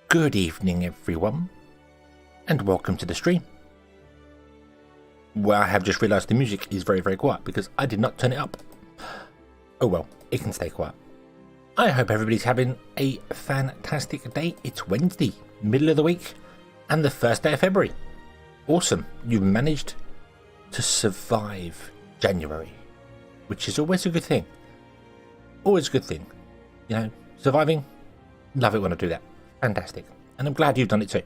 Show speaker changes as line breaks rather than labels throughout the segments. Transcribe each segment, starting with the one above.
Good evening everyone, and welcome to the stream. Well, I have just realised the music is very quiet because I did not turn it up. Oh well, it can stay quiet. I hope everybody's having a fantastic day. It's Wednesday, middle of the week, and the first day of February. Awesome, you managed to survive January, which is always a good thing. Always a good thing. You know, surviving, love it when I do that. Fantastic. And I'm glad you've done it too.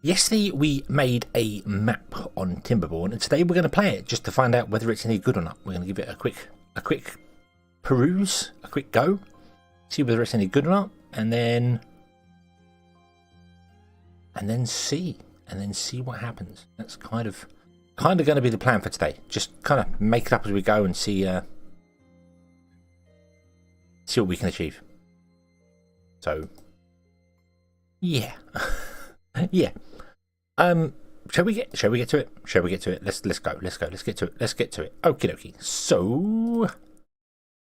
Yesterday we made a map on Timberborn, and today we're going to play it just to find out whether it's any good or not. We're going to give it a quick peruse, a quick go, see whether it's any good or not, and then see what happens. That's kind of going to be the plan for today. Just kind of make it up as we go and see what we can achieve. So, yeah, yeah. Shall we get to it? Shall we get to it? Let's go. Let's get to it. Let's get to it. Okie dokie. So,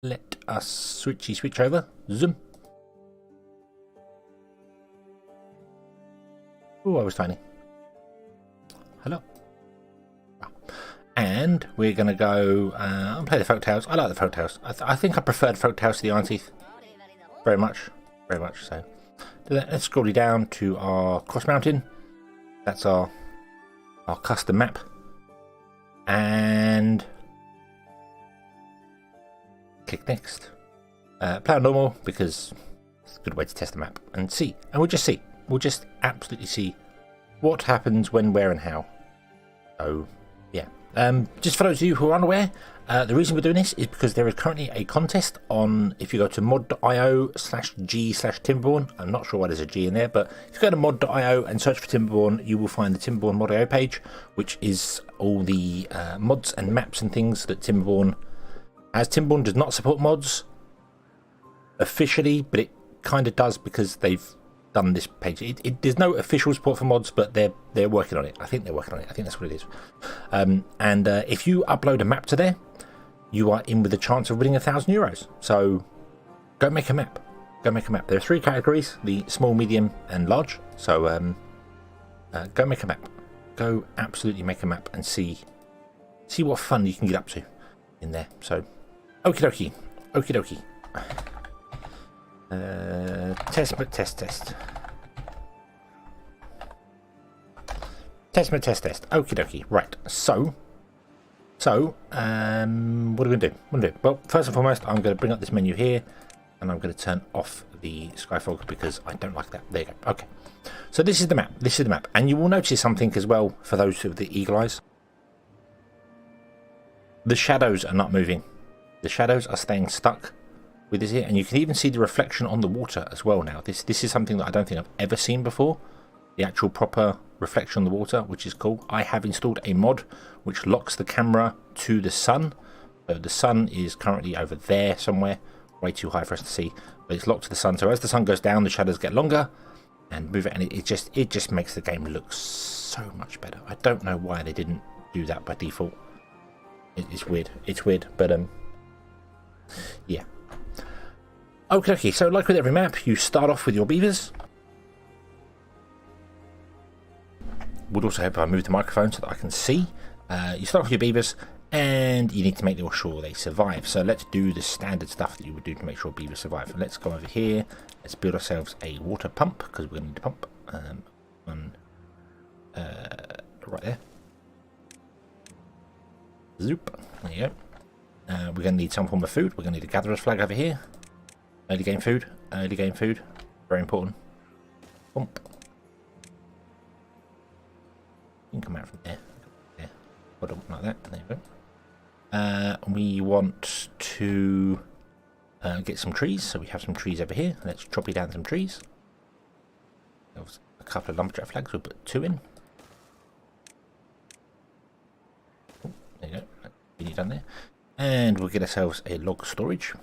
let us switch over. Zoom. Oh, I was tiny. Hello. And we're gonna go and play the folk tales. I like the folk tales. I think I preferred folk tales to the Iron Teeth. Very much so. Let's scroll down to our Cross Mountain. That's our custom map. And click next. Play on normal because it's a good way to test the map and see. And we'll just see. We'll just absolutely see what happens when, where, and how. So yeah. Just for those of you who are unaware, the reason we're doing this is because there is currently a contest on, if you go to mod.io/g/Timberborn, I'm not sure why there's a G in there, but if you go to mod.io and search for Timberborn, you will find the Timberborn mod.io page, which is all the mods and maps and things that Timberborn has. Timberborn does not support mods officially, but it kind of does because they've done this page. There's no official support for mods, but they're working on it. I think they're working on it. I think that's what it is. And if you upload a map to there, you are in with a chance of winning €1,000. So go make a map. Go make a map. There are 3 categories: the small, medium, and large. So go make a map. Go absolutely make a map and see what fun you can get up to in there. So okie dokie. Test. Okie dokie. Right. So, what are we going to do? Well, first and foremost, I'm going to bring up this menu here, and I'm going to turn off the Skyfog because I don't like that. There you go. Okay. So this is the map. And you will notice something as well for those with the eagle eyes. The shadows are not moving. The shadows are staying stuck with this here, and you can even see the reflection on the water as well now. This is something that I don't think I've ever seen before. The actual proper reflection on the water, which is cool. I have installed a mod which locks the camera to the sun. So the sun is currently over there somewhere, way too high for us to see, but it's locked to the sun. So as the sun goes down, the shadows get longer and move it, and it just makes the game look so much better. I don't know why they didn't do that by default. It's weird. But yeah. Okay, so like with every map, you start off with your beavers. Would also help if I move the microphone so that I can see. You start off with your beavers, and you need to make sure they survive. So let's do the standard stuff that you would do to make sure beavers survive. Let's go over here. Let's build ourselves a water pump, because we're going to need a pump. One right there. Zoop. There you go. We're going to need some form of food. We're going to need a gatherer's flag over here. Early game food, very important. Bump. You can come out from there. Hold on, like that. There you go. We want to get some trees, so we have some trees over here. Let's chop down some trees. There was a couple of lumberjack flags. We'll put 2 in. Oh, there you go. That's done there. And we'll get ourselves a log storage.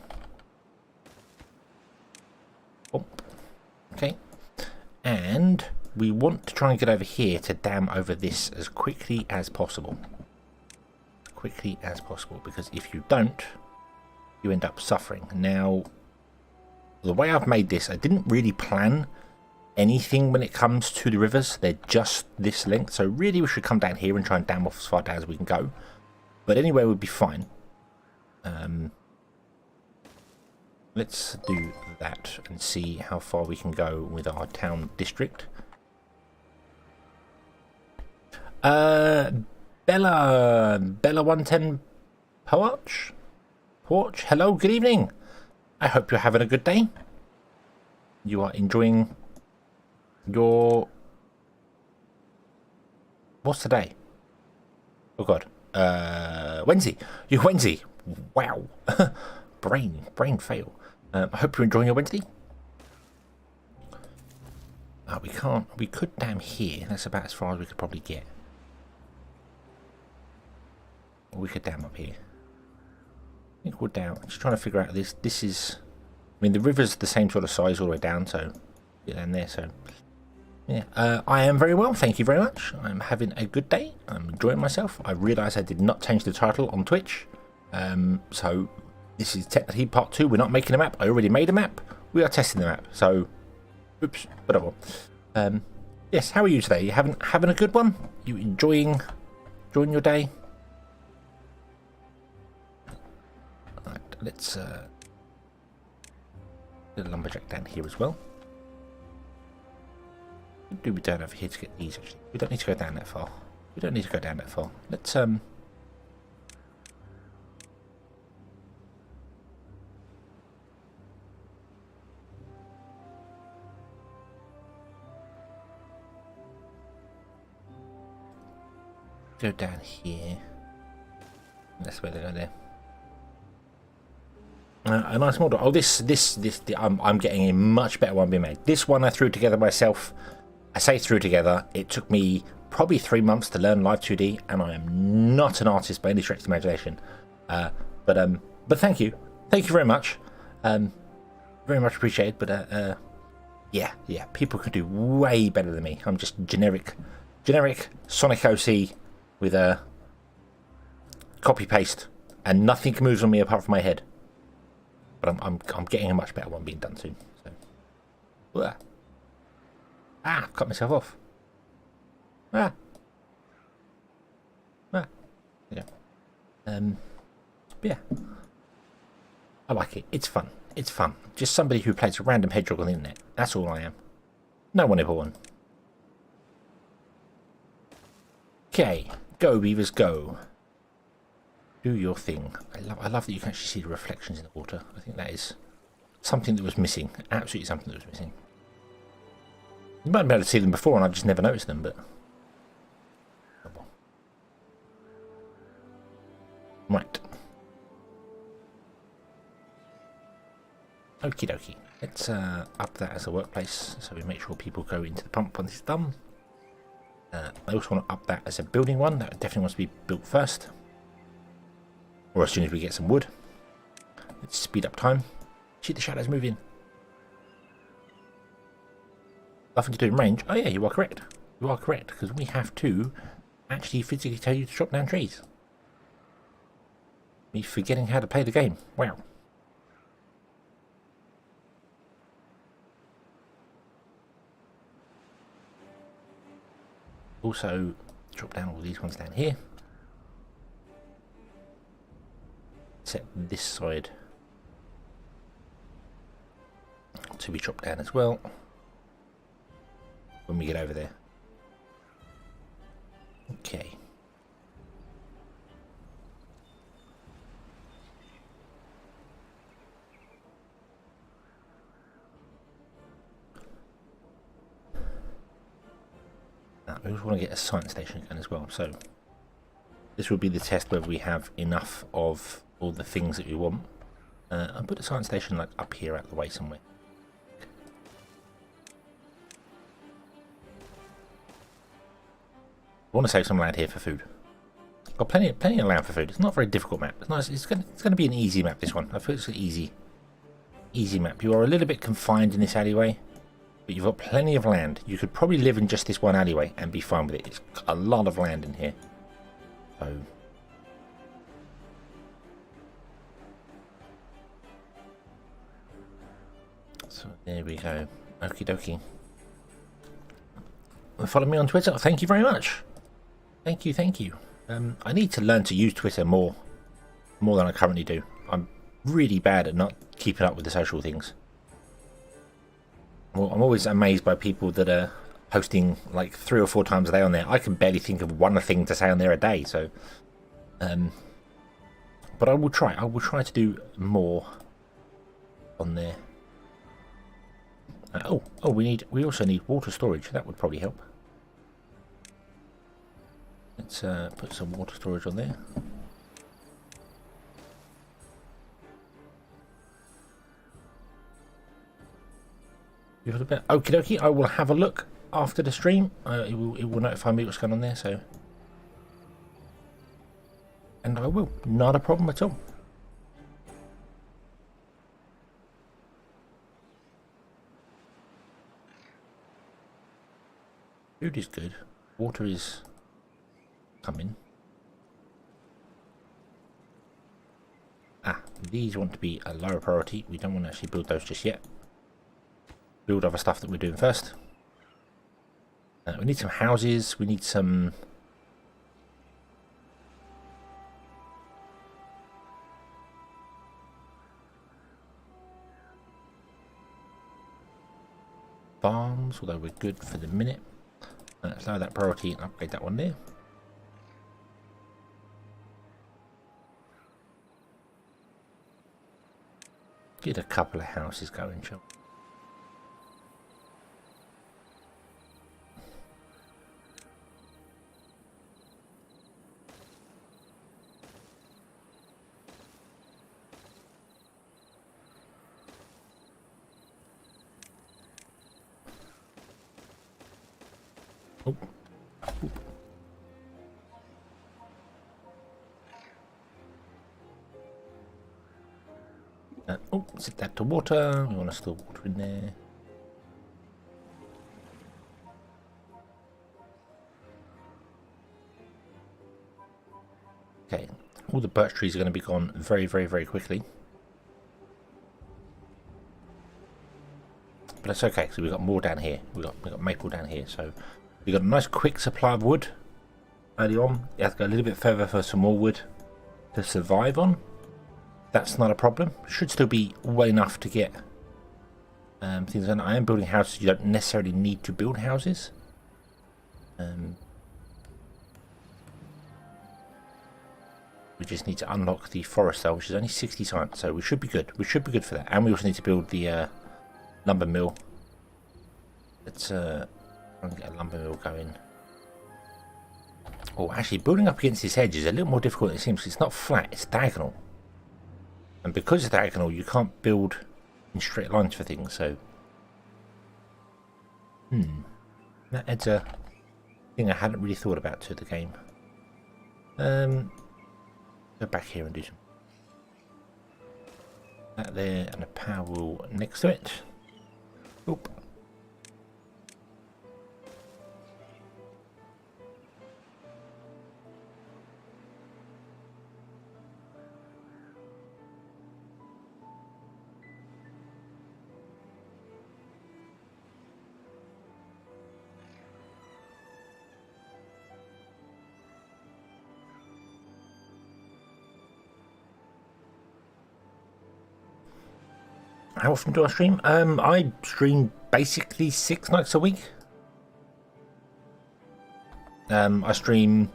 Okay, and we want to try and get over here to dam over this as quickly as possible. Because if you don't, you end up suffering. Now, the way I've made this, I didn't really plan anything when it comes to the rivers. They're just this length, so really we should come down here and try and dam off as far down as we can go. But anyway, we'll be fine. Let's do that and see how far we can go with our town district. Bella 110 Porch? Hello, good evening. I hope you're having a good day. You are enjoying your... What's today? Oh god. Wednesday. You're Wednesday. Wow. brain fail. I hope you're enjoying your Wednesday. Oh, we can't. We could dam here. That's about as far as we could probably get. Or we could dam up here. I think we're down. Just trying to figure out this. This is... I mean, the river's the same sort of size all the way down, so... Get down there, so... Yeah, I am very well, thank you very much. I'm having a good day. I'm enjoying myself. I realised I did not change the title on Twitch. So this is technically part 2. We're not making a map. I already made a map. We are testing the map. So, oops, whatever. Yes, how are you today? You having a good one? You enjoying your day? Right, let's get a lumberjack down here as well. What do we down over here to get these? Actually, we don't need to go down that far. We don't need to go down that far. Let's go down here. That's where they go there. A nice model. Oh, I'm getting a much better one being made. This one I threw together myself. I say threw together. It took me probably 3 months to learn Live 2D, and I am not an artist by any stretch of the imagination. But thank you very much. Very much appreciated. But yeah, people can do way better than me. I'm just generic Sonic OC with a copy paste, and nothing moves on me apart from my head. But I'm getting a much better one being done soon. So. Cut myself off. Yeah. Yeah. I like it. It's fun. It's fun. Just somebody who plays a random hedgehog on the internet. That's all I am. No one ever won. Okay. Go, beavers, go. Do your thing. I love that you can actually see the reflections in the water. I think that is something that was missing. Absolutely something that was missing. You might be able to see them before and I've just never noticed them, but... Right. Okie dokie. Let's up that as a workplace so we make sure people go into the pump once it's done. I also want to up that as a building one. That definitely wants to be built first. Or as soon as we get some wood. Let's speed up time. See the shadows moving. Nothing to do in range. Oh yeah, you are correct. You are correct, because we have to actually physically tell you to chop down trees. Me forgetting how to play the game. Wow. Also, chop down all these ones down here. Set this side to be chopped down as well when we get over there. Okay. Now, we also want to get a science station going as well, so this will be the test whether we have enough of all the things that we want. I'll put the science station like up here out of the way somewhere. I want to save some land here for food. Got plenty of land for food. It's not a very difficult map. It's nice. It's going to be an easy map, this one. I feel it's an easy map. You are a little bit confined in this alleyway, but you've got plenty of land. You could probably live in just this one alleyway and be fine with it. It's got a lot of land in here. So So there we go. Okie dokie. Follow me on Twitter. Thank you very much. Thank you, thank you. I need to learn to use Twitter more than I currently do. I'm really bad at not keeping up with the social things. Well, I'm always amazed by people that are posting like 3 or 4 times a day on there. I can barely think of one thing to say on there a day. So, but I will try. I will try to do more on there. We also need water storage. That would probably help. Let's put some water storage on there. Okie dokie. I will have a look after the stream. It will notify me what's going on there. So, and I will. Not a problem at all. Food is good. Water is coming. These want to be a lower priority. We don't want to actually build those just yet. Build other stuff that we're doing first. We need some houses. We need some... farms, although we're good for the minute. Let's lower that priority and upgrade that one there. Get a couple of houses going, shall we? Set that to water. We want to store water in there. Okay, all the birch trees are going to be gone very, very, very quickly. But that's okay, so we've got more down here. We've got maple down here, so we've got a nice quick supply of wood early on. You have to go a little bit further for some more wood to survive on. That's not a problem. Should still be well enough to get things done. I am building houses. You don't necessarily need to build houses. We just need to unlock the forest cell, which is only 60 science, so we should be good. We should be good for that. And we also need to build the lumber mill. Let's try and get a lumber mill going. Oh, actually, building up against this hedge is a little more difficult than it seems. It's not flat, it's diagonal. And because it's diagonal, you can't build in straight lines for things, so... That adds a thing I hadn't really thought about to the game. Go back here and do some... that there, and a power wheel next to it. Oop. How often do I stream? I stream basically 6 nights a week. I stream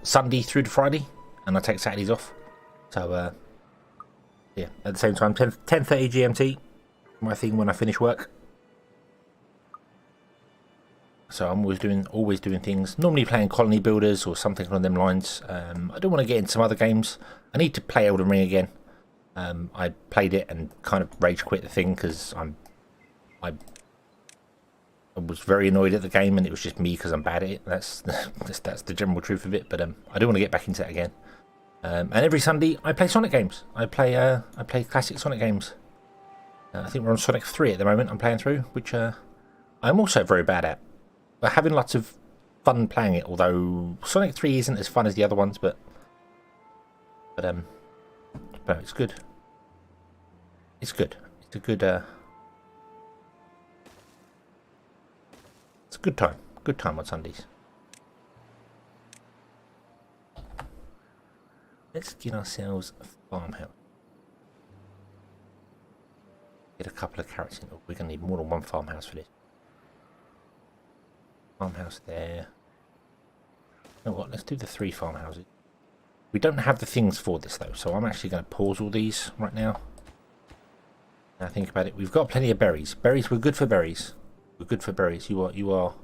Sunday through to Friday, and I take Saturdays off. So, yeah, at the same time, 10:30 GMT, my thing when I finish work. So I'm always doing things. Normally playing Colony Builders or something along them lines. I do want to get into some other games. I need to play Elden Ring again. I played it and kind of rage quit the thing because I was very annoyed at the game, and it was just me because I'm bad at it. That's the general truth of it. But I do want to get back into that again. And every Sunday I play Sonic games. I play classic Sonic games. I think we're on Sonic 3 at the moment. I'm playing through, which I'm also very bad at. But having lots of fun playing it. Although Sonic 3 isn't as fun as the other ones, but it's good. It's good. It's a good a good time. Good time on Sundays. Let's get ourselves a farmhouse. Get a couple of carrots in. Oh, we're going to need more than one farmhouse for this. Farmhouse there. You know what? Let's do the 3 farmhouses. We don't have the things for this though, so I'm actually going to pause all these right now. Now think about it. We've got plenty of berries. Berries, we're good for berries. We're good for berries. You are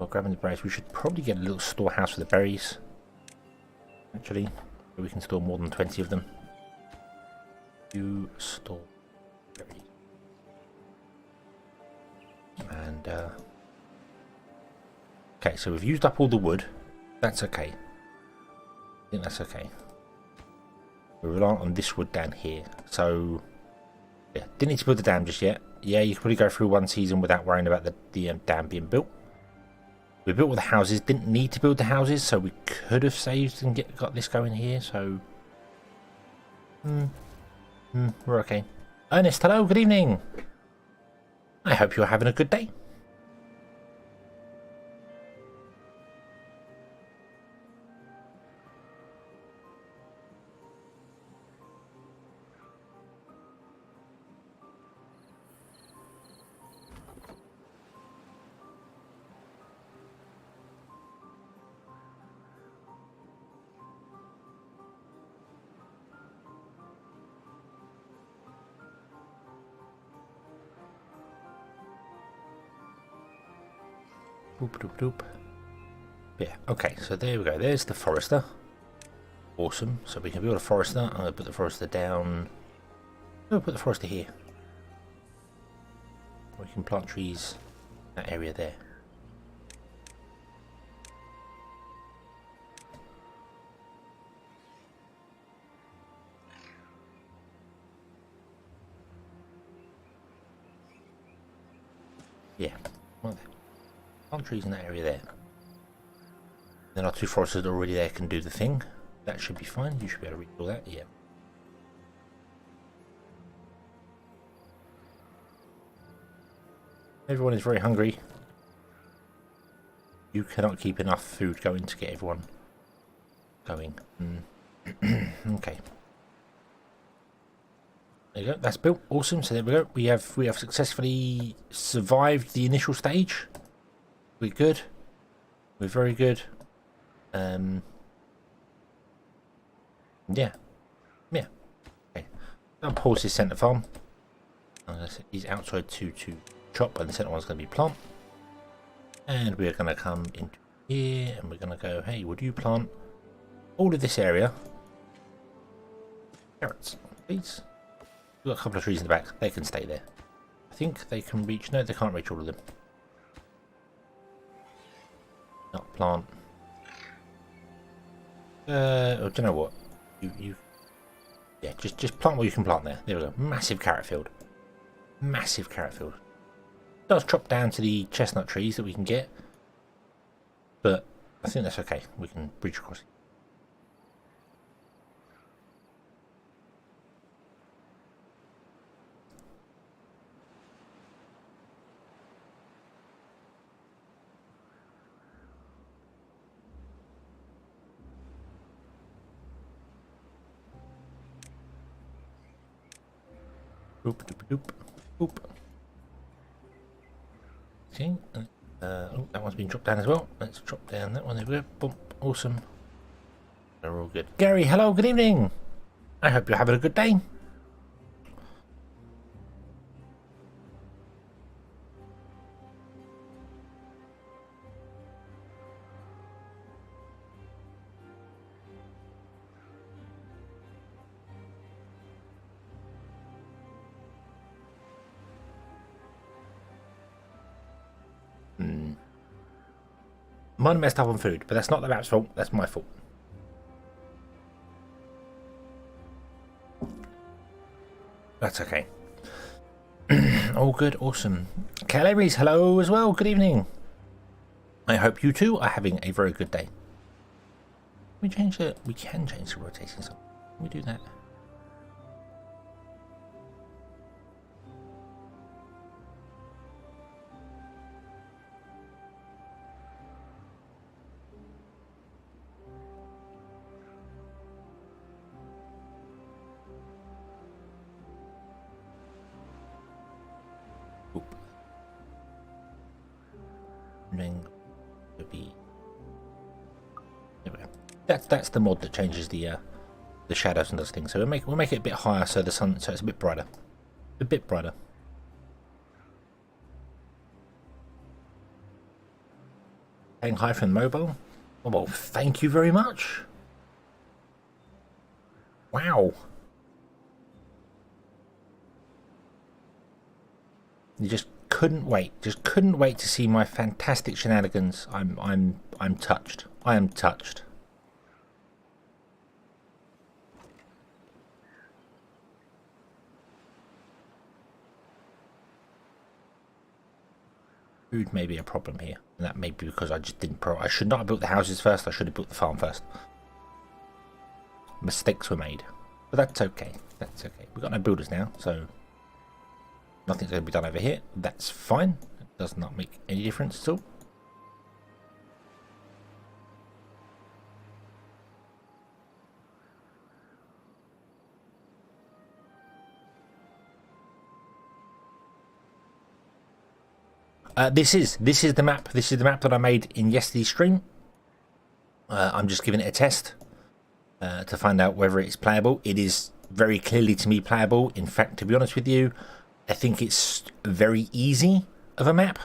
grabbing the berries. We should probably get a little storehouse for the berries. Actually, we can store more than 20 of them. You store berries. And okay, so we've used up all the wood. That's okay. I think that's okay. We're reliant on this wood down here. So yeah, didn't need to build the dam just yet. Yeah, you could probably go through one season without worrying about the dam being built. We built all the houses, didn't need to build the houses, so we could have saved and got this going here, so we're okay. Ernest, hello, good evening. I hope you're having a good day. Boop, doop, doop. Yeah, okay, so there we go. There's the forester. Awesome. So we can build a forester. I'm going to put the forester down. No, put the forester here. We can plant trees in that area there. Yeah, well, plant trees in that area there. Then our 2 foresters already there can do the thing. That should be fine. You should be able to read all that. Yeah. Everyone is very hungry. You cannot keep enough food going to get everyone going. Okay. There you go. That's built. Awesome. So there we go. We have successfully survived the initial stage. We're good. We're very good. Yeah. Yeah. Okay. I'll pause this centre farm. I'm going to set these outside to chop, and the centre one's going to be plant. And we're going to come into here, and we're going to go, hey, would you plant all of this area? Carrots, please. We've got a couple of trees in the back. They can stay there. I think they can reach... No, they can't reach all of them. Not plant. Oh, do you know what? Yeah, just plant what you can plant there. There we go. Massive carrot field. Massive carrot field. Does chop down to the chestnut trees that we can get, but I think that's okay. We can bridge across. Boop, doop, doop, boop. Okay, oh, that one's been dropped down as well. Let's drop down that one. There we go. Boom. Awesome. They're all good. Gary, hello, good evening. I hope you're having a good day. Mine messed up on food, but that's not the map's fault. That's my fault. That's okay. All good, awesome. Calories, hello as well. Good evening. I hope you too are having a very good day. We change the. We can change the rotation. So we do that. Zooming to be. There we go. That's the mod that changes the shadows and does things. So we'll make it a bit higher so the sun, so it's a bit brighter. A bit brighter. Paying high from mobile. Oh, well, thank you very much. Wow. You just couldn't wait. Just couldn't wait to see my fantastic shenanigans. I'm touched. I am touched. Food may be a problem here, and that may be because I just didn't I should not have built the houses first. I should have built the farm first. Mistakes were made, but that's okay. That's okay. We've got no builders now, so nothing's going to be done over here. That's fine. It does not make any difference at all. This is the map. This is the map that I made in yesterday's stream. I'm just giving it a test to find out whether it's playable. It is very clearly to me playable. In fact, to be honest with you, I think it's very easy of a map.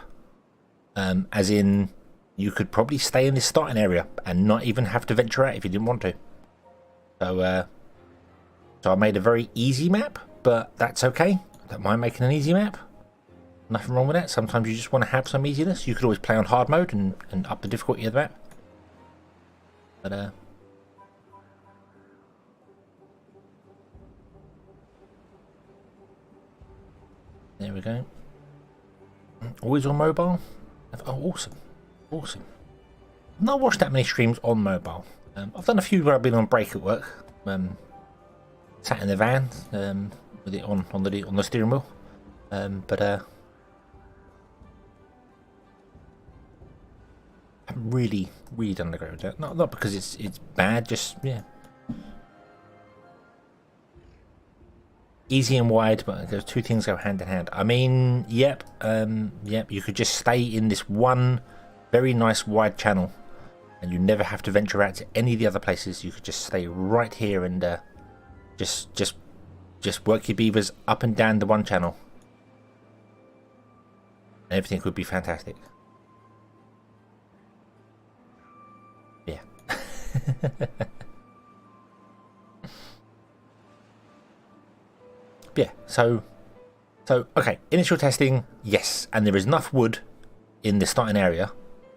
As in, you could probably stay in this starting area and not even have to venture out if you didn't want to. So, so I made a very easy map, but that's okay. I don't mind making an easy map. Nothing wrong with that. Sometimes you just want to have some easiness. You could always play on hard mode and up the difficulty of the map. But there we go. Always on mobile. Oh, awesome. Awesome. I've not watched that many streams on mobile. I've done a few where I've been on break at work. Sat in the van with it on the steering wheel. But I'm really done the with that. Not because it's bad, just yeah. Easy and wide, but those two things go hand in hand. I mean, yep, you could just stay in this one very nice wide channel, and you never have to venture out to any of the other places. You could just stay right here and just work your beavers up and down the one channel. And everything would be fantastic. Yeah. Yeah, so okay, initial testing, yes, and there is enough wood in the starting area.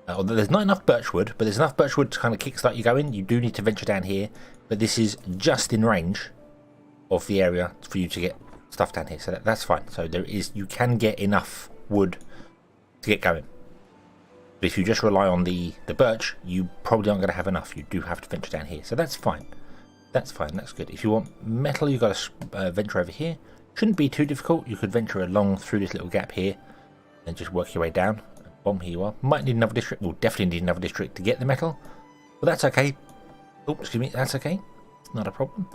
Although there's not enough birch wood, but there's enough birch wood to kind of kickstart you going. You do need to venture down here, but this is just in range of the area for you to get stuff down here, so that's fine. So you can get enough wood to get going. But if you just rely on the birch, you probably aren't going to have enough. You do have to venture down here, so that's fine. That's fine, that's good. If you want metal, you've got to venture over here. Shouldn't be too difficult. You could venture along through this little gap here and just work your way down. Boom, here you are. Might need another district. Well, definitely need another district to get the metal. But that's okay. Oh, excuse me, that's okay. It's not a problem.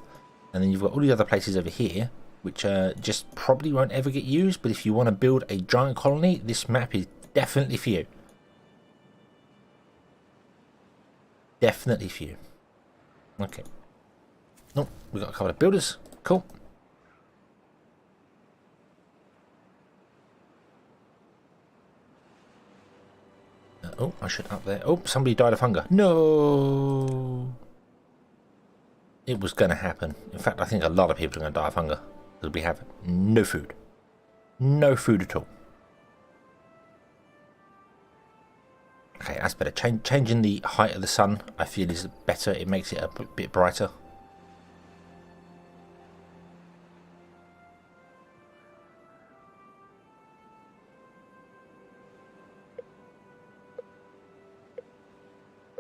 And then you've got all the other places over here, which just probably won't ever get used. But if you want to build a giant colony, this map is definitely for you. Definitely for you. Okay. Oh, we've got a couple of builders. Cool. Oh, I should up there. Oh, somebody died of hunger. No! It was going to happen. In fact, I think a lot of people are going to die of hunger. Because we have no food. No food at all. Okay, that's better. Changing the height of the sun, I feel, is better. It makes it a bit brighter.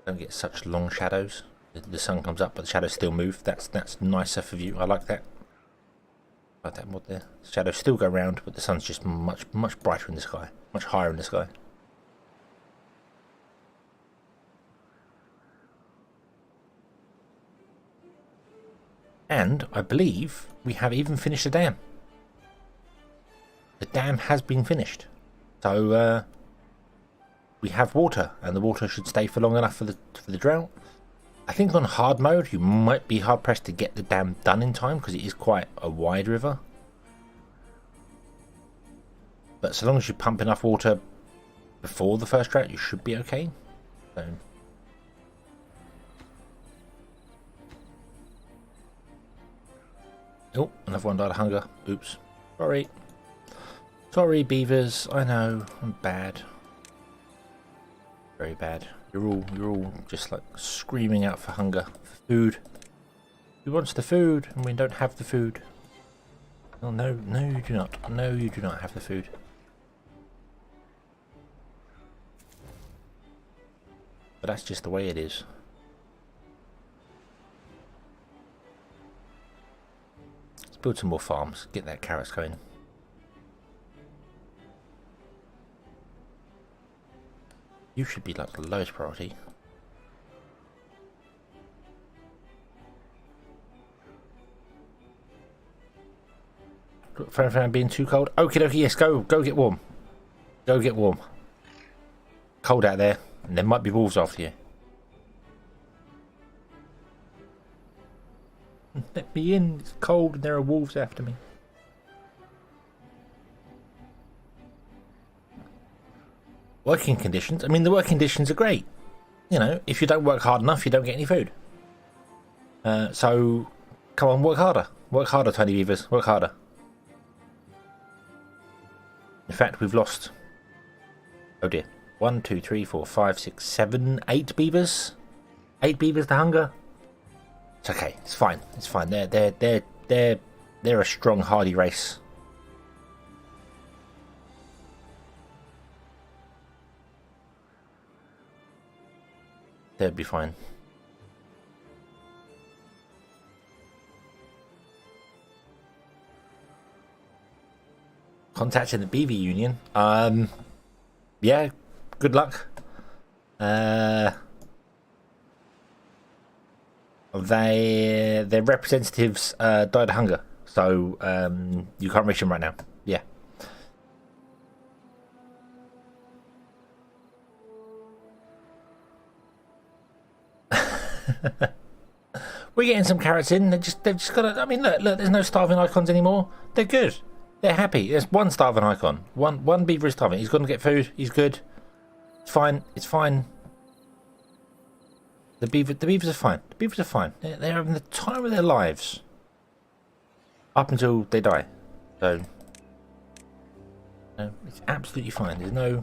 Don't get such long shadows. The sun comes up, but the shadows still move. That's nicer for view. I like that. I like that mod there. The shadows still go round, but the sun's just much brighter in the sky, much higher in the sky. And I believe we have even finished the dam. The dam has been finished. So we have water, and the water should stay for long enough for the drought. I think on hard mode you might be hard pressed to get the dam done in time because it is quite a wide river. But so long as you pump enough water before the first drought, you should be okay. So. Oh, another one died of hunger. Oops. Sorry. Sorry, beavers. I know. I'm bad. Very bad. You're all just like screaming out for hunger, for food. Who wants the food? And we don't have the food. Oh no, no you do not. No, you do not have the food. But that's just the way it is. Let's build some more farms. Get that carrots going. You should be like the lowest priority. Fan being too cold. Okie dokie, yes, go get warm. Go get warm. Cold out there, and there might be wolves after you. Let me in, it's cold and there are wolves after me. Working conditions. I mean, the working conditions are great. You know, if you don't work hard enough, you don't get any food. So, come on, work harder. Work harder, tiny beavers. Work harder. In fact, we've lost... Oh dear. 1, 2, 3, 4, 5, 6, 7, 8 beavers. 8 beavers to hunger. It's okay. It's fine. It's fine. They're a strong, hardy race. They'll be fine. Contacting the Beaver Union. Yeah, good luck. Their representatives died of hunger, so you can't reach them right now. Yeah. We're getting some carrots in. They've just got to. I mean, look. There's no starving icons anymore. They're good. They're happy. There's one starving icon. One beaver is starving. He's going to get food. He's good. It's fine. It's fine. The beavers are fine. The beavers are fine. They're having the time of their lives up until they die. So, no, it's absolutely fine. There's no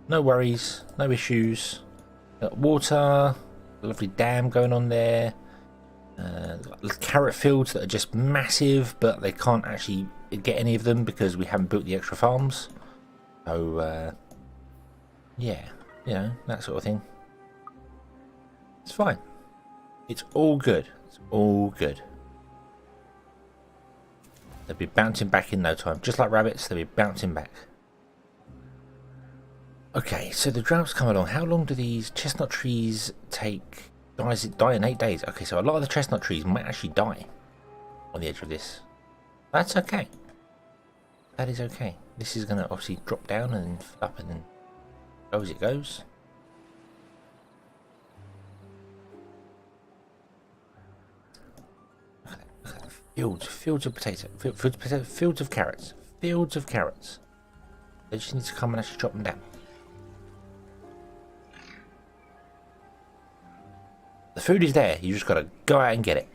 worries. No issues. Got water. Lovely dam going on there. Carrot fields that are just massive, but they can't actually get any of them because we haven't built the extra farms. So yeah, you know, that sort of thing. It's fine. It's all good. It's all good. They'll be bouncing back in no time. Just like rabbits, they'll be bouncing back. Okay, so the drought's come along. How long do these chestnut trees take? Does it die in 8 days? Okay, so a lot of the chestnut trees might actually die on the edge of this. That's okay. That is okay. This is going to obviously drop down and fill up and then go as it goes. Look at that. Fields of potato. Fields of carrots. Fields of carrots. They just need to come and actually chop them down. The food is there, you just gotta go out and get it.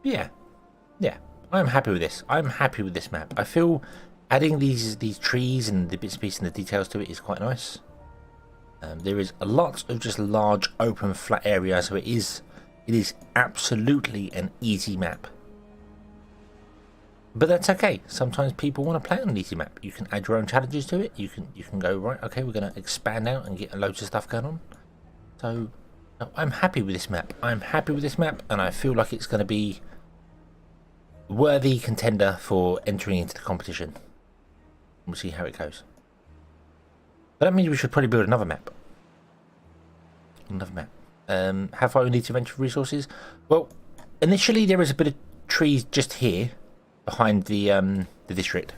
Yeah, I'm happy with this. I'm happy with this map. I feel adding these trees and the bits and pieces and the details to it is quite nice. There is a lot of just large open flat areas, so it is absolutely an easy map. But that's okay. Sometimes people want to play on an easy map. You can add your own challenges to it. You can go, right, okay, we're going to expand out and get loads of stuff going on. So no, I'm happy with this map. I'm happy with this map, and I feel like it's going to be a worthy contender for entering into the competition. We'll see how it goes. But that means we should probably build another map. How far we need to venture resources? Well, initially there is a bit of trees just here behind the district.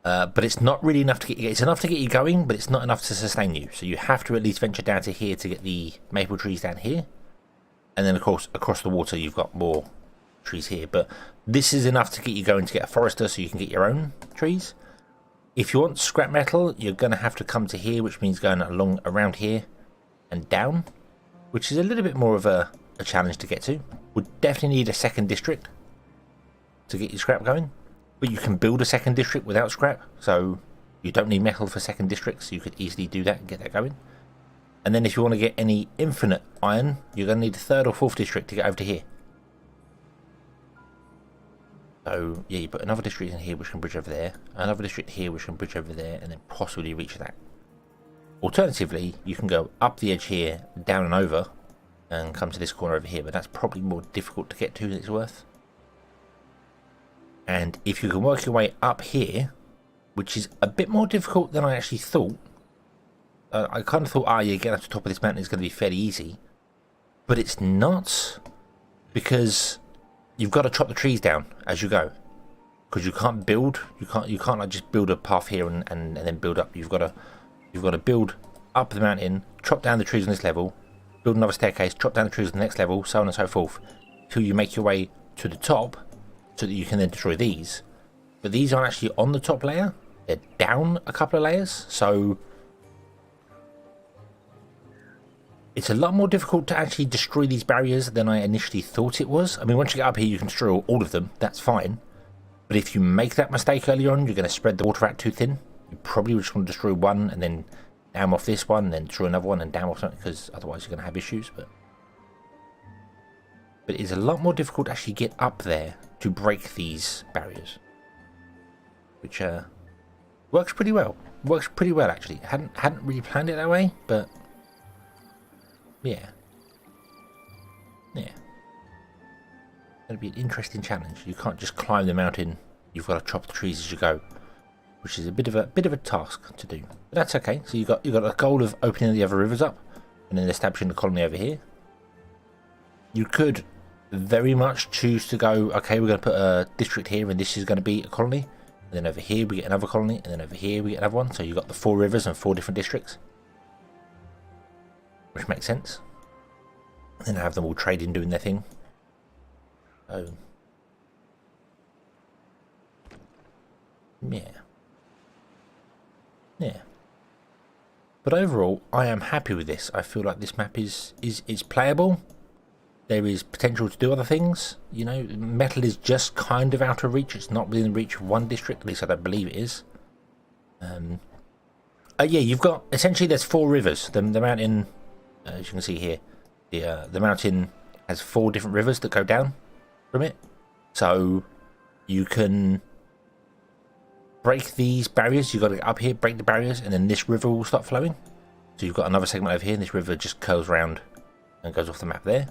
But it's not really enough to get you. It's enough to get you going, but it's not enough to sustain you. So you have to at least venture down to here to get the maple trees down here. And then, of course, across the water, you've got more trees here. But this is enough to get you going to get a forester so you can get your own trees. If you want scrap metal, you're going to have to come to here, which means going along around here and down, which is a little bit more of a challenge to get to. Would definitely need a second district to get your scrap going. But you can build a second district without scrap, so you don't need metal for second districts. So you could easily do that and get that going. And then if you want to get any infinite iron, you're going to need a third or fourth district to get over to here. So yeah, you put another district in here which can bridge over there, another district here which can bridge over there, and then possibly reach that. Alternatively, you can go up the edge here, down and over, and come to this corner over here, but that's probably more difficult to get to than it's worth. And if you can work your way up here, which is a bit more difficult than I actually thought. I kind of thought, yeah, getting up to the top of this mountain is going to be fairly easy. But it's not, because you've got to chop the trees down as you go. Because you can't build, you can't like just build a path here and then build up. You've got to build up the mountain, chop down the trees on this level, build another staircase, chop down the trees on the next level, so on and so forth, till you make your way to the top, so that you can then destroy these. But these aren't actually on the top layer, they're down a couple of layers, so it's a lot more difficult to actually destroy these barriers than I initially thought it was. I mean, once you get up here you can destroy all of them, that's fine. But if you make that mistake early on, you're going to spread the water out too thin. You probably just want to destroy one and then dam off this one, and then destroy another one and dam off something, because otherwise you're going to have issues. But it's a lot more difficult to actually get up there to break these barriers, which works pretty well. Works pretty well actually. Hadn't really planned it that way, but yeah. It'll be an interesting challenge. You can't just climb the mountain. You've got to chop the trees as you go, which is a bit of a task to do. But that's okay. So you got a goal of opening the other rivers up, and then establishing the colony over here. You could very much choose to go, okay, we're going to put a district here, and this is going to be a colony. And then over here we get another colony, and then over here we get another one. So you've got the 4 rivers and 4 different districts, which makes sense. And then have them all trading, doing their thing. Oh. Yeah. But overall, I am happy with this. I feel like this map is playable. There is potential to do other things. You know, metal is just kind of out of reach. It's not within reach of one district, at least I don't believe it is. Yeah, you've got, essentially there's 4 rivers. The mountain, as you can see here, the mountain has 4 different rivers that go down from it. So you can break these barriers. You've got to get up here, break the barriers, and then this river will start flowing. So you've got another segment over here, and this river just curls round and goes off the map there.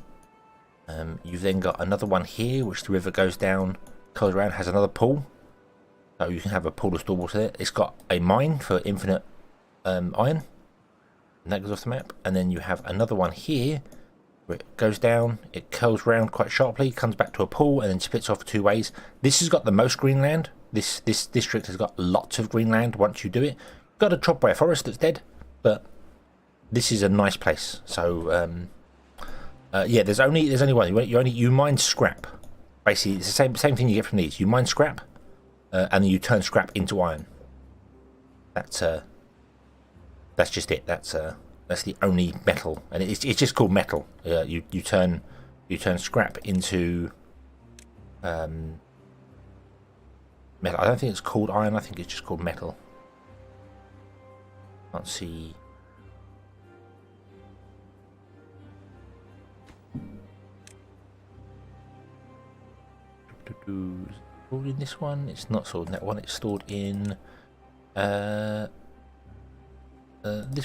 You've then got another one here, which the river goes down, curls around, has another pool. So you can have a pool of store water there. It's got a mine for infinite iron, and that goes off the map. And then you have another one here, where it goes down, it curls round quite sharply, comes back to a pool, and then splits off 2 ways. This has got the most green land. This district has got lots of green land once you do it. Got a chop by a forest that's dead, but this is a nice place. So yeah, there's only one. You mine scrap. Basically, it's the same thing you get from these. You mine scrap, and then you turn scrap into iron. That's just it. That's the only metal, and it's just called metal. You turn scrap into metal. I don't think it's called iron. I think it's just called metal. Can't see. Stored in this one. It's not stored in that one. It's stored in this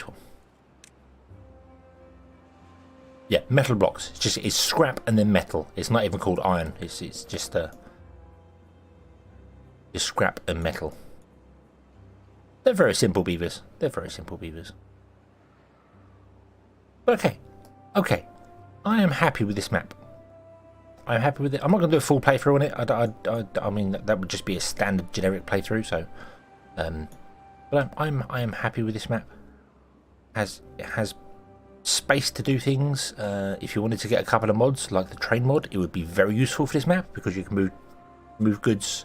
one. Yeah, metal blocks. It's scrap and then metal. It's not even called iron. It's just scrap and metal. They're very simple beavers. But okay. I am happy with this map. I'm happy with it. I'm not going to do a full playthrough on it. I mean, that would just be a standard generic playthrough. So, but I am happy with this map. It has space to do things. If you wanted to get a couple of mods like the train mod, it would be very useful for this map because you can move goods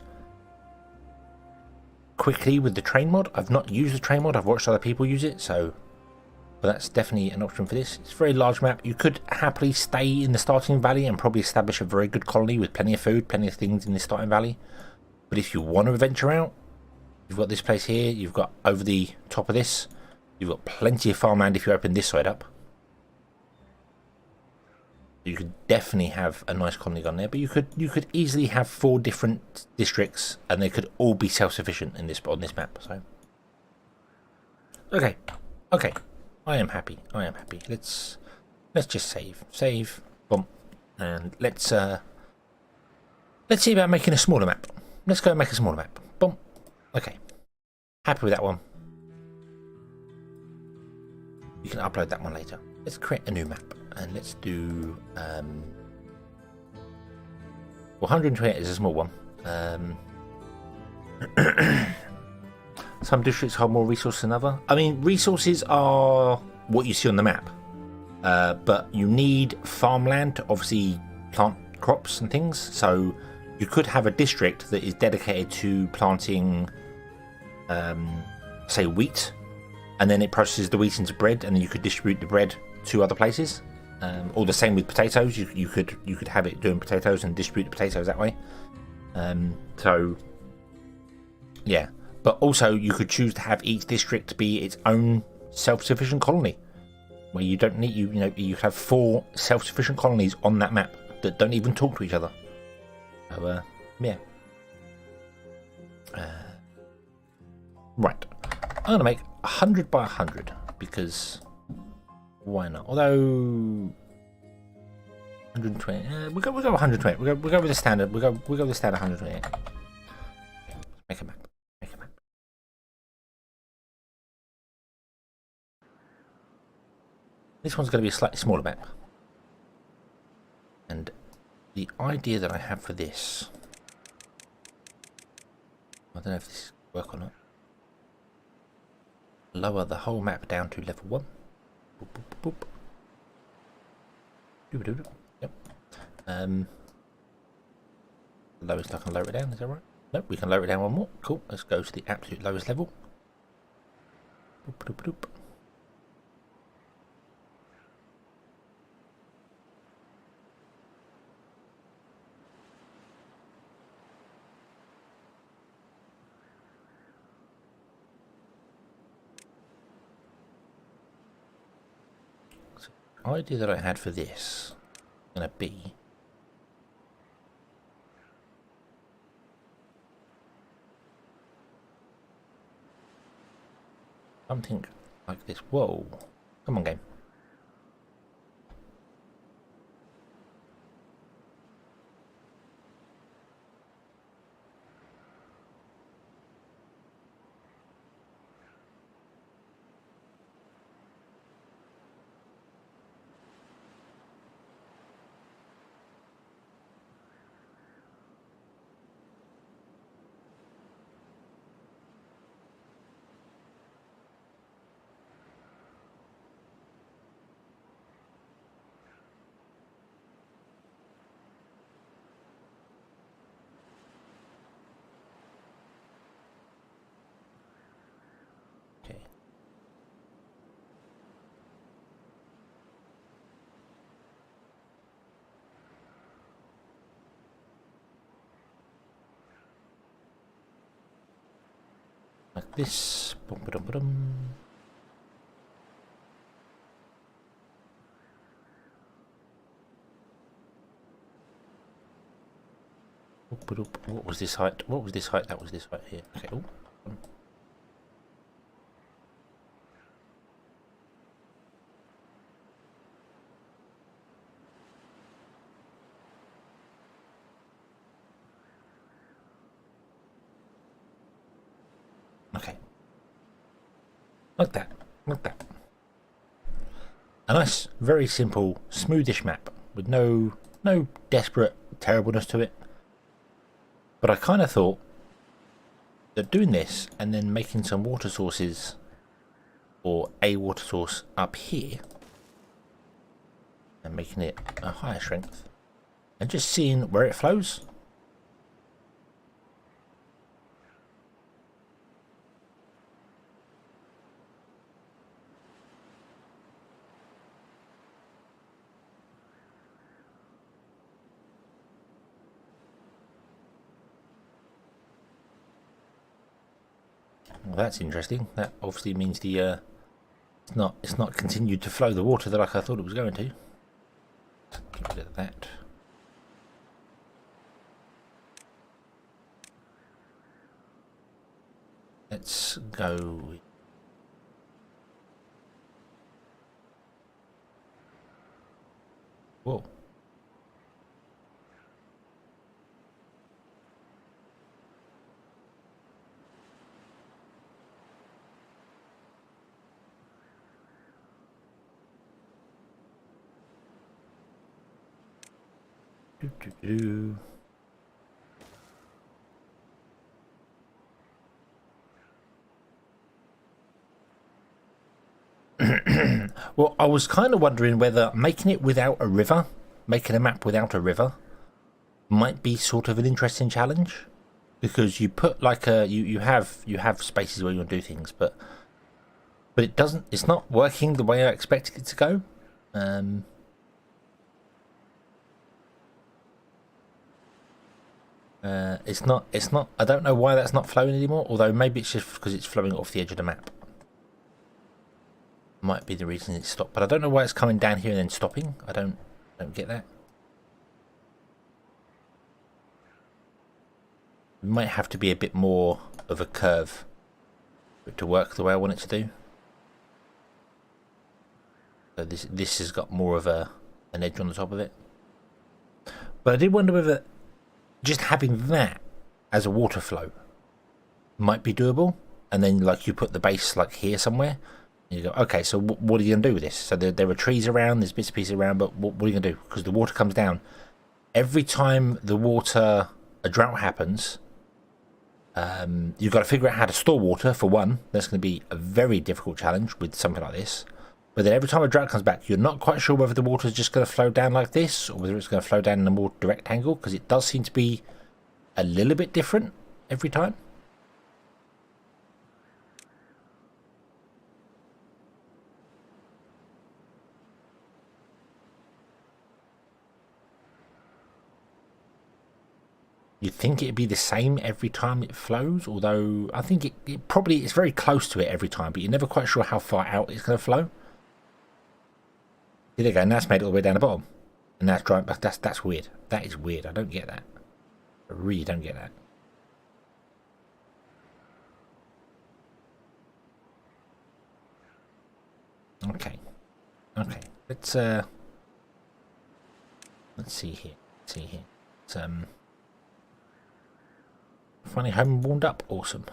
quickly with the train mod. I've not used the train mod. I've watched other people use it, so but that's definitely an option for this. It's a very large map. You could happily stay in the starting valley and probably establish a very good colony with plenty of food, plenty of things in the starting valley. But if you want to venture out, you've got this place here. You've got over the top of this, you've got plenty of farmland if you open this side up. You could definitely have a nice colony gone there, but you could easily have 4 different districts, and they could all be self-sufficient in this on this map. So, okay, I am happy. Let's just save, boom, and let's see about making a smaller map. Let's go and make a smaller map. Boom. Okay, happy with that one. You can upload that one later. Let's create a new map. And let's do 128 is a small one. Some districts hold more resources than other. I mean, resources are what you see on the map, but you need farmland to obviously plant crops and things. So you could have a district that is dedicated to planting, say, wheat, and then it processes the wheat into bread, and then you could distribute the bread to other places. Or the same with potatoes. You could have it doing potatoes and distribute the potatoes that way. So yeah, but also you could choose to have each district be its own self-sufficient colony, where you don't need you have 4 self-sufficient colonies on that map that don't even talk to each other. So yeah. Right, I'm gonna make 100 by 100 because. Why not? Although 120, we'll go 120. We'll go with the standard. We'll go with the standard 128. Make a map. This one's going to be a slightly smaller map. And the idea that I have for this, I don't know if this will work or not. Lower the whole map down to level 1. Boop, boop, boop. Doo-doo-doo. Yep. Lowest I can lower it down, is that right? Nope, we can lower it down one more. Cool, let's go to the absolute lowest level. Boop, boop, boop. The idea that I had for this is going to be something like this. Whoa, come on, game. Like this. Boom, ba-dum, ba-dum. What was this height? What was this height? That was this height here. Okay. Ooh. Okay. Like that. Like that. A nice, very simple, smoothish map with no no desperate terribleness to it. But I kind of thought that doing this and then making some water sources, or a water source up here, and making it a higher strength, and just seeing where it flows. Well, that's interesting. That obviously means the it's not continued to flow the water that like I thought it was going to. Get rid of that. Let's go. Whoa. Well, I was kind of wondering whether making it without a river, making a map without a river, might be sort of an interesting challenge, because you put like a you have spaces where you want to do things, but it doesn't. It's not working the way I expected it to go. It's not. I don't know why that's not flowing anymore. Although maybe it's just because it's flowing off the edge of the map. Might be the reason it stopped. But I don't know why it's coming down here and then stopping. I don't get that. It might have to be a bit more of a curve for it to work the way I want it to do. So this has got more of an edge on the top of it. But I did wonder whether just having that as a water flow might be doable, and then like you put the base like here somewhere, and you go, okay, so what are you gonna do with this? So there are trees around, there's bits and pieces around, but what are you gonna do? Because the water comes down every time a drought happens. You've got to figure out how to store water for one. That's going to be a very difficult challenge with something like this. But then every time a drought comes back, you're not quite sure whether the water is just going to flow down like this, or whether it's going to flow down in a more direct angle, because it does seem to be a little bit different every time. You'd think it'd be the same every time it flows, although I think it probably is very close to it every time, but you're never quite sure how far out it's going to flow. There you go, and that's made it all the way down the bottom. And that's dry. That's weird. That is weird. I don't get that. I really don't get that. Okay. Okay. Let's see here. It's funny, home warmed up, awesome.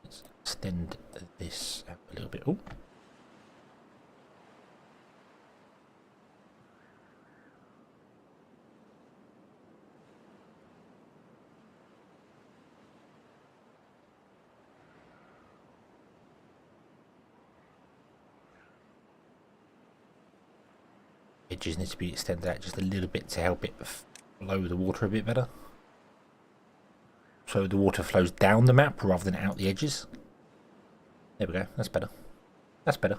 Let's extend this out a little bit. Oh. Edges need to be extended out just a little bit to help it flow the water a bit better. So the water flows down the map rather than out the edges. There we go, that's better. That's better.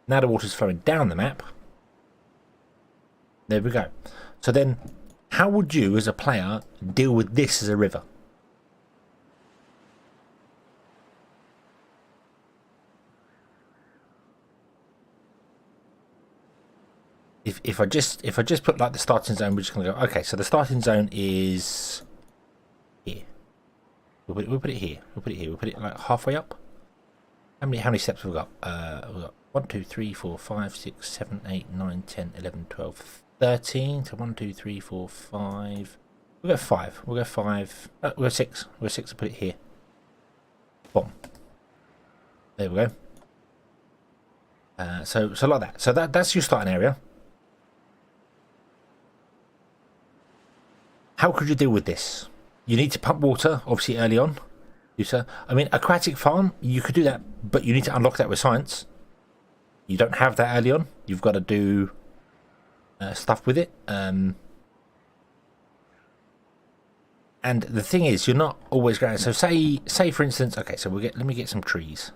Now the water's flowing down the map. There we go. So then, how would you as a player deal with this as a river? If I just put like the starting zone, we're just gonna go, okay, so the starting zone is here. We'll put it here. We'll put it like halfway up. How many steps have we got? We've got 1, 2, 3, 4, 5, 6, 7, 8, 9, 10, 11, 12, 13. So 1, 2, 3, 4, 5, We'll go 5. We'll go 5. We'll go 6. We'll go 6 and put it here. Boom. There we go. So like that. So that's your starting area. How could you deal with this? You need to pump water, obviously, early on. I mean, aquatic farm, you could do that, but you need to unlock that with science. You don't have that early on. You've got to do stuff with it. And the thing is, you're not always going. So say for instance, okay, so let me get some trees.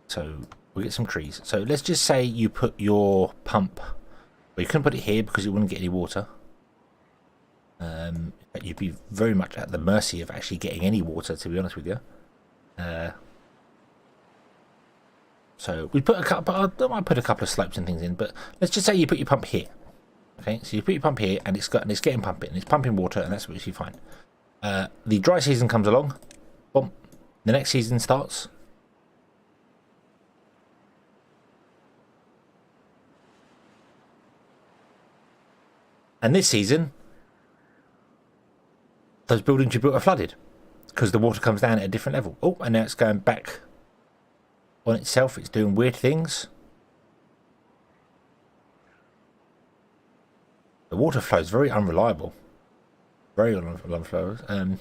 So we'll get some trees. So let's just say you put your pump. Well, you couldn't put it here because you wouldn't get any water. You'd be very much at the mercy of actually getting any water, to be honest with you. So we put a couple. I might put a couple of slopes and things in, but let's just say you put your pump here. Okay, so you put your pump here, and it's getting pumping, and it's pumping water, and that's what you find. The dry season comes along. Boom. The next season starts. And this season, those buildings you built are flooded because the water comes down at a different level. Oh, and now it's going back on itself. It's doing weird things. The water flow is very unreliable. Very unreliable flow. It's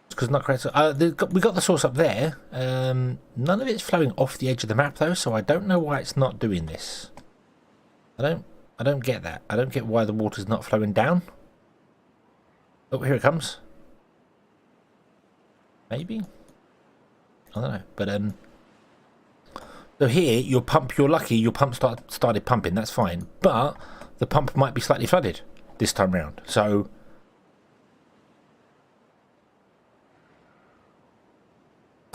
because not correct. We got the source up there. None of it's flowing off the edge of the map though, so I don't know why it's not doing this. I don't get that. I don't get why the water's not flowing down. Oh, here it comes. Maybe? I don't know. But so here your pump, you're lucky your pump started pumping, that's fine. But the pump might be slightly flooded this time round. So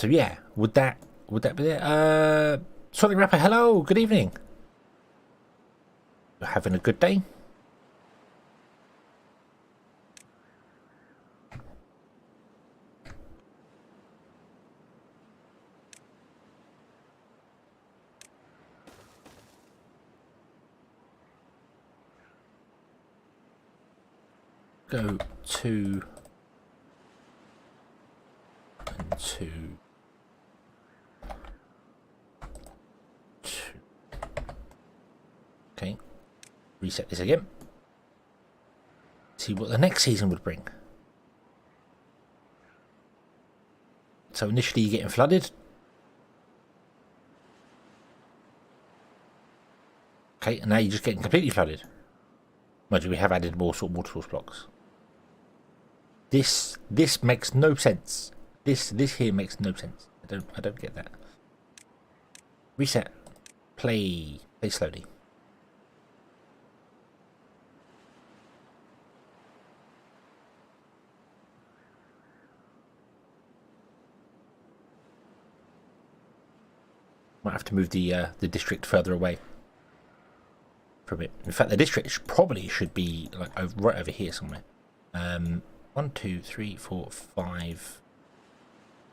yeah, would that be there? Sonic Rapper, hello, good evening. You're having a good day? Go 2 and 2. 2. Okay. Reset this again. See what the next season would bring. So initially you're getting flooded. Okay, and now you're just getting completely flooded. Mind you, we have added more sort of water source blocks. This makes no sense. This here makes no sense. I don't get that. Reset. Play slowly. Might have to move the district further away from it. In fact, the district probably should be like right over here somewhere. 1, 2, 3, 4, 5.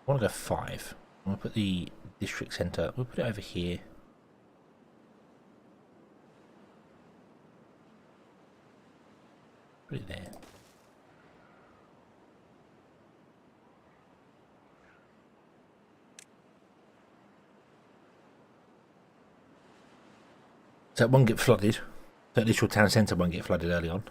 I want to go 5. I want to put the district centre. We'll put it over here. Put it there. So it won't get flooded. So at least your town centre won't get flooded early on.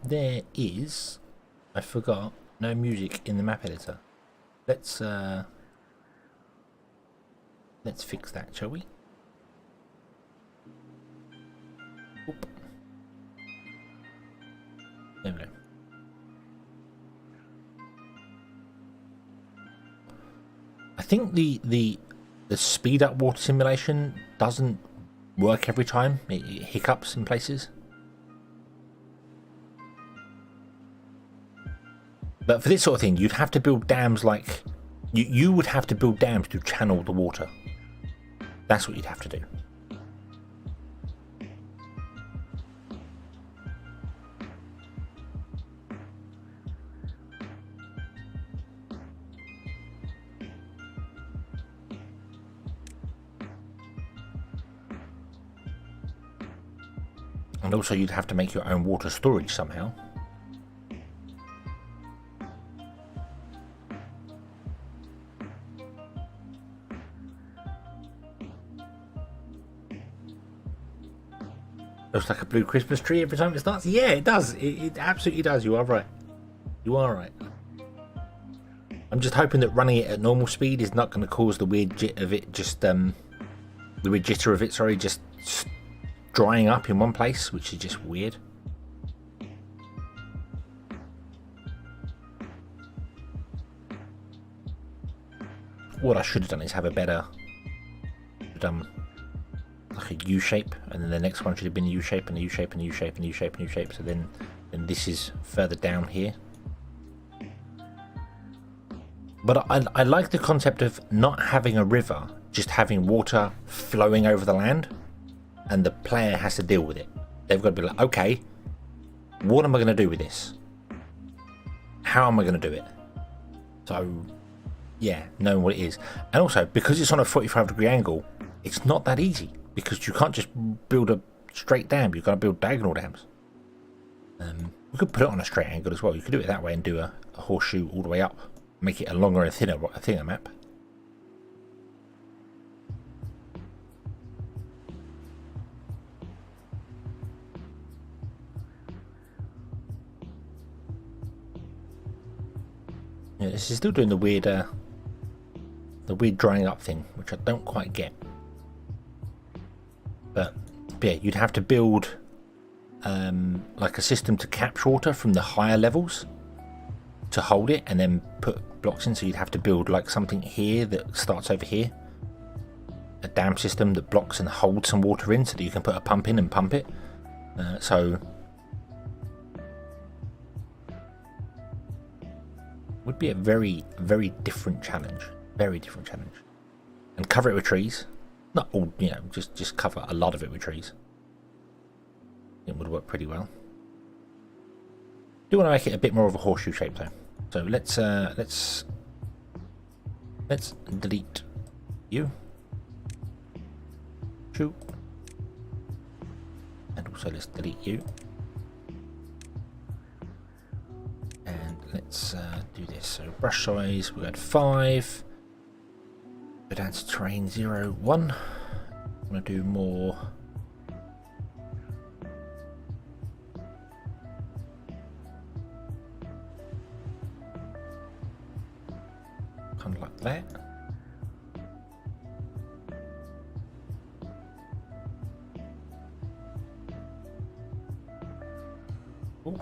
There is, I forgot, no music in the map editor. Let's fix that, shall we? Oop. There we go. I think the speed up water simulation doesn't work every time. It hiccups in places. But for this sort of thing, you'd have to build dams like... You would have to build dams to channel the water. That's what you'd have to do. And also you'd have to make your own water storage somehow. Looks like a blue Christmas tree every time it starts. Yeah, it does. It absolutely does. You are right. You are right. I'm just hoping that running it at normal speed is not going to cause the weird jit of it just the weird jitter of it, sorry, just drying up in one place, which is just weird. What I should have done is have a better like a U shape, and then the next one should have been a U shape and a U shape and a U shape and a U shape and a U shape. So then this is further down here. But I like the concept of not having a river, just having water flowing over the land, and the player has to deal with it. They've got to be like, okay, what am I going to do with this? How am I going to do it? So, yeah, knowing what it is. And also, because it's on a 45-degree angle, it's not that easy, because you can't just build a straight dam. You've got to build diagonal dams. You could put it on a straight angle as well. You could do it that way and do a horseshoe all the way up. Make it a longer and thinner map. Yeah, this is still doing the weird drying up thing, which I don't quite get. But yeah, you'd have to build like a system to capture water from the higher levels to hold it, and then put blocks in. So you'd have to build like something here that starts over here, a dam system that blocks and holds some water in, so that you can put a pump in and pump it. So would be a very, very different challenge. Very different challenge. And cover it with trees. Not all, you know, just cover a lot of it with trees. It would work pretty well. Do want to make it a bit more of a horseshoe shape though. So let's delete you. Shoot. And also let's delete you. And let's do this. So brush size, we had 5. Go down to terrain 0, 1. I'm gonna do more. Kind of like that. Ooh.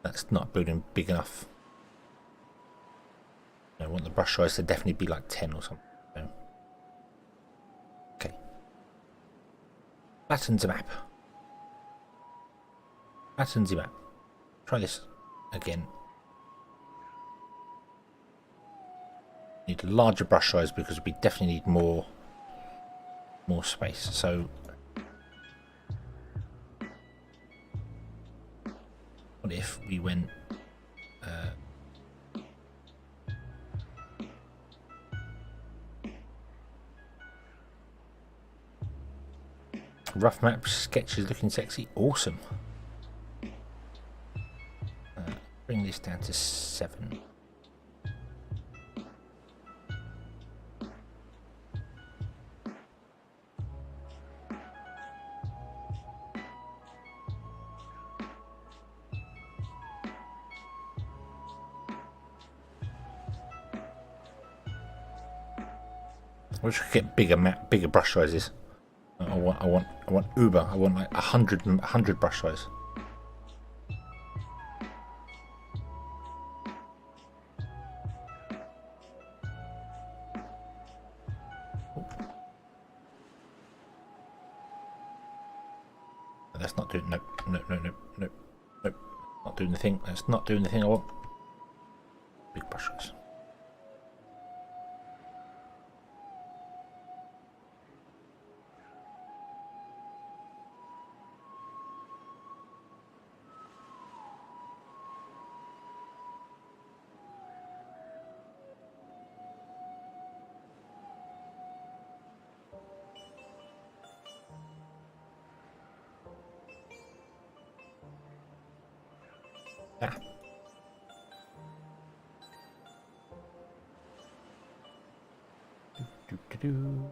That's not building big enough. I want the brush size to definitely be like 10 or something. So. Okay. Flattens the map. Flattens the map. Try this again. Need a larger brush size because we definitely need more space. So what if we went rough map sketches looking sexy? Awesome. Bring this down to 7. I wish I could get bigger brush sizes. I want uber. I want like 100 brush size. That's not doing. Nope. Not doing the thing. That's not doing the thing I want. brushes. Ah. Do.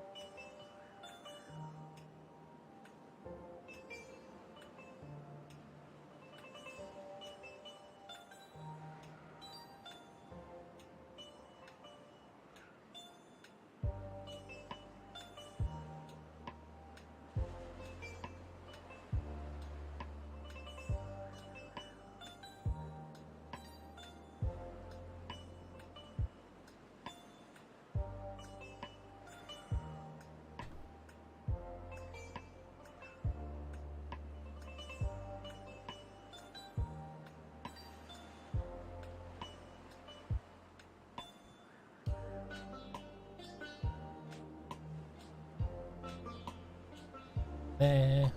There.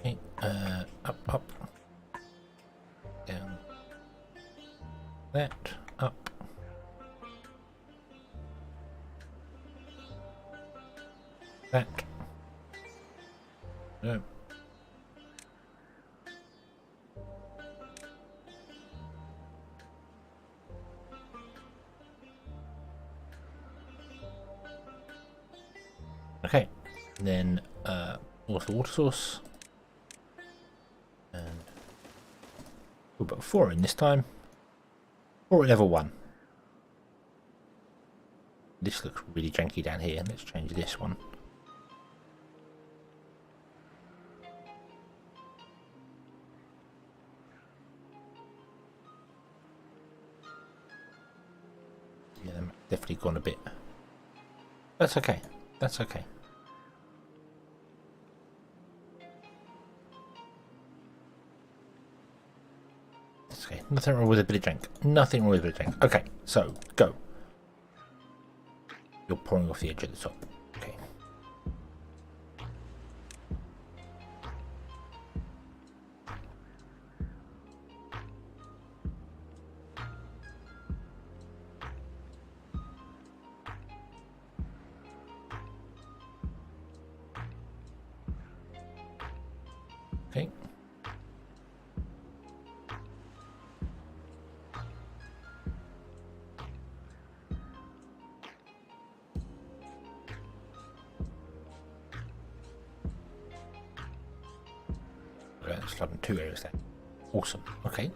Okay, up, down, that, up, that, no. Okay, and then water source, and we'll put 4 in this time. 4 at level 1. This looks really janky down here. Let's change this one. Yeah, definitely gone a bit. That's okay. That's okay. That's okay. Nothing wrong with a bit of jank. Nothing wrong with a bit of jank. Okay, so go. You're pouring off the edge of the top. Okay. Okay. Let's flood in 2 areas there. Awesome. Okay.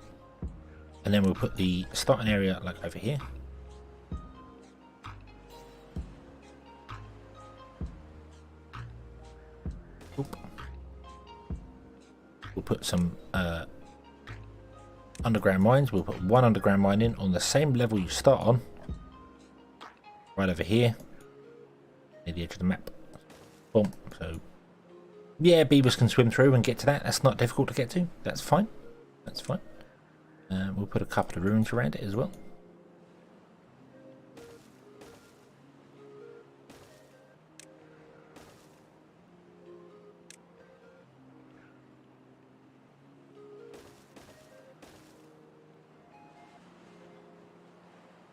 And then we'll put the starting area like over here. Oop. We'll put some underground mines. We'll put 1 underground mine in on the same level you start on. Right over here. Near the edge of the map. Boom. So, yeah, beavers can swim through and get to that. That's not difficult to get to. That's fine. That's fine. We'll put a couple of ruins around it as well.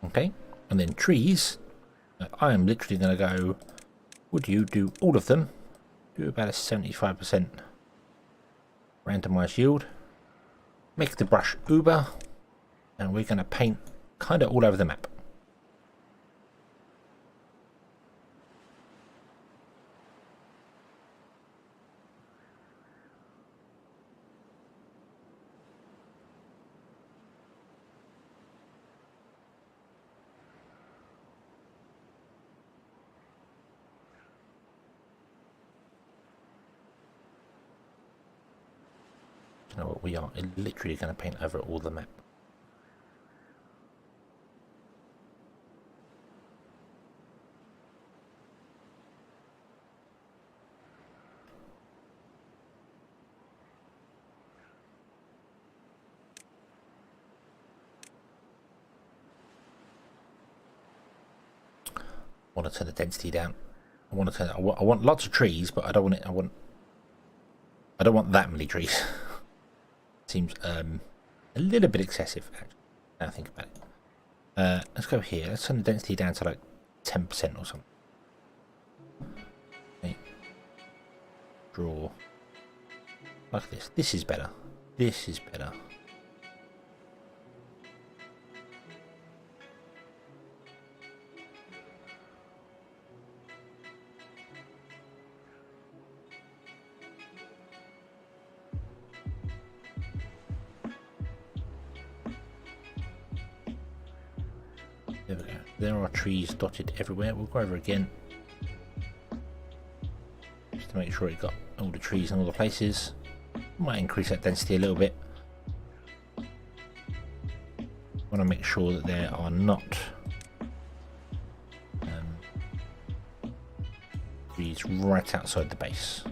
Okay, and then trees. I am literally going to go, would you do all of them? Do about a 75% randomized yield. Make the brush uber, and we're going to paint kind of all over the map. You know what, we are literally going to paint over all the map. I want to turn the density down. I want lots of trees, but I don't want it. I don't want that many trees. Seems a little bit excessive, actually. Now I think about it. Let's go here. Let's turn the density down to like 10% or something. Okay. Draw like this. This is better. This is better. There we go. There are trees dotted everywhere. We'll go over again. Just to make sure it got all the trees in all the places. Might increase that density a little bit. Want to make sure that there are not trees right outside the base.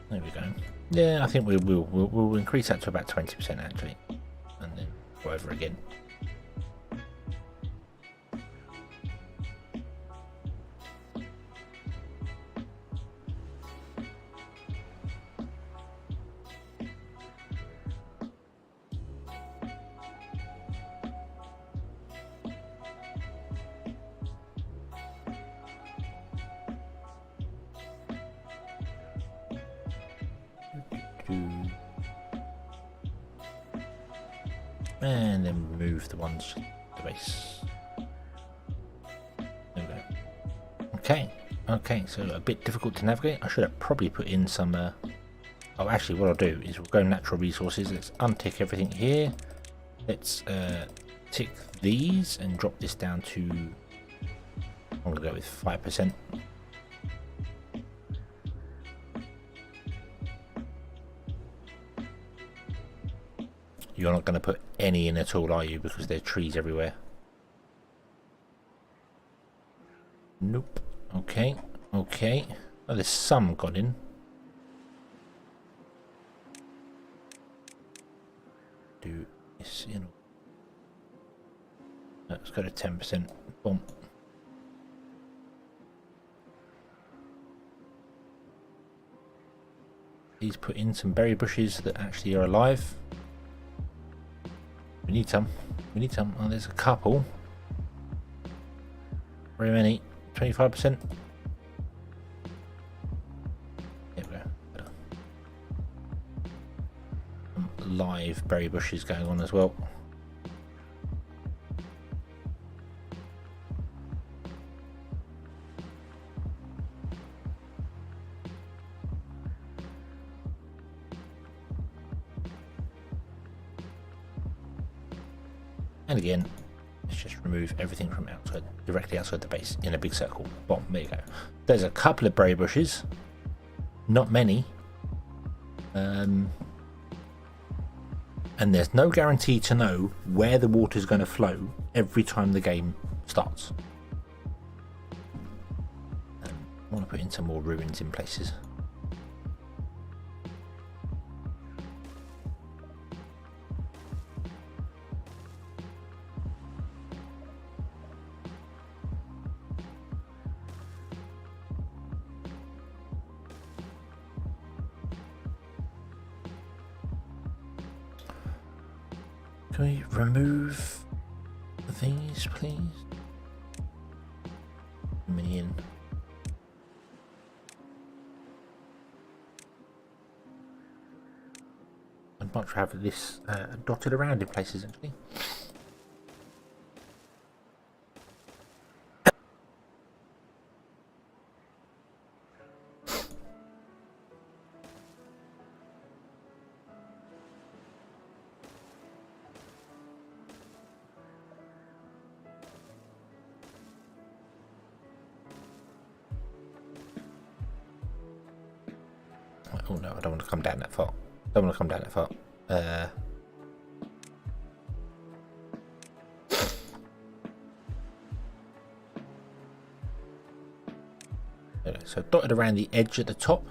There we go. Yeah, I think we'll increase that to about 20% actually, and then go over again. And then move the ones to the base. There we go. Okay, so a bit difficult to navigate. I should have probably put in some oh, actually what I'll do is we'll go natural resources. Let's untick everything here. Let's tick these and drop this down to, I'm gonna go with 5%. You're not going to put any in at all, are you? Because there are trees everywhere. Nope. Okay. Okay. Oh, there's some got in. Do this, you know. Let's go to 10%. Boom. Please put in some berry bushes that actually are alive. We need some. We need some. Oh, there's a couple. Very many. 25%. There we go. Some live berry bushes going on as well. And again, let's just remove everything from outside, directly outside the base in a big circle. Boom, there you go. There's a couple of berry bushes, not many. And there's no guarantee to know where the water is going to flow every time the game starts. I want to put in some more ruins in places. Can we remove these, please? Minion. I'd much rather this dotted around in places, actually. Oh no, I don't want to come down that far. Don't want to come down that far. So dotted around the edge at the top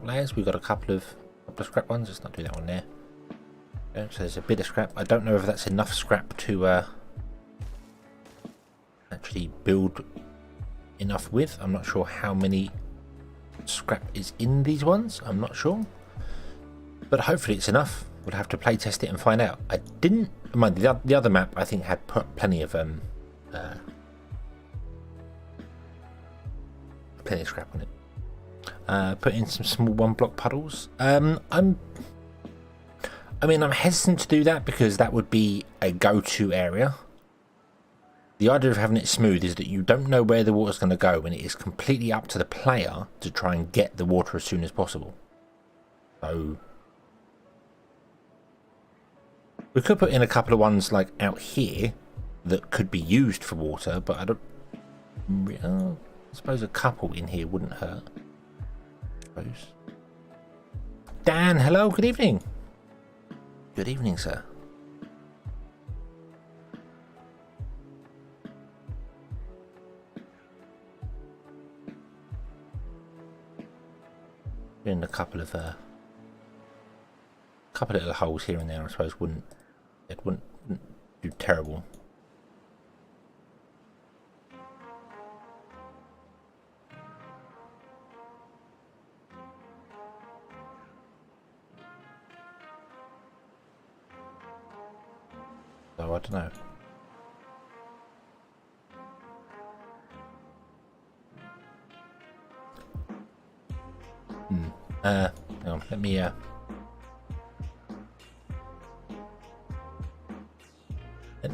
layers, we've got a couple of scrap ones. Let's not do that one there. Okay, so there's a bit of scrap. I don't know if that's enough scrap to actually build enough with. I'm not sure how many scrap is in these ones. I'm not sure, but hopefully it's enough. We'll have to play test it and find out. I didn't mind the other map. I think had plenty of scrap on it. Put in some small 1-block puddles. I'm hesitant to do that because that would be a go-to area. The idea of having it smooth is that you don't know where the water's going to go, and it is completely up to the player to try and get the water as soon as possible. So we could put in a couple of ones like out here that could be used for water, but I don't. I suppose a couple in here wouldn't hurt. I suppose. Dan, hello, good evening. Good evening, sir. In a couple of little holes here and there, I suppose wouldn't do terrible. So I don't know. Hang on, let me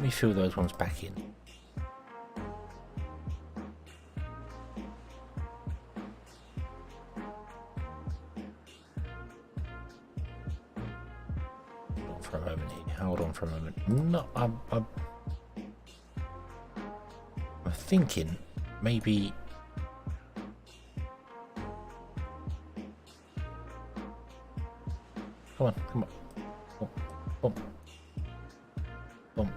fill those ones back in. Hold on for a moment here. Hold on for a moment. No, I'm thinking maybe. Come on, come on. Boom, boom, boom.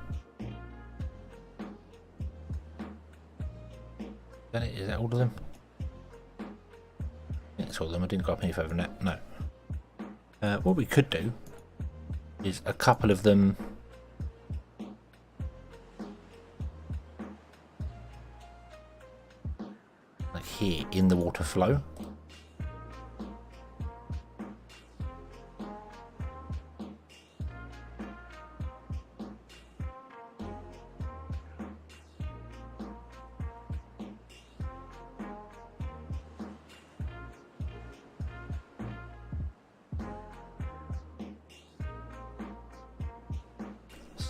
Is that it? Is that all of them? I think it's all of them. I didn't go up any further than that. No. What we could do is a couple of them. Like here in the water flow.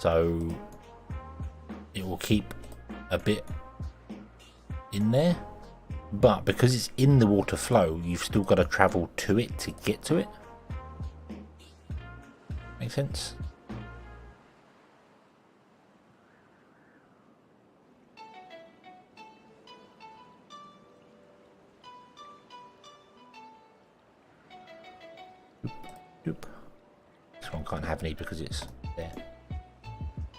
So it will keep a bit in there, but because it's in the water flow, you've still got to travel to it to get to it. Make sense? Doop. This one can't have any because it's there.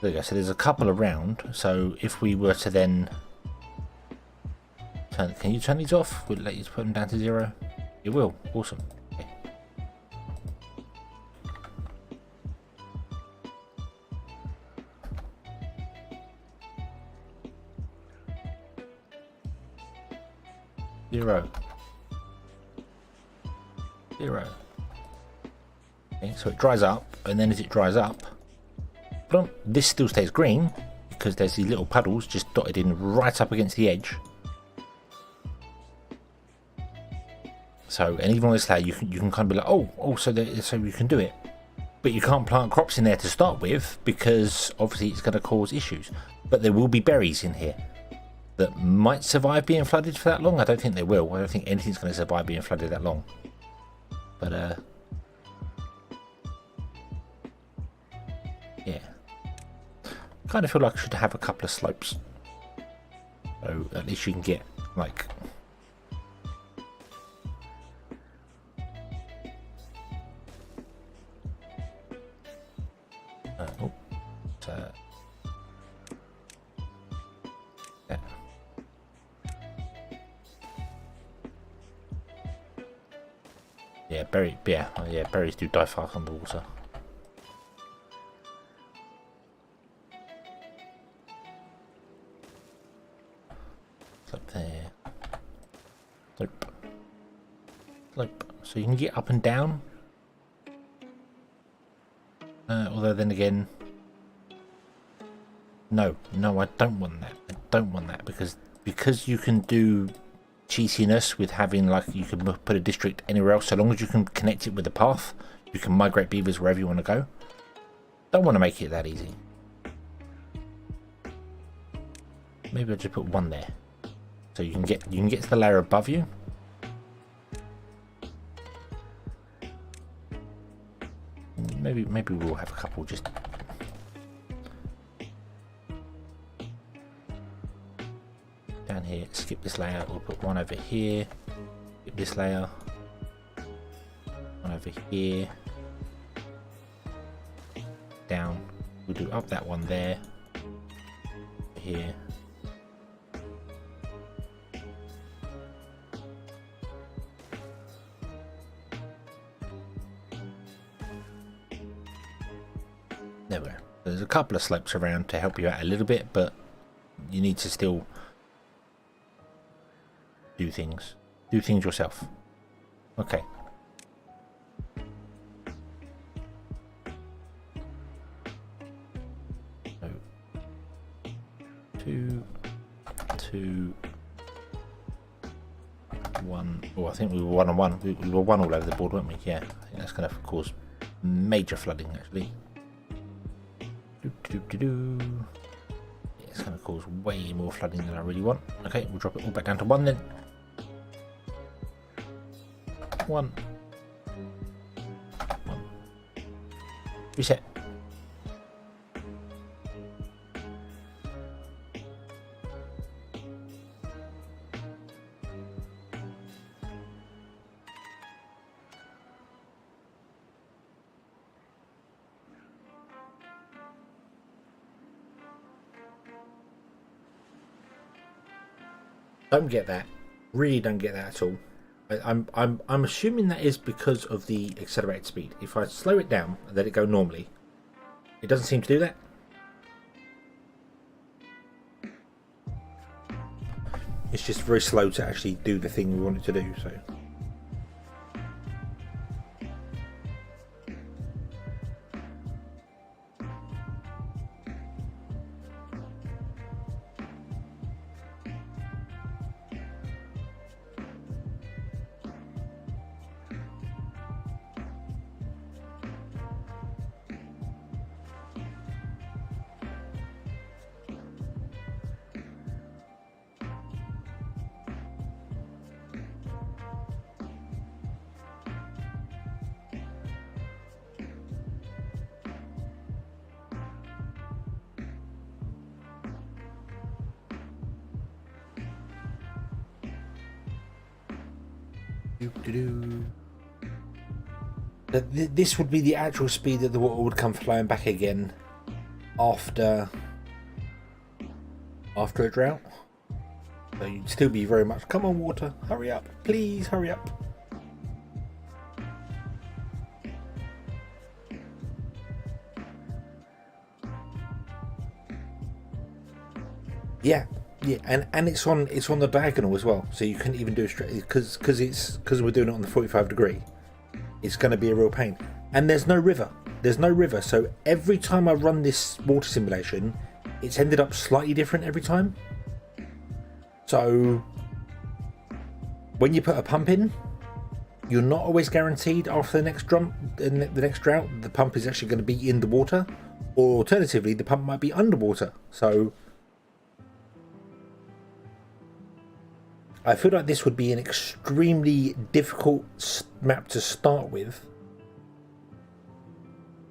There you go. So there's a couple around. So if we were to then turn, can you turn these off? Will it let you put them down to 0? It will. Awesome. Okay. Zero. Okay, so it dries up, and then as it dries up, this still stays green because there's these little puddles just dotted in right up against the edge. So, and even on this layer, you can kind of be like, so you can do it, but you can't plant crops in there to start with because obviously it's going to cause issues. But there will be berries in here that might survive being flooded for that long. I don't think they will. I don't think anything's going to survive being flooded that long. But yeah. Kind of feel like I should have a couple of slopes, so at least you can get like Yeah. Yeah, berries do die fast underwater. It's up there. Slope. Slope. So you can get up and down. Although then again, no, I don't want that. I don't want that because you can do cheesiness with having, like, you can put a district anywhere else, so long as you can connect it with the path, you can migrate beavers wherever you want to go. Don't want to make it that easy. Maybe I'll just put one there, so you can get to the layer above you. Maybe we'll have a couple just. Down here, skip this layer, we'll put one over here, skip this layer, one over here, down, we'll do up that one there, here, there we go. There's a couple of slopes around to help you out a little bit, but you need to still do things yourself. Okay. So 2, 2, 1. Oh, I think we were 1 on 1. We were 1 all over the board, weren't we? Yeah, I think that's going to cause major flooding actually. Yeah, it's going to cause way more flooding than I really want. Okay, we'll drop it all back down to 1 then. 1. Reset. Don't get that. Really don't get that at all. I'm assuming that is because of the accelerated speed. If I slow it down and let it go normally, it doesn't seem to do that. It's just very slow to actually do the thing we want it to do. So. This would be the actual speed that the water would come flowing back again after a drought. So you'd still be very much, come on water, hurry up, please hurry up. Yeah, and it's on the diagonal as well, so you couldn't even do it straight because we're doing it on the 45 degree. It's going to be a real pain, and there's no river. So every time I run this water simulation, it's ended up slightly different every time. So when you put a pump in, you're not always guaranteed after the next drought the pump is actually going to be in the water, or alternatively the pump might be underwater. So I feel like this would be an extremely difficult map to start with,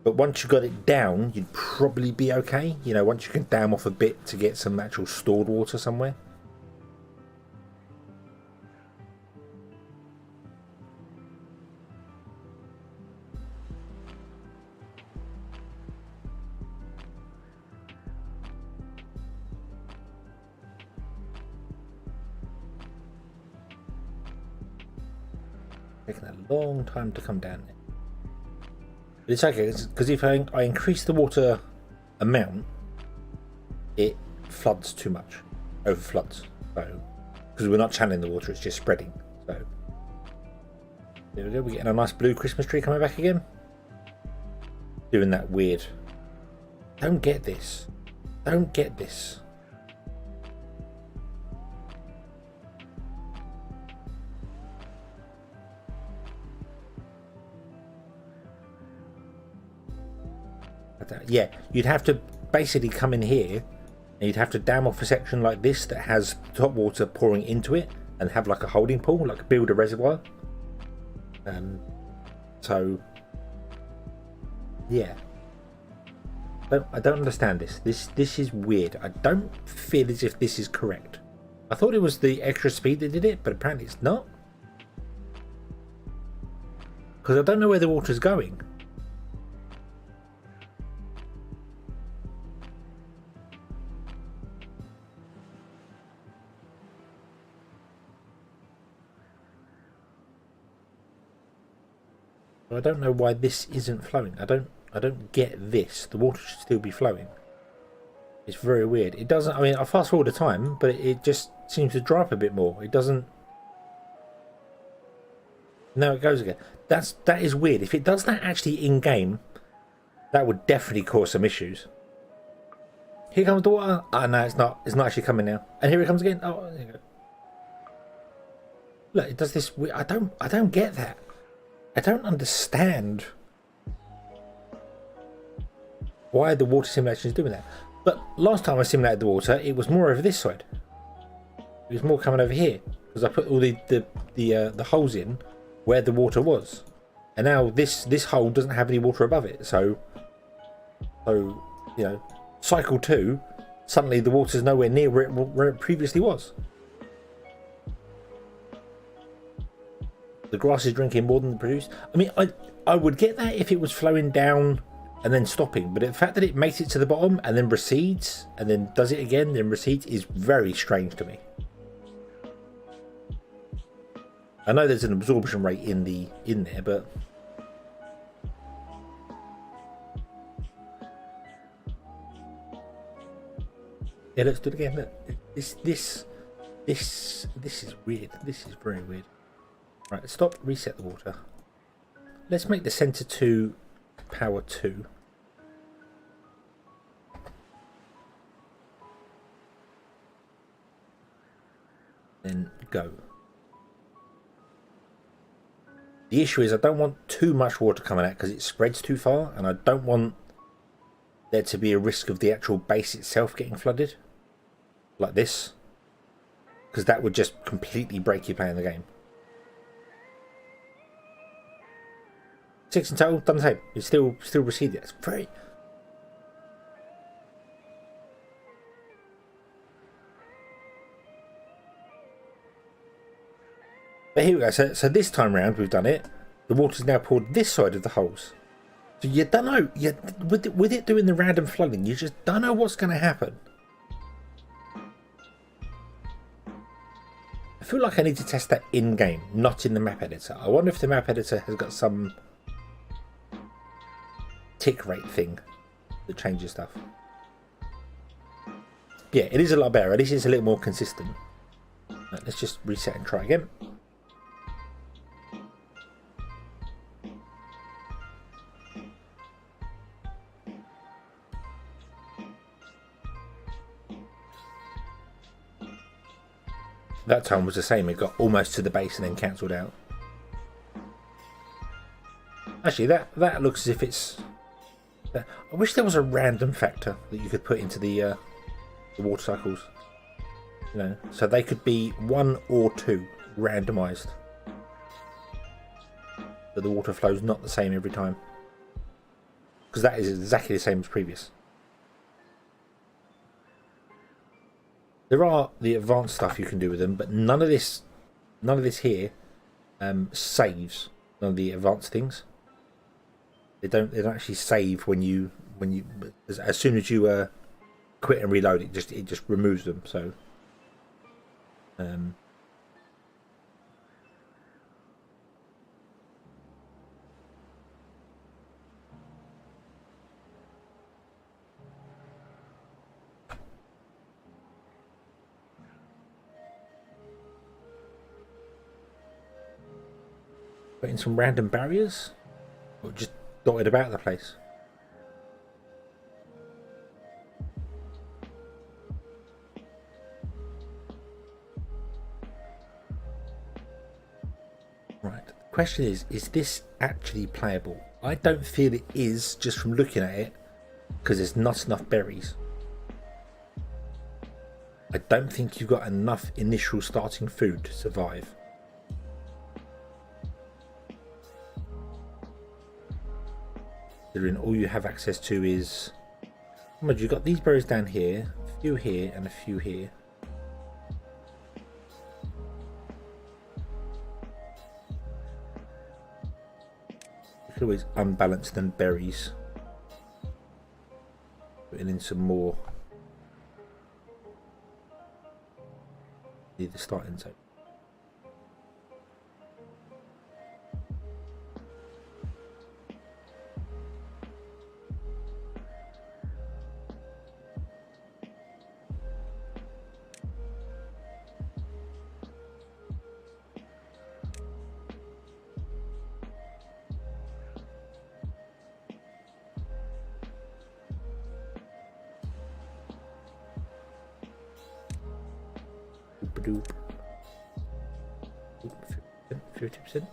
but once you got it down, you'd probably be okay. You know, once you can dam off a bit to get some actual stored water somewhere. Taking a long time to come down there. But it's okay, because if I increase the water amount, it floods too much, over floods. So, because we're not channeling the water, it's just spreading. So, there we go. We're getting a nice blue Christmas tree coming back again. Doing that weird. Don't get this. Don't get this. Yeah, you'd have to basically come in here and you'd have to dam off a section like this that has top water pouring into it and have like a holding pool, like build a reservoir. So yeah, I don't understand this. This is weird. I don't feel as if this is correct. I thought it was the extra speed that did it, but apparently it's not, because I don't know where the water's going. I don't know why this isn't flowing. I don't get this. The water should still be flowing. It's very weird. It doesn't. I mean, I fast forward the time, but it just seems to dry up a bit more. It doesn't. No, it goes again. That is weird. If it does that actually in game, that would definitely cause some issues. Here comes the water. Oh no, it's not. It's not actually coming now. And here it comes again. Oh, there you go. Look, it does this. I don't get that. I don't understand why the water simulation is doing that. But last time I simulated the water, it was more over this side. It was more coming over here because I put all the holes in where the water was, and now this hole doesn't have any water above it. So you know, cycle 2, suddenly the water's nowhere near where it previously was. The grass is drinking more than produced. I mean, I would get that if it was flowing down and then stopping, but the fact that it makes it to the bottom and then recedes and then does it again, then recedes, is very strange to me. I know there's an absorption rate in there, but yeah, let's do it again. Look, this is weird. This is very weird. Right, stop, reset the water. Let's make the center 2 power 2. Then go. The issue is I don't want too much water coming out because it spreads too far, and I don't want there to be a risk of the actual base itself getting flooded like this, because that would just completely break you playing the game. 6 in total, done the same. It's still receded. It's very. But here we go. So this time round we've done it. The water's now poured this side of the holes. So you don't know. With it doing the random flooding, you just don't know what's going to happen. I feel like I need to test that in game, not in the map editor. I wonder if the map editor has got some tick rate thing that changes stuff. Yeah, it is a lot better. At least it's a little more consistent. Right, let's just reset and try again. That time was the same. It got almost to the base and then cancelled out. Actually, that looks as if it's. I wish there was a random factor that you could put into the water cycles. You know, so they could be 1 or 2 randomized. But the water flow's not the same every time. Because that is exactly the same as previous. There are the advanced stuff you can do with them, but none of this here saves. None of the advanced things. They don't actually save when you as soon as you quit and reload it just removes them. So Put in some random barriers, or just dotted about the place. Right. The question is this actually playable? I don't feel it is, just from looking at it, because there's not enough berries. I don't think you've got enough initial starting food to survive. All you have access to is, you've got these berries down here, a few here and a few here. You could always unbalance them berries, putting in some more. Need the starting zone. Doop. 50%.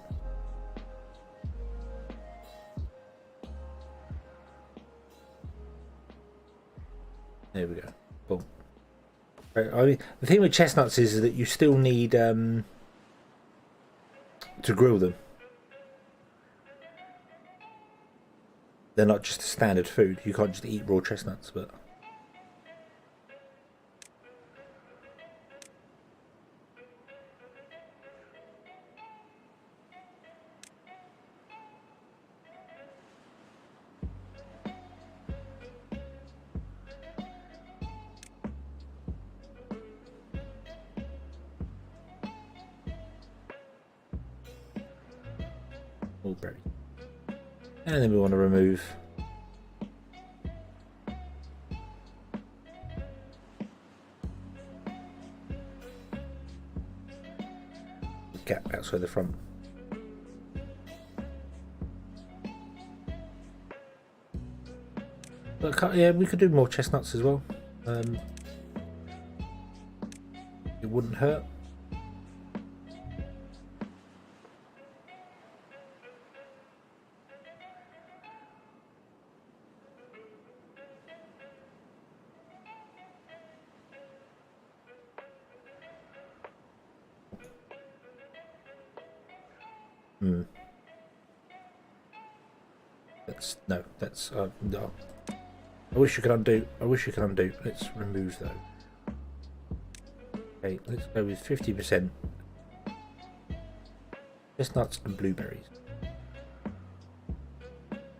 There we go. Boom. Right, I mean, the thing with chestnuts is that you still need to grill them. They're not just a standard food. You can't just eat raw chestnuts, but. Berry. And then we want to remove the gap outside the front. But yeah, we could do more chestnuts as well. It wouldn't hurt. That's no. I wish you could undo. Let's remove those. Okay, let's go with 50% chestnuts and blueberries.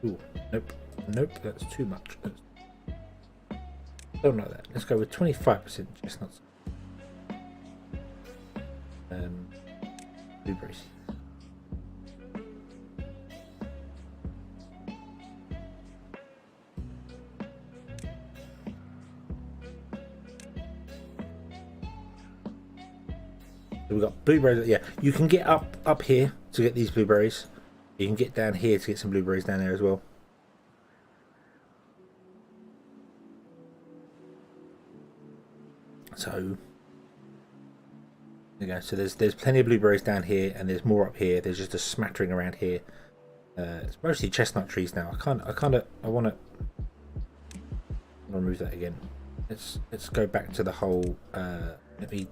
Ooh, nope, that's too much. Don't like that. Let's go with 25% chestnuts. Blueberries. So we've got blueberries. Yeah, you can get up here to get these blueberries. You can get down here to get some blueberries down there as well. So there you go. So there's plenty of blueberries down here, and there's more up here. There's just a smattering around here. It's mostly chestnut trees now. I want to remove that again. Let's go back to the whole. Let me.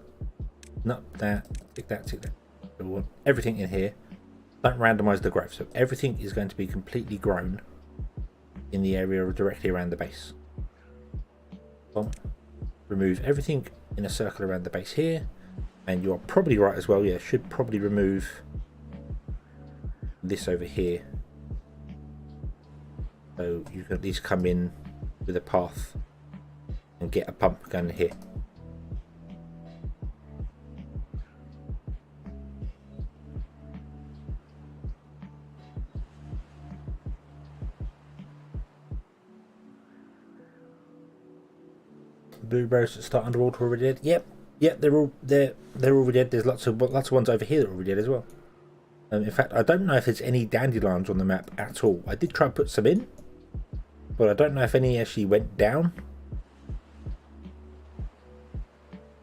Not that, tick that. So we want everything in here. Don't randomize the growth. So everything is going to be completely grown in the area directly around the base. Well, remove everything in a circle around the base here. And you're probably right as well. Yeah, should probably remove this over here. So you can at least come in with a path and get a pump going here. Blueberries that start underwater already dead. Yep, they're already dead. There's lots of ones over here that are already dead as well. In fact, I don't know if there's any dandelions on the map at all. I did try and put some in, but I don't know if any actually went down.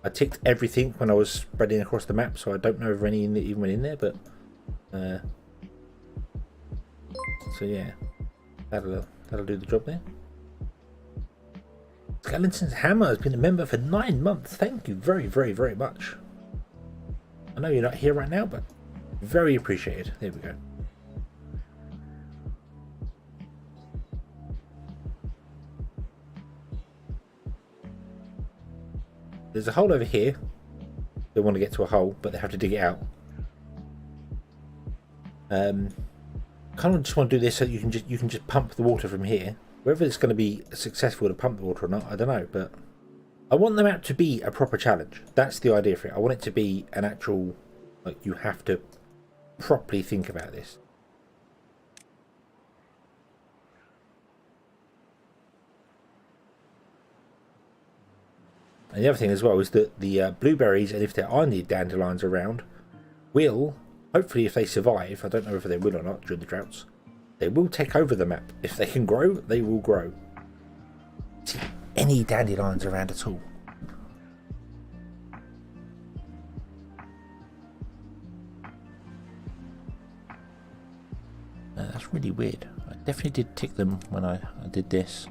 I ticked everything when I was spreading across the map, so I don't know if any even went in there, but so yeah, that'll do the job there. Skeleton's Hammer has been a member for 9 months. Thank you very, very, very much. I know you're not here right now, but very appreciated. There we go. There's a hole over here. They want to get to a hole, but they have to dig it out. Kind of just want to do this so you can just pump the water from here. Whether it's going to be successful to pump the water or not, I don't know. But I want the map to be a proper challenge. That's the idea for it. I want it to be an actual, like, you have to properly think about this. And the other thing as well is that the blueberries, and if there are any dandelions around, will, hopefully if they survive, I don't know if they will or not during the droughts, they will take over the map. If they can grow, they will grow. See any dandelions around at all? That's really weird. I definitely did tick them when I did this.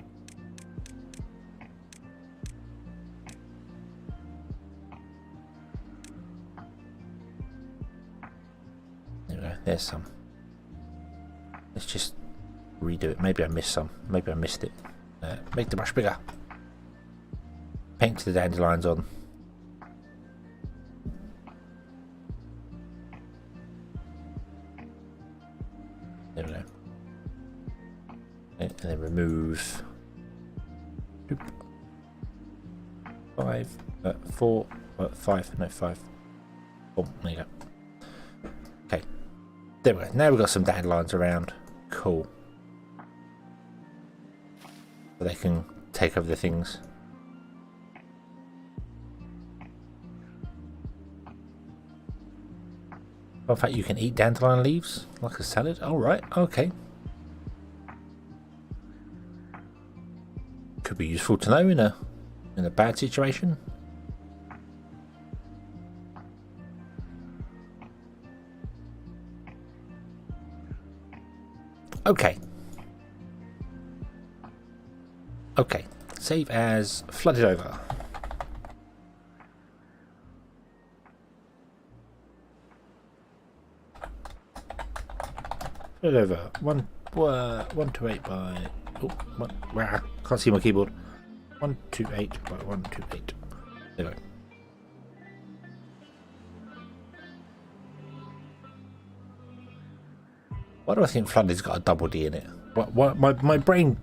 There we go. There's some. Let's just redo it. Maybe I missed some. Maybe I missed it. Make the brush bigger. Paint the dandelions on. There we go. And then remove 5, 4, 5, no 5. Oh, there you go. Okay. There we go. Now we've got some dandelions around. Cool. So they can take over the things. In fact, you can eat dandelion leaves like a salad. All right. Okay. Could be useful to know in a bad situation. Okay. Okay. Save as flooded over. Flooded over. 128 by. Oh, wow. Can't see my keyboard. 128 by 128. There we go. Why do I think flooded's got a double D in it? My brain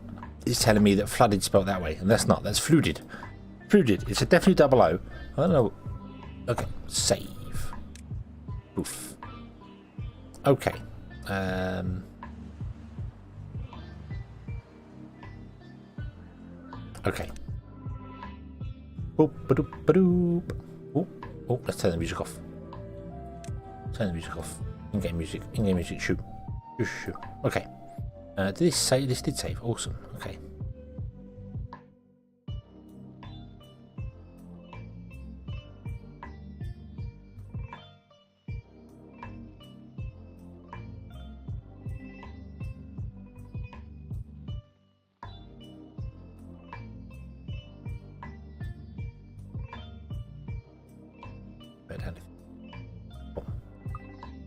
is telling me that flooded spelled that way, and that's not. That's flooded. Flooded. It's a definitely double O. I don't know. Okay. Save. Oof. Okay. Okay. Boop, ba-doop, ba-doop. Oh, let's turn the music off. Turn the music off. In-game music. In-game music. Shoot. Shoot. Okay. Did this say? This did save. Awesome. Okay.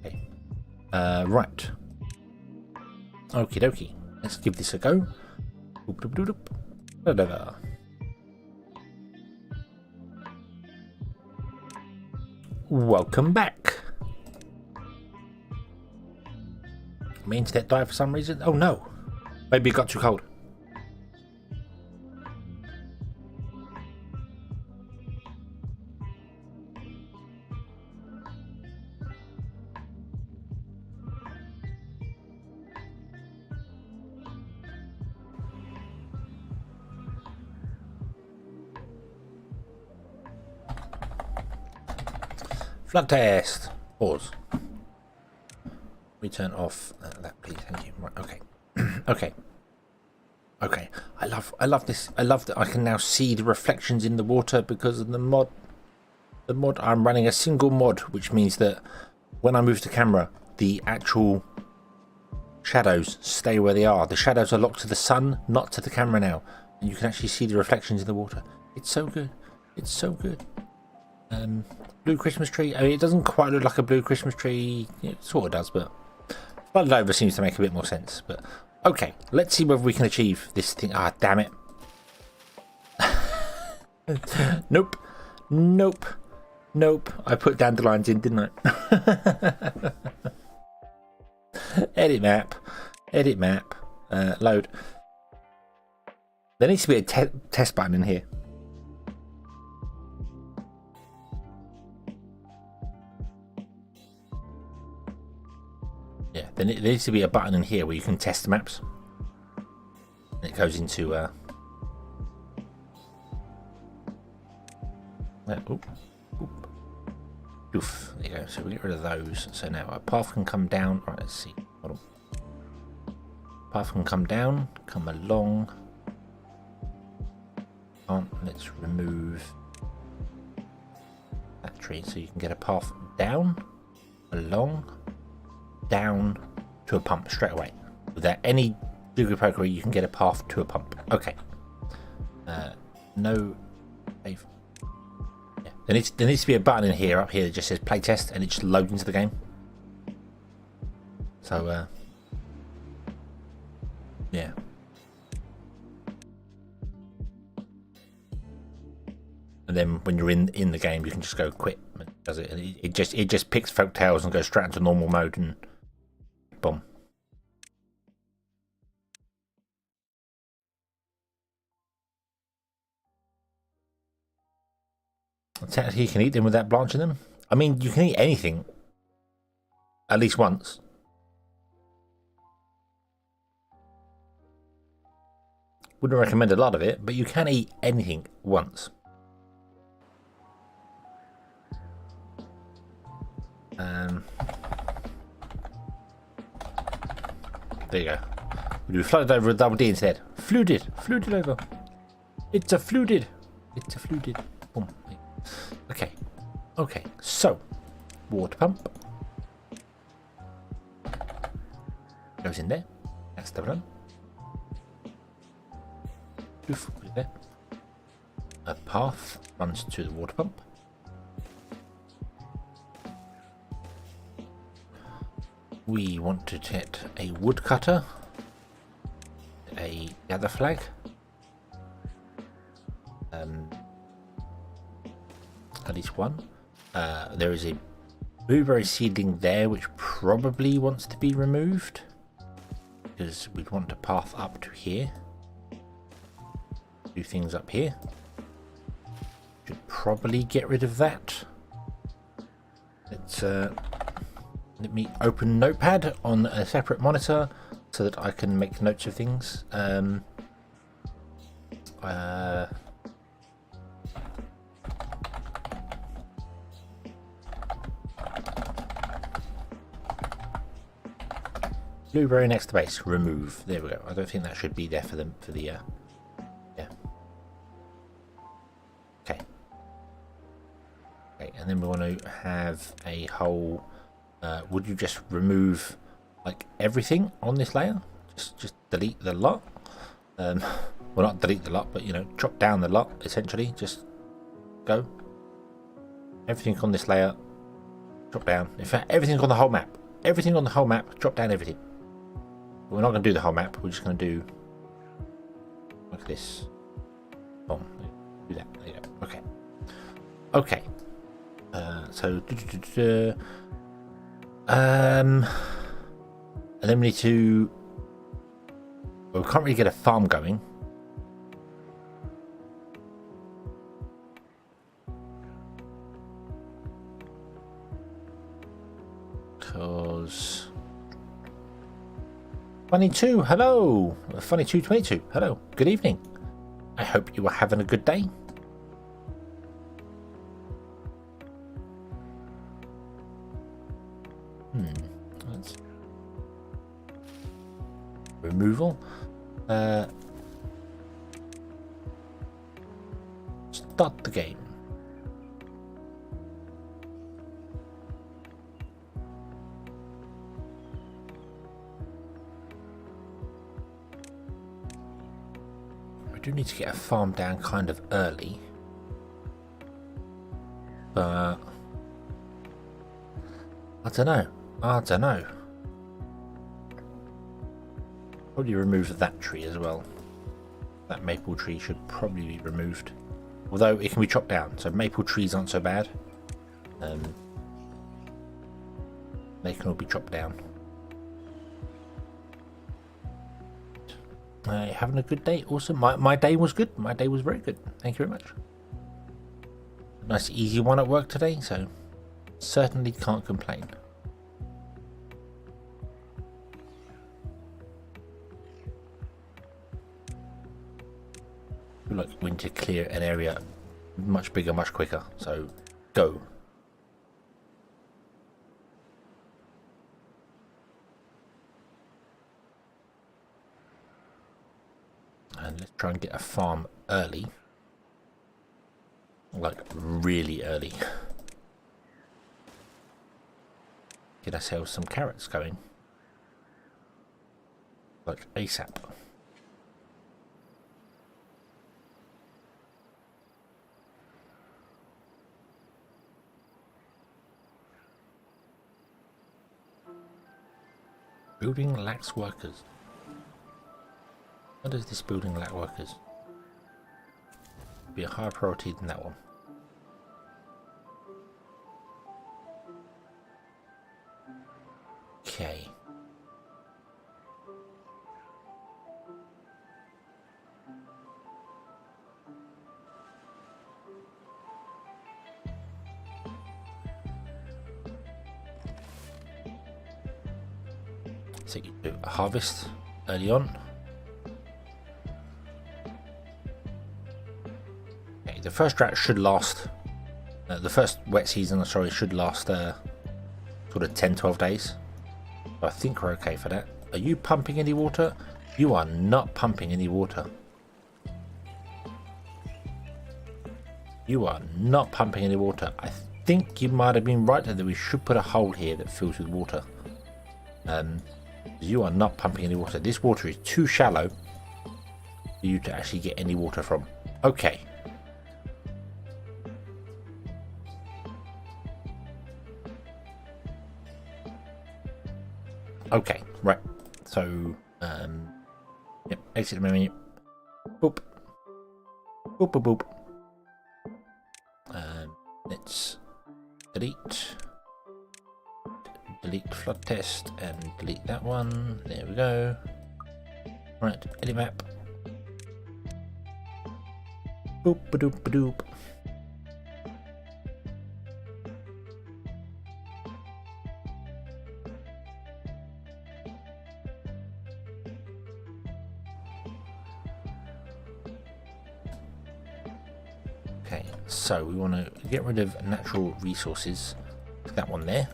Okay. Right. Okie dokie. Let's give this a go. Welcome back. My internet died for some reason. Oh no. Maybe it got too cold. Flood test. Pause. We turn off that, please. Thank you. Right. Okay. Okay. Okay. I love this. I love that I can now see the reflections in the water because of the mod. The mod, I'm running a single mod, which means that when I move the camera, the actual shadows stay where they are. The shadows are locked to the sun, not to the camera now. And you can actually see the reflections in the water. It's so good. It's so good. Blue Christmas tree. I mean, it doesn't quite look like a blue Christmas tree. It sort of does, but flooded over seems to make a bit more sense. But okay, let's see whether we can achieve this thing. Ah, damn it. Nope. Nope. Nope. I put dandelions in, didn't I? Edit map. Edit map. Load. There needs to be a test button in here. Yeah, there needs to be a button in here where you can test the maps. And it goes into oof, there you go. So we get rid of those. So now our path can come down. Right, let's see. Hold on. Path can come down, come along. Let's remove that tree so you can get a path down, along, down to a pump straight away. Without any jiggery pokery, you can get a path to a pump. Okay. No save. Yeah. There needs to be a button in here, up here, that just says playtest, and it just loads into the game. So, yeah. And then when you're in the game, you can just go quit. Does it? And it just picks folk tales and goes straight into normal mode and boom. Technically, you can eat them without blanching them. I mean, you can eat anything at least once. Wouldn't recommend a lot of it, but you can eat anything once. There you go. We flooded over with double D instead. Flooded over. It's a flooded. It's a flooded. Boom. Okay. Okay. So, water pump goes in there. That's the run. Put it there. A path runs to the water pump. We want to get a woodcutter, a gather flag, at least one. There is a blueberry seedling there which probably wants to be removed because we'd want to path up to here. Do things up here. Should probably get rid of that. Let's let me open Notepad on a separate monitor so that I can make notes of things. Blueberry next to base. Remove. There we go. I don't think that should be there for them for the yeah. Okay. Okay, and then we want to have a whole. Would you just remove like everything on this layer? Just delete the lot. Well, not delete the lot, but you know, chop down the lot essentially. Just go. Everything on this layer, drop down. In fact, everything on the whole map. Everything on the whole map, drop down everything. But we're not going to do the whole map. We're just going to do like this. Boom. Do that. There you go. Okay. Okay. So. And then we need to. Well, we can't really get a farm going. Because. Funny2, hello! Funny222, hello, good evening. I hope you are having a good day. removal. Start the game. We do need to get a farm down kind of early, but I don't know. Probably remove that tree as well. That maple tree should probably be removed, although it can be chopped down, so maple trees aren't so bad. They can all be chopped down. Having a good day. Awesome. My day was good. My day was very good. Thank you very much. Nice easy one at work today, so certainly can't complain. I feel like we need to clear an area much bigger, much quicker, so go. And let's try and get a farm early. Like really early. Get ourselves some carrots going. Like ASAP. Building lacks workers. Why does this building lack workers? Be a higher priority than that one. Okay. So you do a harvest early on. Okay, the first drought should last. The first wet season, sorry, should last sort of 10-12 days. So I think we're okay for that. Are you pumping any water? You are not pumping any water. You are not pumping any water. I think you might have been right that we should put a hole here that fills with water. You are not pumping any water. This water is too shallow for you to actually get any water from. Okay. Okay, right. So, yep, exit the menu. Boop. Boop, boop, boop. Let's delete. Delete flood test and delete that one. There we go. Right, edit map. Boop, ba-doop, ba-doop. Okay, so we want to get rid of natural resources. That one there.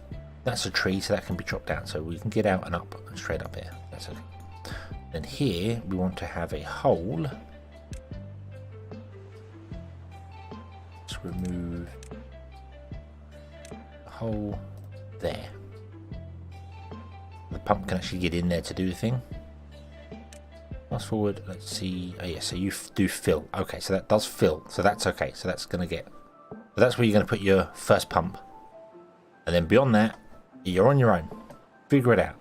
That's a tree, so that can be chopped down. So we can get out and up and straight up here. That's okay. Then here we want to have a hole. Let's remove the hole there. The pump can actually get in there to do the thing. Fast forward, let's see. Oh yeah, so you do fill. Okay, so that does fill. So that's okay. So that's going to get... So that's where you're going to put your first pump. And then beyond that, you're on your own. Figure it out.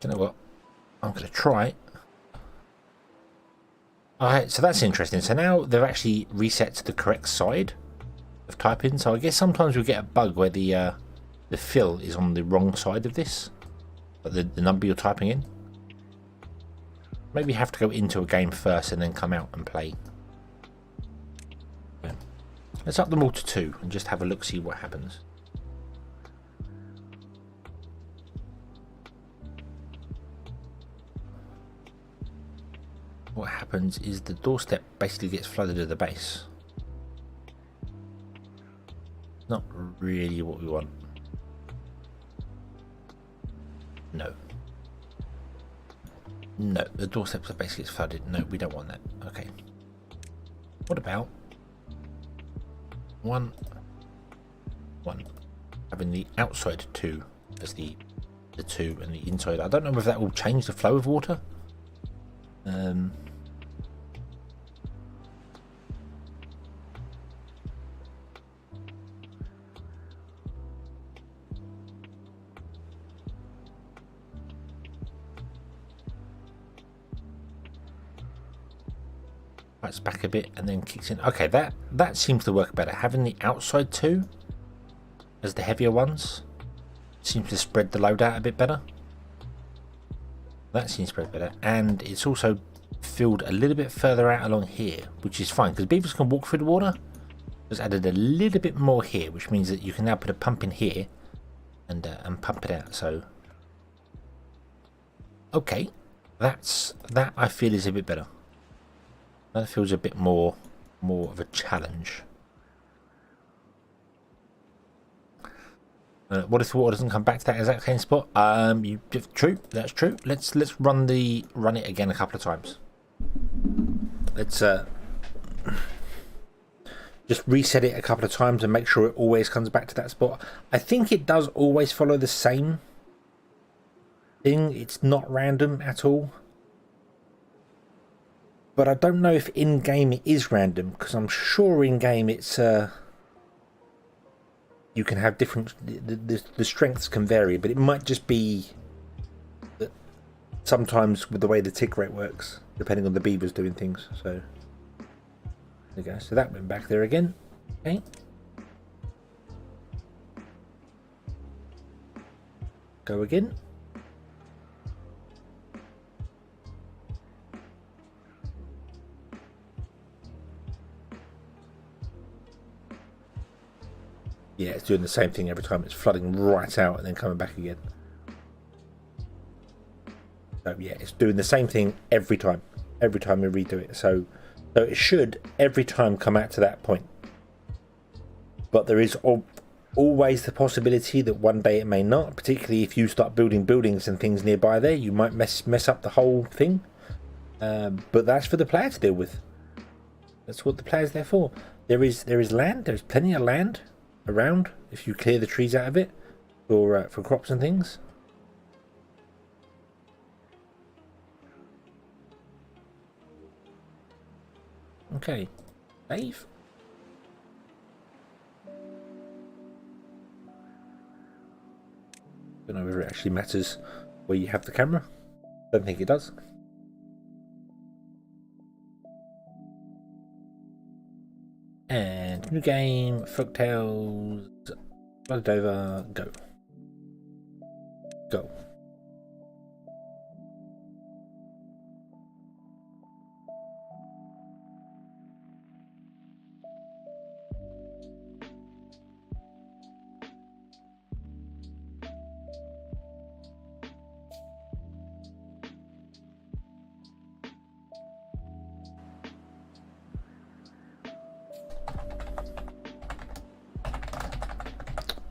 You know what? I'm going to try it. Alright, so that's interesting. So now they've actually reset to the correct side of typing. So I guess sometimes we get a bug where the fill is on the wrong side of this, but the number you're typing in. Maybe you have to go into a game first and then come out and play. Yeah. Let's up them all to 2 and just have a look, see what happens. what happens is the doorstep basically gets flooded at the base. Not really what we want. No. No, the doorsteps are basically flooded. No, we don't want that. Okay. What about one having the outside 2 as the 2 and the inside? I don't know if that will change the flow of water. It's back a bit and then kicks in. Okay, that seems to work better. Having the outside 2 as the heavier ones seems to spread the load out a bit better. That seems to spread better, and it's also filled a little bit further out along here, which is fine because beavers can walk through the water. Just added a little bit more here, which means that you can now put a pump in here and pump it out. So okay, that I feel is a bit better. That feels a bit more of a challenge. What if the water doesn't come back to that exact same spot? True, that's true. Let's run it again a couple of times. Let's just reset it a couple of times and make sure it always comes back to that spot. I think it does always follow the same thing. It's not random at all. But I don't know if in-game it is random, because I'm sure in-game it's you can have different, the strengths can vary, but it might just be that sometimes with the way the tick rate works, depending on the beavers doing things. So there you go. So that went back there again. Okay. Go again. Yeah, it's doing the same thing every time. It's flooding right out and then coming back again. So yeah, it's doing the same thing every time. Every time we redo it. So it should every time come out to that point. But there is always the possibility that one day it may not. Particularly if you start building buildings and things nearby there, you might mess up the whole thing. But that's for the player to deal with. That's what the player's there for. There is land. There's plenty of land around if you clear the trees out of it for crops and things. Okay, save. Don't know whether it actually matters where you have the camera. Don't think it does. And new game, folktales, flooded over, go. Go.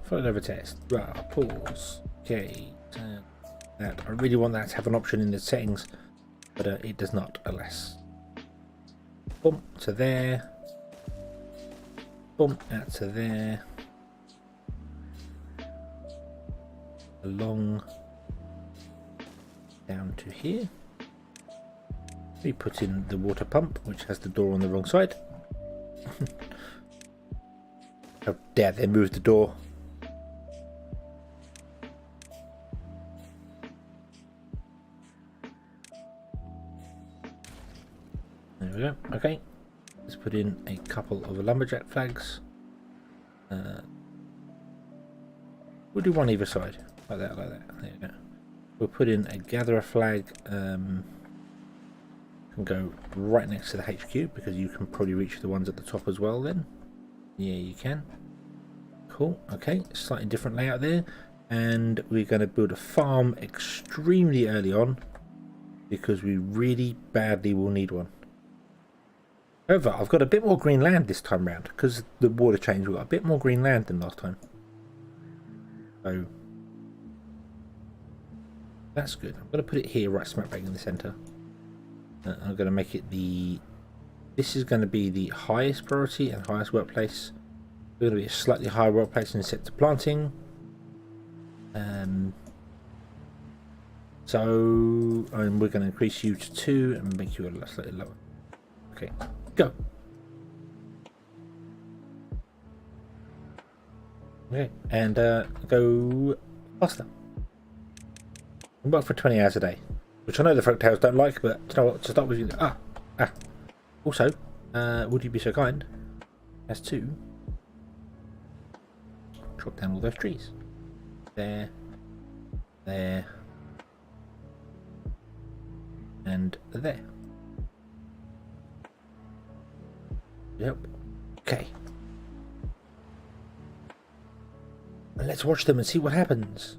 Flooded over test. Right, pause. Okay. That I really want that to have an option in the settings, but it does not, alas. Bump to there. Bump out to there. Along down to here. We put in the water pump, which has the door on the wrong side. How dare they move the door? There we go. Okay, let's put in a couple of lumberjack flags. We'll do one either side, like that, like that. There you go. We'll put in a gatherer flag. Can go right next to the HQ because you can probably reach the ones at the top as well. Then, yeah, you can. Cool. Okay, slightly different layout there, and we're going to build a farm extremely early on. because we really badly will need one. However, I've got a bit more green land this time round because the water change. We've got a bit more green land than last time. So that's good. I'm going to put it here right smack bang in the centre. I'm going to make it this is going to be the highest priority and highest workplace. We're going to be a slightly higher workplace in set to planting. So we're going to increase you to 2 and make you a slightly lower. Okay, go. Okay, and go faster. And work for 20 hours a day, which I know the folktales don't like, but you know what? To start with, also, would you be so kind as to chop down all those trees? There, and there. Yep. Okay. And let's watch them and see what happens.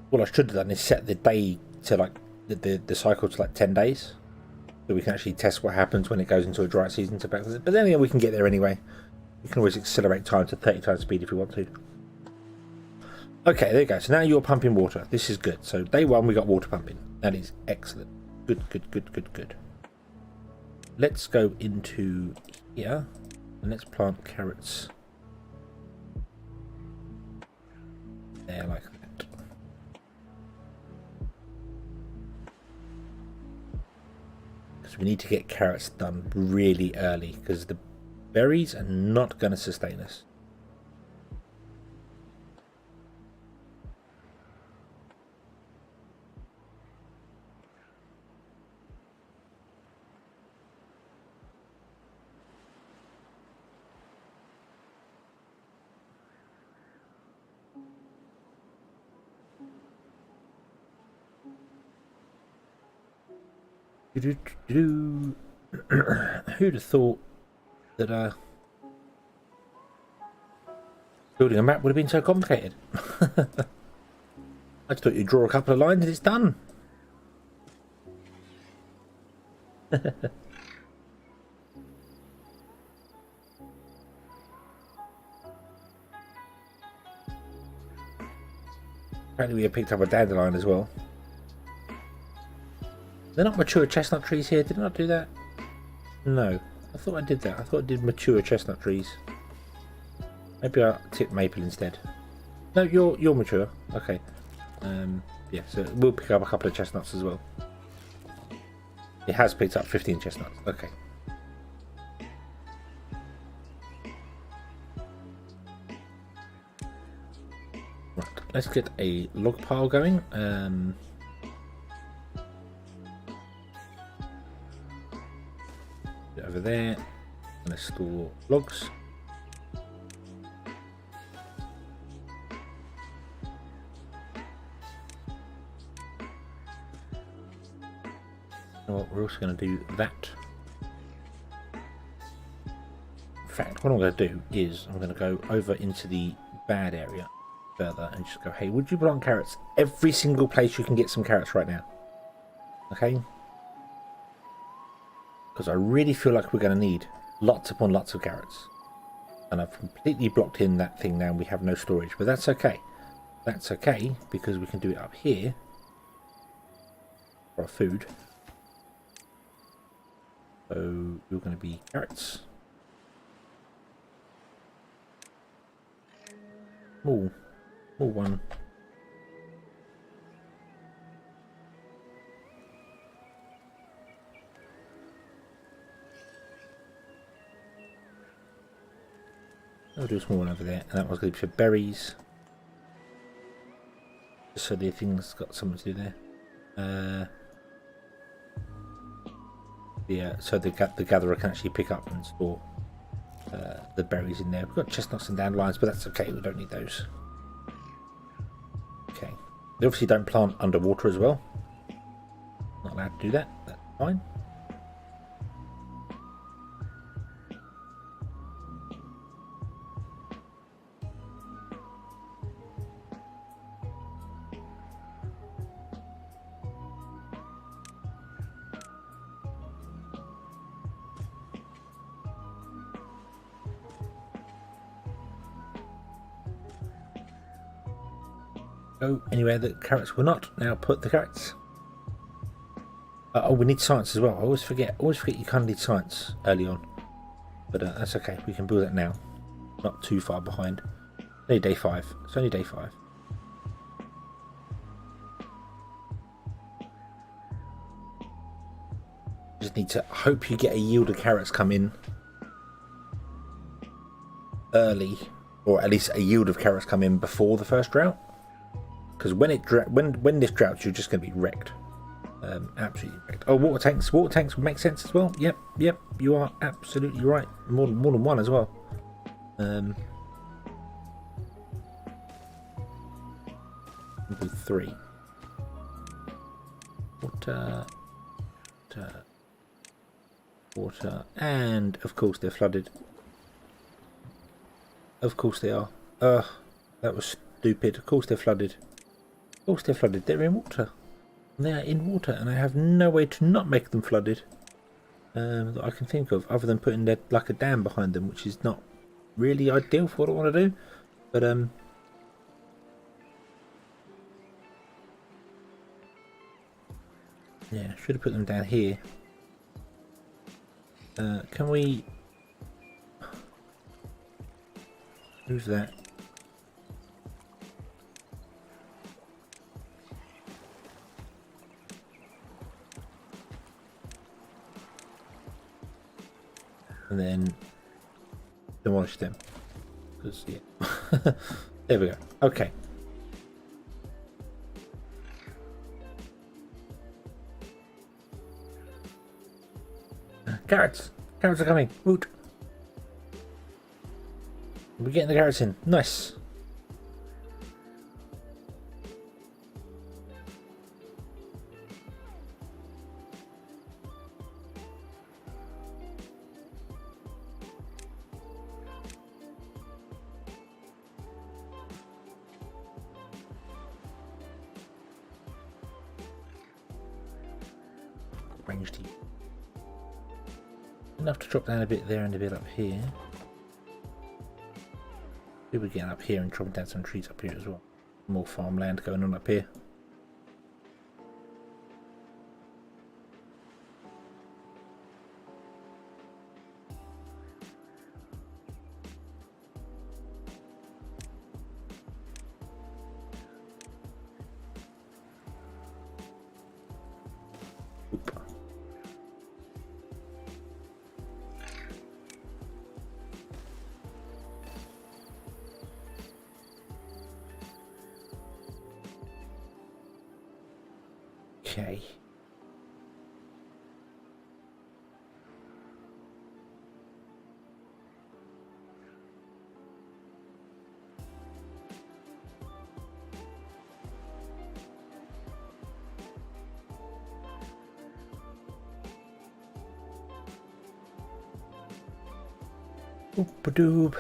What I should have done is set the day to like the cycle to like 10 days, so we can actually test what happens when it goes into a dry season. But then again, we can get there anyway. We can always accelerate time to 30 times speed if we want to. Okay, there you go. So now you're pumping water. This is good. So day 1 we got water pumping. That is excellent. Good. Let's go into here and let's plant carrots there like that. Because we need to get carrots done really early because the berries are not going to sustain us. Who'd have thought that building a map would have been so complicated? I just thought you'd draw a couple of lines and it's done. Apparently we have picked up a dandelion as well. They're not mature chestnut trees here. Did I not do that? No. I thought I did that. I thought I did mature chestnut trees. Maybe I'll tip maple instead. No, you're mature. Okay. Yeah, so we'll pick up a couple of chestnuts as well. It has picked up 15 chestnuts. Okay. Right. Let's get a log pile going. Over there, I'm going to store logs. Well, we're also going to do that. In fact, what I'm going to do is I'm going to go over into the bad area further and just go, hey, would you plant carrots every single place you can get some carrots right now? Okay. Because I really feel like we're going to need lots upon lots of carrots. And I've completely blocked in that thing now and we have no storage. But that's okay. That's okay because we can do it up here for our food. So you're going to be carrots. Small one. I'll do a small one over there, and that one's going to be for berries. Just so the thing's got something to do there. Yeah, so the gatherer can actually pick up and store the berries in there. We've got chestnuts and dandelions, but that's okay, we don't need those. Okay. They obviously don't plant underwater as well. Not allowed to do that, that's fine. go anywhere that carrots will not. Now put the carrots. Oh, we need science as well. I always forget. You kind of need science early on, but that's okay. We can build it now. Not too far behind. Only day 5. It's only day 5. Just need to hope you get a yield of carrots come in early, or at least a yield of carrots come in before the first drought. Because when this droughts, you're just going to be wrecked. Absolutely wrecked. Oh, water tanks. Water tanks would make sense as well. Yep. You are absolutely right. More than one as well. 3. Water, and of course they're flooded. Of course they are. That was stupid. Of course they're flooded. Of course they're flooded. They're in water. They are in water, and I have no way to not make them flooded that I can think of, other than putting like a dam behind them, which is not really ideal for what I want to do. But yeah, should have put them down here. Can we move that? And then demolish them. Because, yeah. There we go. Okay. Carrots! Carrots are coming! Woot! We're getting the carrots in. Nice! Ranged. Enough to drop down a bit there and a bit up here. Maybe we're getting up here and dropping down some trees up here as well. More farmland going on up here. Oop. Okay. Oop-a-doob.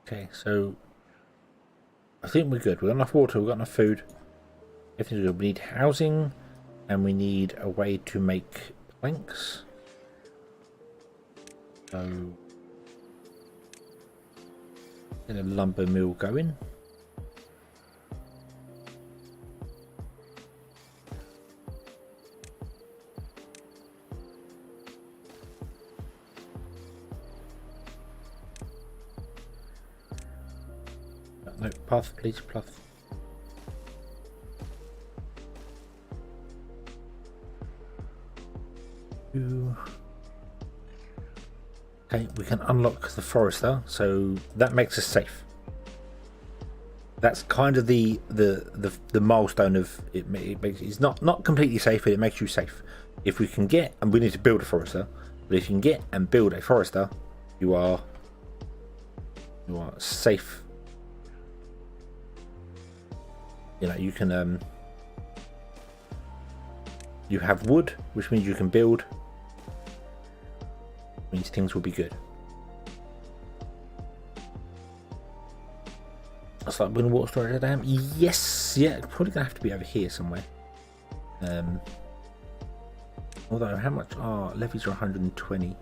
Okay, so I think we're good. We've got enough water, we've got enough food. Everything's good. We need housing, and we need a way to make planks. So get a lumber mill going. No, path, please, path. Okay, we can unlock the forester, so that makes us safe. That's kind of the milestone of it. It's not completely safe, but it makes you safe. If we can get, and we need to build a forester, but if you can get and build a forester, you are safe. You know, you can you have wood, which means you can build. These things will be good. That's like when water storage dam. Yes, yeah, it's probably gonna have to be over here somewhere. Although, how much are levies are 120?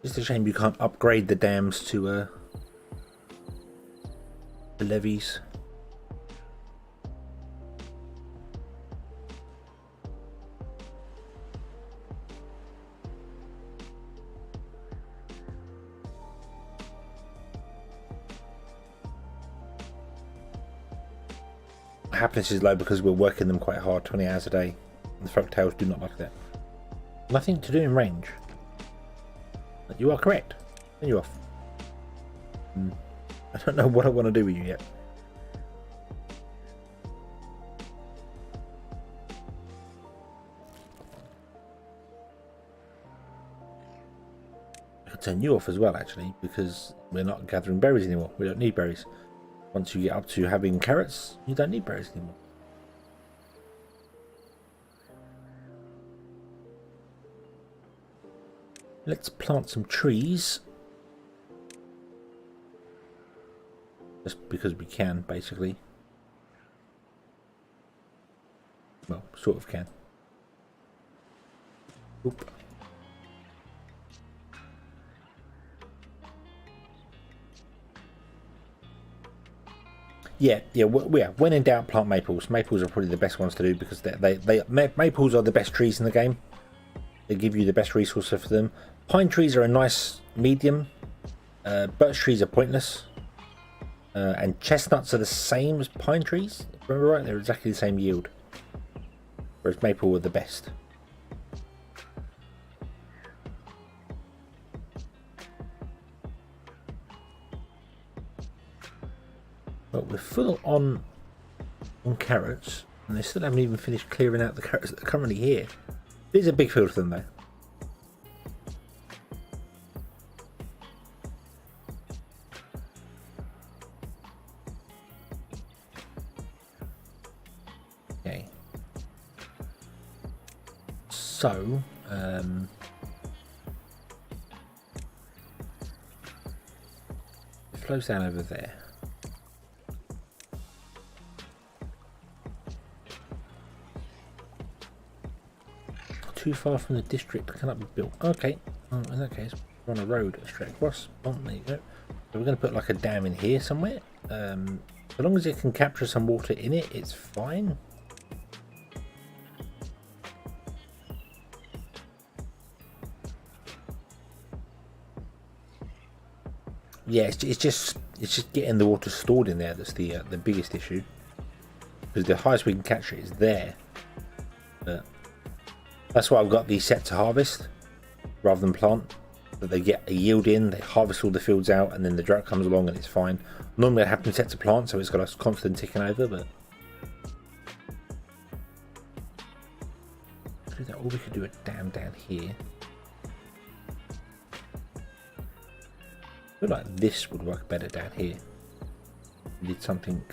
It's a shame you can't upgrade the dams to the levies. Happiness is low because we're working them quite hard, 20 hours a day. The folktales do not like that. Nothing to do in range. But you are correct. And you're off. I don't know what I want to do with you yet. I could turn you off as well, actually, because we're not gathering berries anymore. We don't need berries. Once you get up to having carrots, you don't need berries anymore. Let's plant some trees. Just because we can, basically. Well, sort of can. Oop. Yeah. When in doubt, plant maples. Maples are probably the best ones to do because maples are the best trees in the game. They give you the best resources for them. Pine trees are a nice medium. Birch trees are pointless. And chestnuts are the same as pine trees. Remember right? They're exactly the same yield. Whereas maple are the best. But we're full on carrots, and they still haven't even finished clearing out the carrots that are currently here. There's a big field for them though. Okay. So, it flows down over there. Too far from the district cannot be built. Okay, in that case, we're on a road straight across. Oh, there you go. So we're going to put like a dam in here somewhere. As long as it can capture some water in it, it's fine. Yeah, it's just getting the water stored in there that's the biggest issue. Because the highest we can catch it is there. But that's why I've got these set to harvest rather than plant. That they get a yield in, they harvest all the fields out, and then the drought comes along and it's fine. Normally I have them set to plant, so it's got a constant ticking over, but do that, or we could do a dam down here. I feel like this would work better down here. We did something.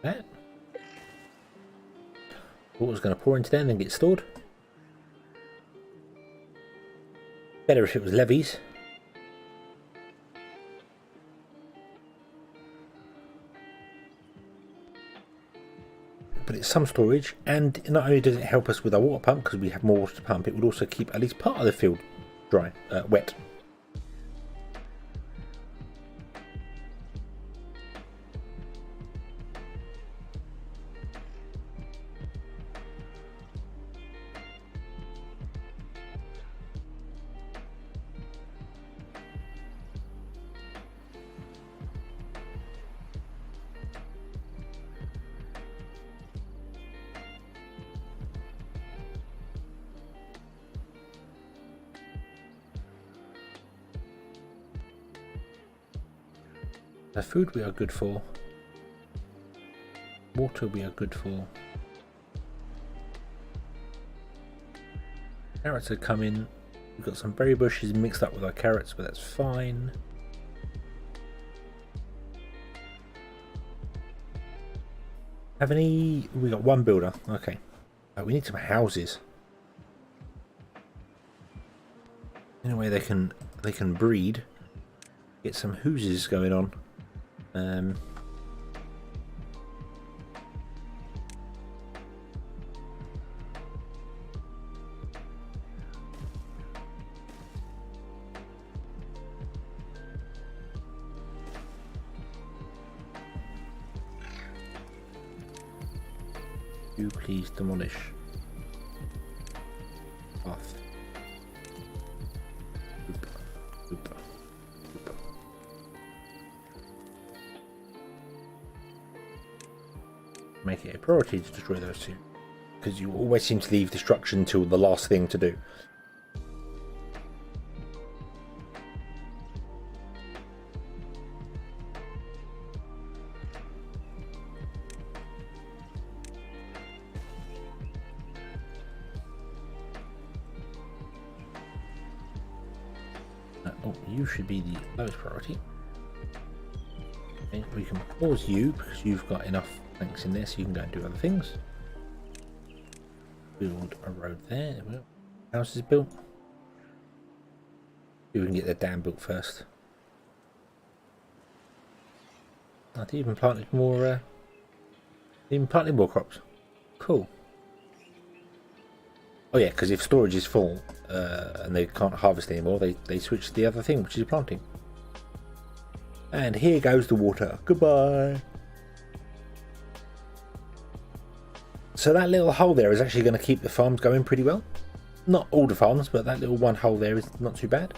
That water's going to pour into there and then get stored. Better if it was levees. But it's some storage, and not only does it help us with our water pump because we have more water to pump, it would also keep at least part of the field dry, wet. The food we are good for. Water we are good for. Carrots are coming. We've got some berry bushes mixed up with our carrots, but that's fine. Have any? We got one builder. Okay. We need some houses. Anyway, they can breed. Get some houses going on. Do please demolish path. Oop. Oop. Oop. Make it a priority to destroy those two, because you always seem to leave destruction till the last thing to do. Oh, you should be the lowest priority. Okay, we can pause you because you've got enough planks in there, so you can go and do other things. Build a road there. Well, house is built. See if we can get the dam built first. I think even planted more. Even planted more crops. Cool. Oh yeah, because if storage is full and they can't harvest anymore, they switch to the other thing, which is planting. And here goes the water. Goodbye. So that little hole there is actually going to keep the farms going pretty well. Not all the farms, but that little one hole there is not too bad.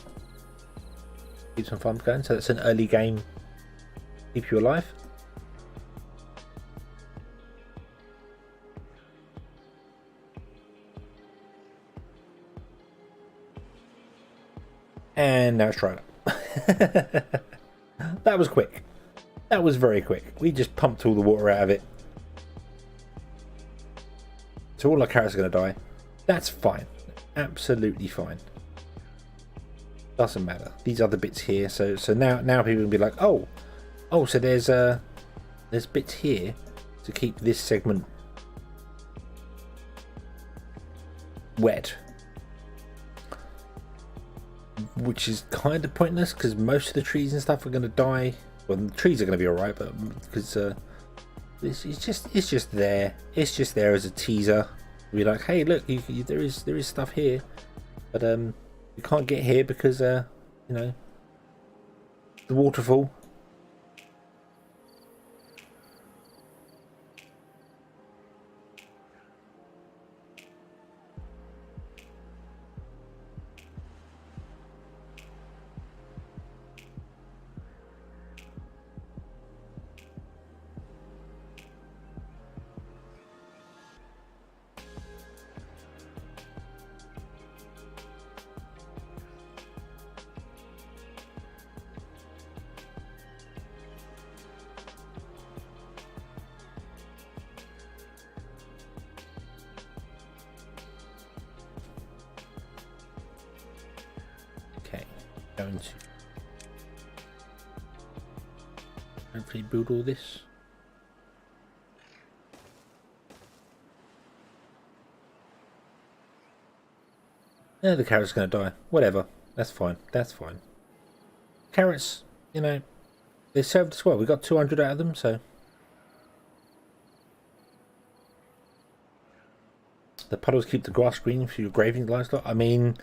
Keep some farms going. So that's an early game. Keep you alive. And now it's dried up. That was quick. That was very quick. We just pumped all the water out of it. So all our carrots are going to die. That's fine. Absolutely fine. Doesn't matter. These other bits here. So now people will be like, oh, so there's bits here to keep this segment wet. Which is kind of pointless because most of the trees and stuff are going to die. Well, the trees are going to be alright, but because it's just there. It's just there as a teaser. Be like, hey, look, there is stuff here, but you can't get here because you know, the waterfall. Going to hopefully build all this. Yeah, the carrot's going to die. Whatever. That's fine. That's fine. Carrots, you know, they served us well. We got 200 out of them, so. The puddles keep the grass green for your grazing livestock. I mean,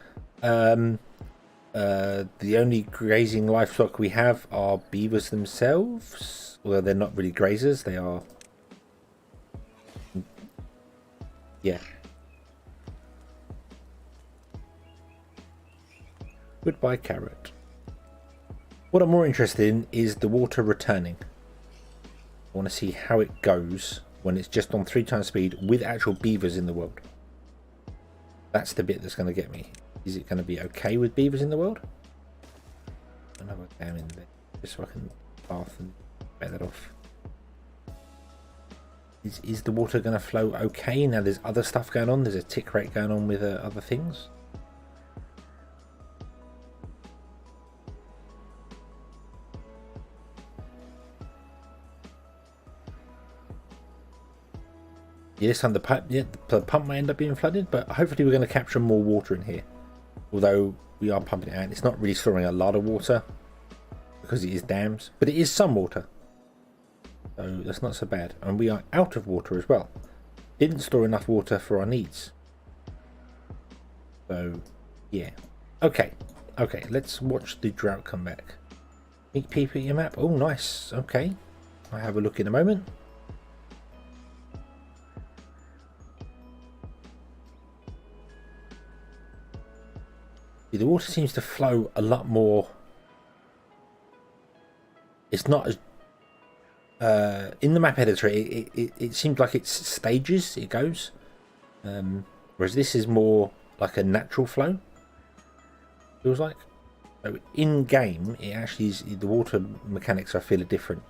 the only grazing livestock we have are beavers themselves. Well, they're not really grazers. They are. Yeah. Goodbye, carrot. What I'm more interested in is the water returning. I want to see how it goes when it's just on 3 times speed with actual beavers in the world. That's the bit that's going to get me. Is it going to be okay with beavers in the world? Another dam in there, just so I can bath and get that off. Is the water going to flow okay? Now there's other stuff going on. There's a tick rate going on with other things. Yeah, this time the pump might end up being flooded, but hopefully we're going to capture more water in here. Although we are pumping it out, it's not really storing a lot of water because it is dams, but it is some water. So that's not so bad. And we are out of water as well. Didn't store enough water for our needs. So, yeah. Okay, let's watch the drought come back. Sneak peek at your map. Oh, nice. Okay. I'll have a look in a moment. The water seems to flow a lot more. It's not as in the map editor. It seems like it's stages. It goes, whereas this is more like a natural flow. Feels like. So in game, it actually is, the water mechanics I feel are different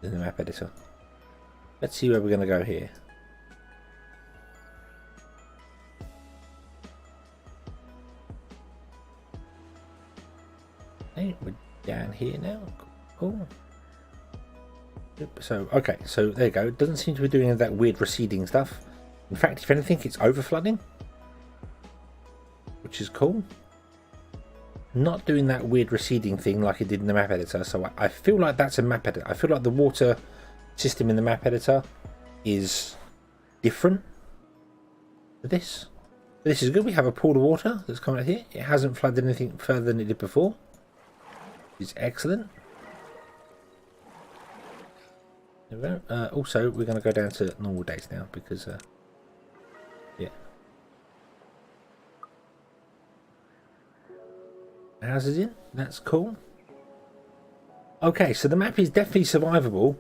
than the map editor. Let's see where we're going to go here. Okay, we're down here now. Cool. So, okay, so there you go. It doesn't seem to be doing any of that weird receding stuff. In fact, if anything, it's overflooding, which is cool. Not doing that weird receding thing like it did in the map editor. So I feel like that's a map editor. I feel like the water system in the map editor is different to this. This is good. We have a pool of water that's coming out here. It hasn't flooded anything further than it did before. It's excellent. Also, we're going to go down to normal days now because, yeah. Houses in. That's cool. Okay, so the map is definitely survivable.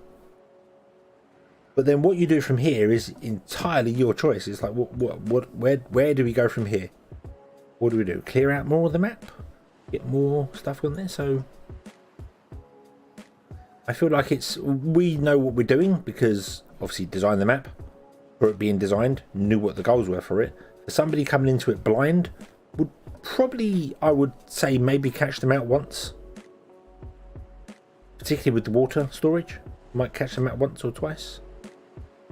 But then what you do from here is entirely your choice. It's like, where do we go from here? What do we do? Clear out more of the map? Get more stuff on there? So I feel like we know what we're doing because obviously designed the map for it being designed, knew what the goals were for it. For somebody coming into it blind would probably, I would say, maybe catch them out once. Particularly with the water storage. Might catch them out once or twice.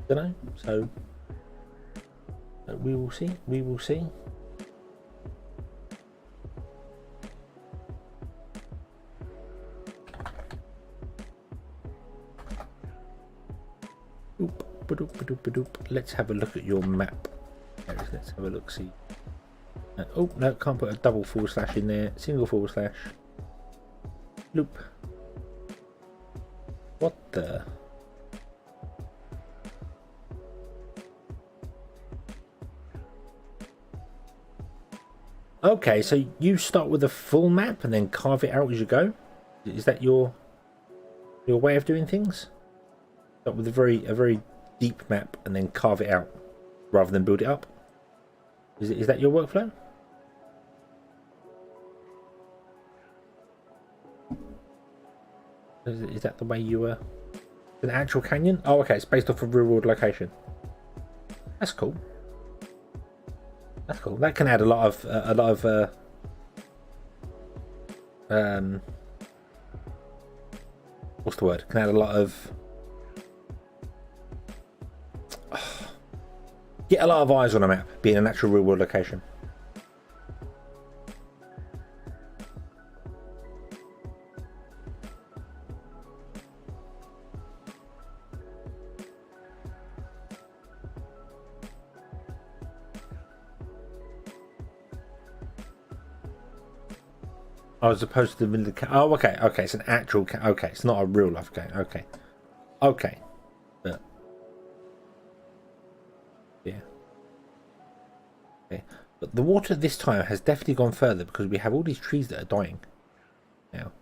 Don't know. So we will see. We will see. Let's have a look at your map. Let's have a look. See. Oh no, can't put a double / in there. Single / loop. What the? Okay, so you start with a full map and then carve it out as you go. Is that your way of doing things? Start with a very deep map and then carve it out rather than build it up. Is that your workflow? Is that the way you an actual canyon? Oh, okay, it's based off of real world location. That's cool. That's cool. That can add a lot of what's the word? Can add a lot of get a lot of eyes on a map being an actual real world location. Oh, as opposed to the middle of the oh, okay, it's an actual okay, it's not a real life game. Okay, but yeah, okay. But the water this time has definitely gone further because we have all these trees that are dying now.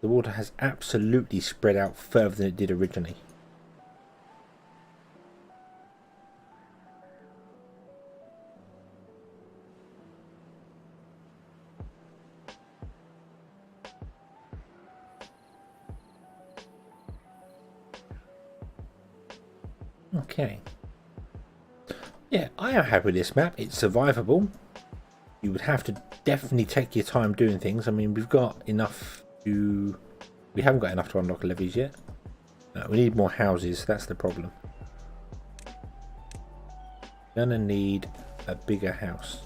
The water has absolutely spread out further than it did originally. Okay. Yeah, I am happy with this map. It's survivable. You would have to definitely take your time doing things. I mean, we've got enough to... We haven't got enough to unlock levies yet. We need more houses. That's the problem. Gonna need a bigger house.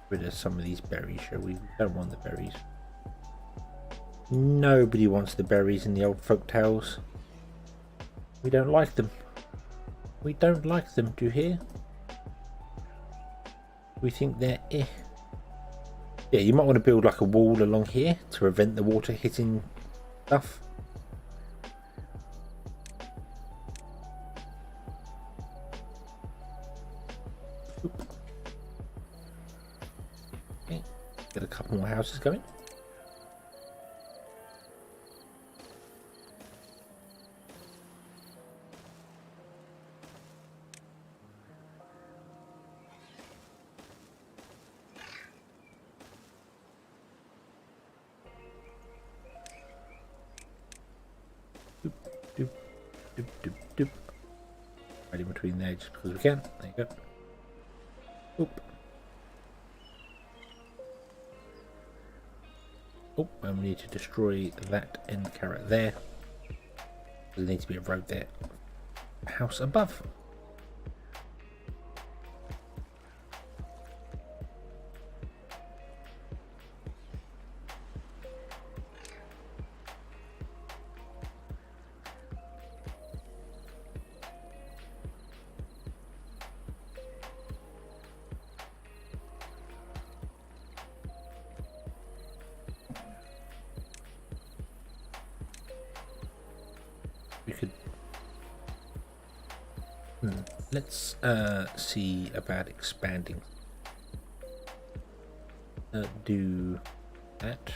Rid of some of these berries, shall we? We don't want the berries. Nobody wants the berries in the old folk tales. We don't like them. We don't like them, do you hear? We think they're eh. Yeah, you might want to build like a wall along here to prevent the water hitting stuff. Okay, get a couple more houses going. Right in between there just because we can. There you go. Oop. Oh, and we need to destroy that end carrot there. There needs to be a road there. House above. We could let's see about expanding. Do that.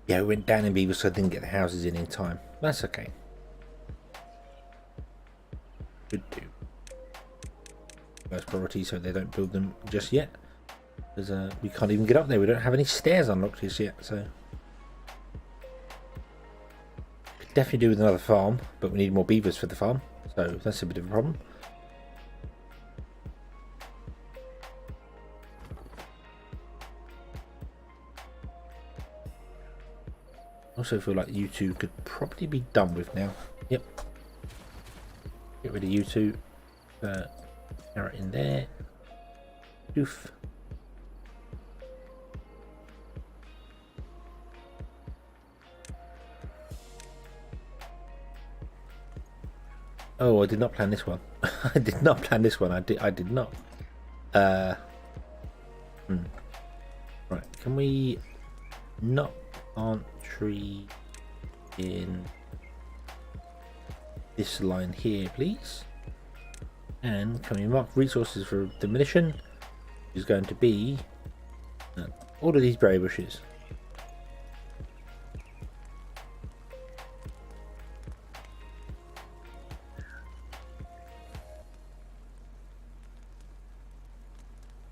Yeah, we went down in beaver, so I didn't get the houses in time. That's okay. Should do. First priority, so they don't build them just yet. Because we can't even get up there. We don't have any stairs unlocked just yet, so could definitely do with another farm, but we need more beavers for the farm, so that's a bit of a problem. Also feel like you two could probably be done with now. Yep. Get rid of you two. Carrot in there. Doof. Oh, I did not plan this one. I did not plan this one. I did not. Right. Can we not plant tree in this line here, please? And can we mark resources for demolition? Is going to be all of these berry bushes.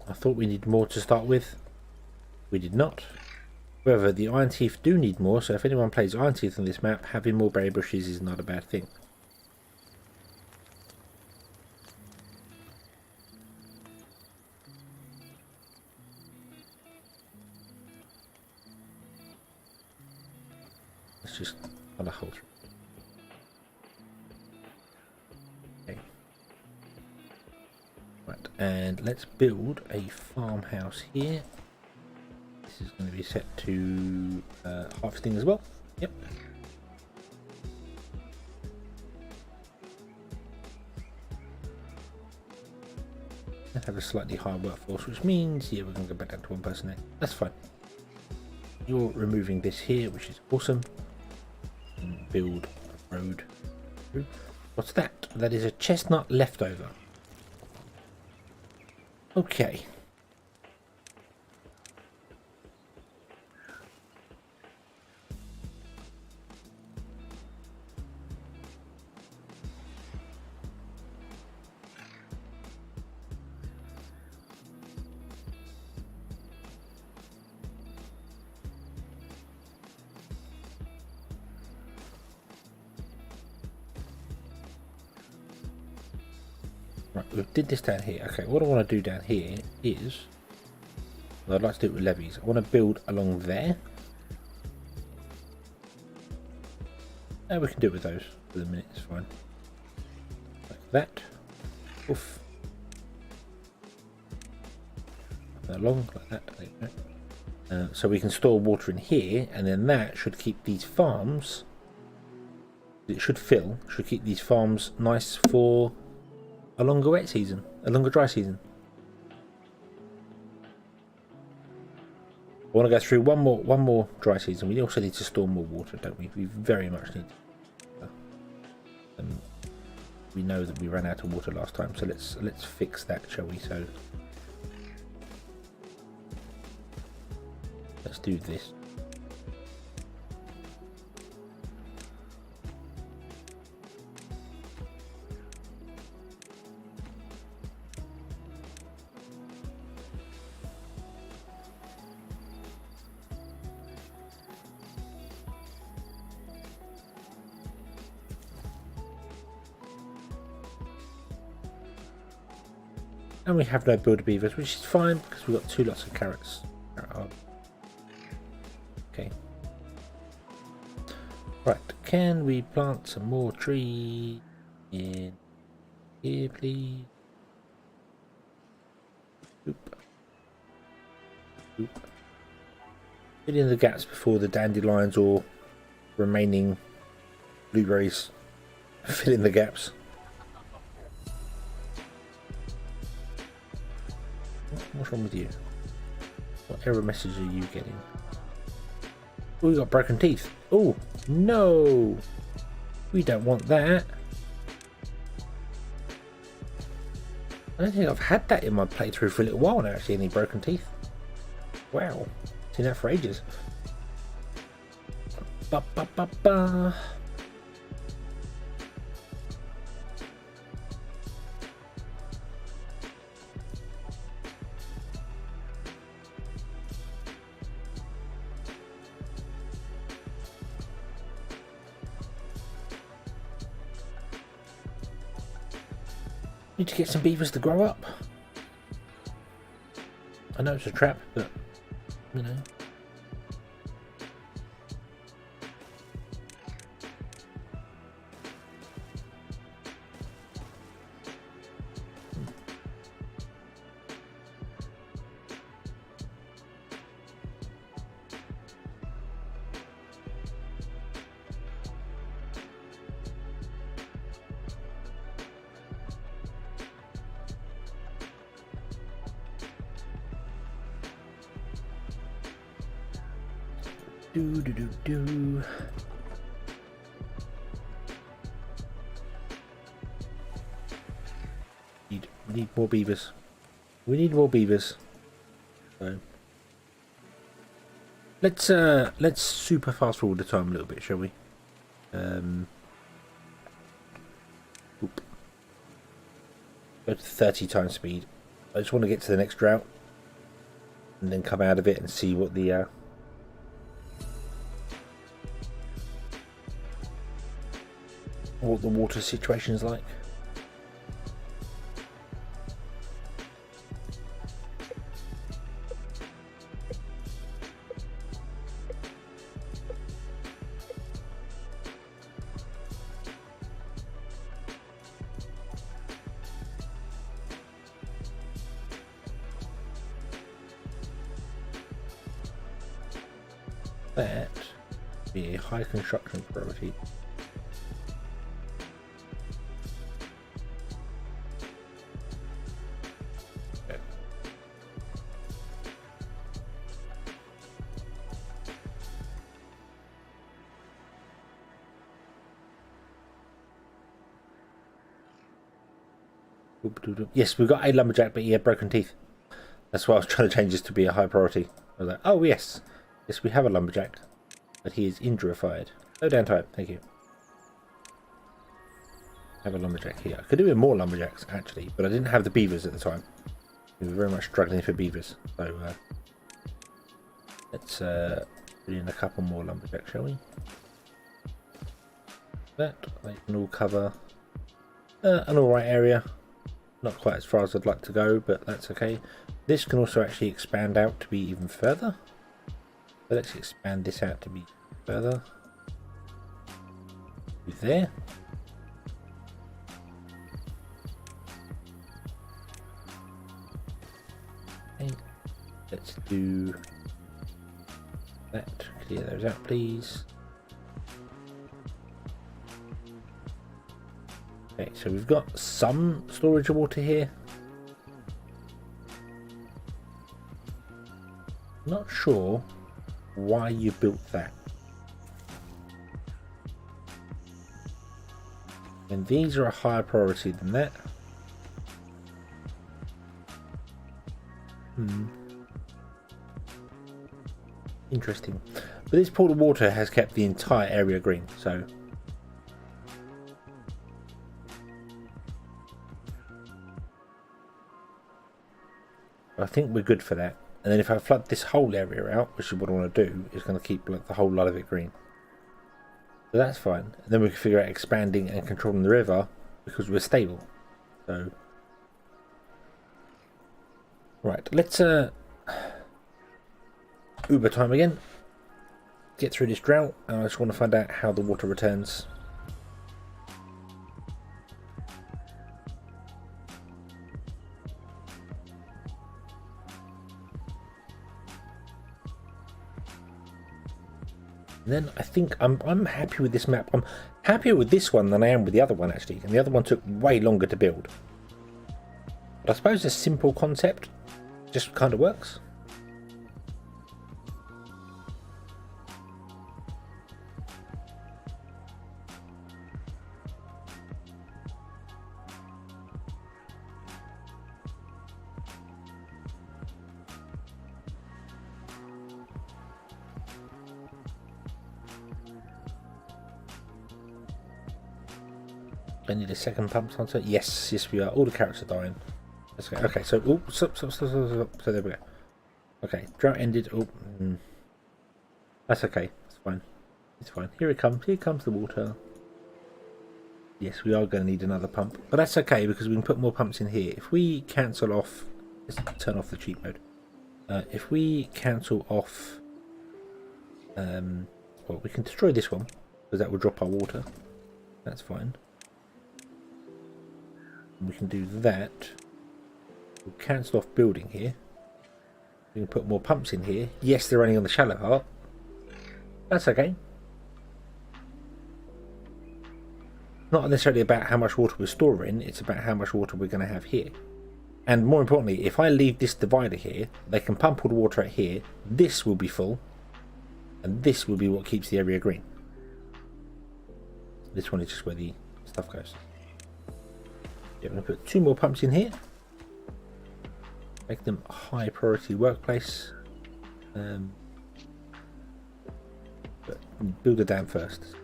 I thought we need more to start with. We did not. However, the Iron Teeth do need more, so if anyone plays Iron Teeth on this map, having more berry bushes is not a bad thing. Let's just cut a hole through. Okay. Right, and let's build a farmhouse here. This is going to be set to harvesting as well. Yep. Let's have a slightly higher workforce, which means, yeah, we're going to go back down to one person there. That's fine. You're removing this here, which is awesome. And build a road through. What's that? That is a chestnut leftover. Okay. Right, we did this down here. Okay, what I want to do down here is, well, I'd like to do it with levees. I want to build along there. And we can do it with those for the minute, it's fine. Like that. Oof. Along like that. There you go. So we can store water in here, and then that should keep these farms. It should fill. Should keep these farms nice for a longer wet season, a longer dry season. I want to go through one more dry season. We also need to store more water, don't we? We very much need. We know that we ran out of water last time, so let's fix that, shall we? So let's do this. And we have no builder beavers, which is fine because we've got 2 lots of carrots. Okay. Right, can we plant some more trees in here, please? Oop. Oop. Fill in the gaps before the dandelions or remaining blueberries fill in the gaps. What's wrong with you? What error message are you getting? Oh, we got broken teeth. Oh, no! We don't want that. I don't think I've had that in my playthrough for a little while now, actually, any broken teeth. Wow. Seen that for ages. Ba ba ba ba. Need to get some beavers to grow up. I know it's a trap, but you know. Do. We need more beavers. We need more beavers. So let's super fast forward the time a little bit, shall we? Oop. Go to 30 times speed. I just want to get to the next drought and then come out of it and see what the water situation is like. That be a high construction priority. Yes, we've got a lumberjack, but he had broken teeth. That's why I was trying to change this to be a high priority. I was like, oh yes, yes, we have a lumberjack, but he is injurified. No downtime, thank you. I have a lumberjack here. I could do with more lumberjacks actually, but I didn't have the beavers at the time. We were very much struggling for beavers, so let's put in a couple more lumberjacks, shall we? That they can all cover an alright area. Not quite as far as I'd like to go, but that's okay. This can also actually expand out to be even further. So let's expand this out to be further. There. Okay. Let's do that. Clear those out, please. Okay, so we've got some storage of water here. Not sure why you built that. And these are a higher priority than that. Interesting. But this pool of water has kept the entire area green, so I think we're good for that. And then if I flood this whole area out, which is what I want to do, it's going to keep the whole lot of it green. So that's fine. And then we can figure out expanding and controlling the river because we're stable. So right, let's Uber time again. Get through this drought, and I just want to find out how the water returns. And then I think I'm happy with this map. I'm happier with this one than I am with the other one, actually. And the other one took way longer to build. But I suppose a simple concept just kind of works. I need a second pump sponsor. Yes, yes we are. All the carrots are dying. That's okay. Okay, so stop. So there we go. Okay, drought ended. That's okay. It's fine. It's fine. Here it comes. Here comes the water. Yes, we are going to need another pump, but that's okay because we can put more pumps in here. If we cancel off, let's turn off the cheat mode. If we cancel off, well, we can destroy this one because that will drop our water. That's fine. We can do that. We'll cancel off building here. We can put more pumps in here. Yes, they're only on the shallow part. That's okay. Not necessarily about how much water we're storing, it's about how much water we're going to have here. And more importantly, if I leave this divider here, they can pump all the water out here. This will be full. And this will be what keeps the area green. This one is just where the stuff goes. Yeah, I'm going to put 2 more pumps in here. Make them a high priority workplace. But build a dam first.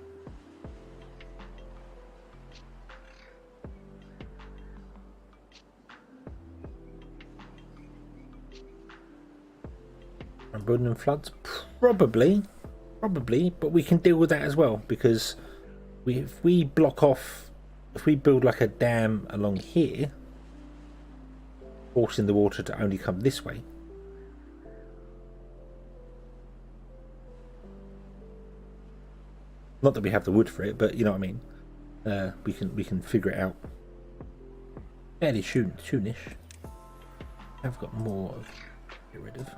I'm building in floods? Probably, but we can deal with that as well because if we block off, if we build like a dam along here, forcing the water to only come this way. Not that we have the wood for it, but you know what I mean. We can figure it out fairly soonish. I've got more of get rid of.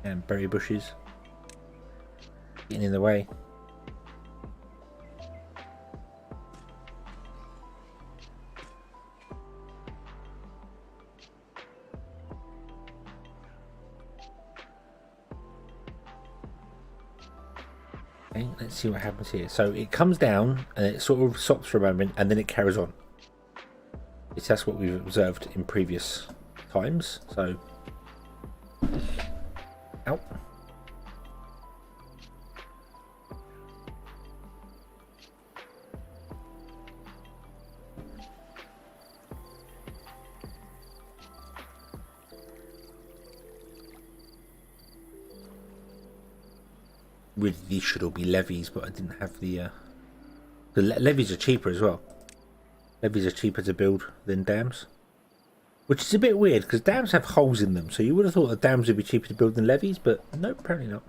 And berry bushes getting in the way. Okay, let's see what happens here. So it comes down and it sort of stops for a moment and then it carries on. That's what we've observed in previous times. So out. Really, these should all be levies, but I didn't have the levies are cheaper as well. Levees are cheaper to build than dams. Which is a bit weird, because dams have holes in them, so you would have thought that dams would be cheaper to build than levees, but no, apparently not.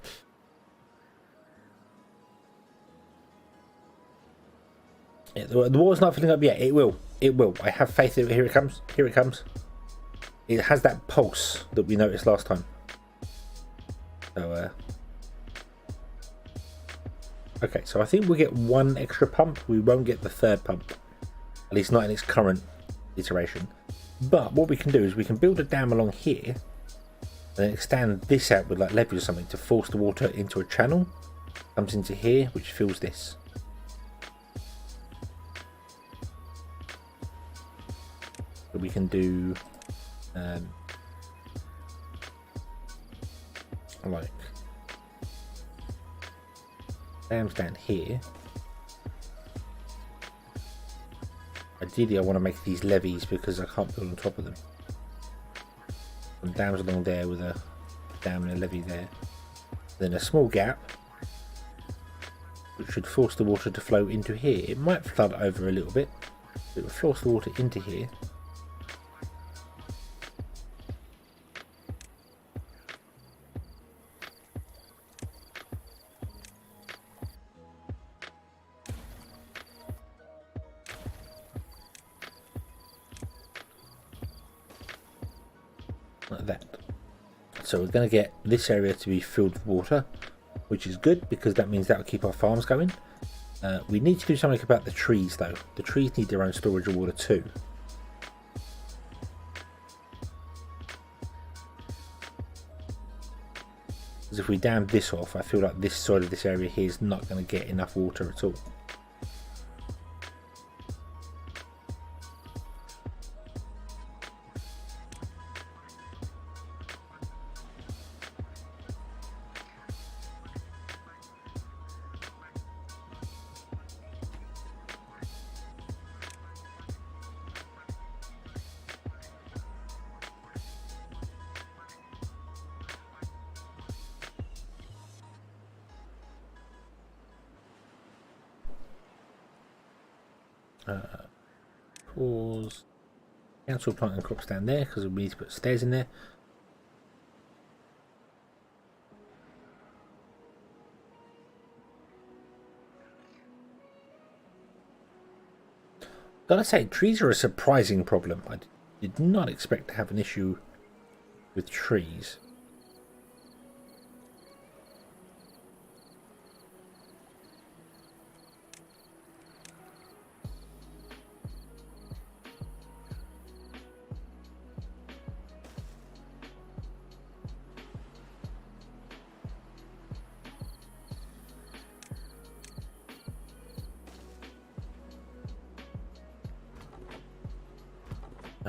Yeah, the water's not filling up yet. It will. It will. I have faith that here it comes. Here it comes. It has that pulse that we noticed last time. So, okay, so I think we'll get one extra pump. We won't get the third pump. At least not in its current iteration. But what we can do is we can build a dam along here and then extend this out with like levees or something to force the water into a channel. Comes into here, which fills this. So we can do like dams down here. Ideally, I want to make these levees because I can't build on top of them. Some dams along there with a dam and a levee there. Then a small gap, which should force the water to flow into here. It might flood over a little bit. It will force the water into here. Like that. So we're going to get this area to be filled with water, which is good because that means that will keep our farms going. We need to do something about the trees though. The trees need their own storage of water too. Because if we dam this off, I feel like this side of this area here is not going to get enough water at all. Pause. Cancel planting crops down there because we need to put stairs in there. Gotta say, trees are a surprising problem. I did not expect to have an issue with trees.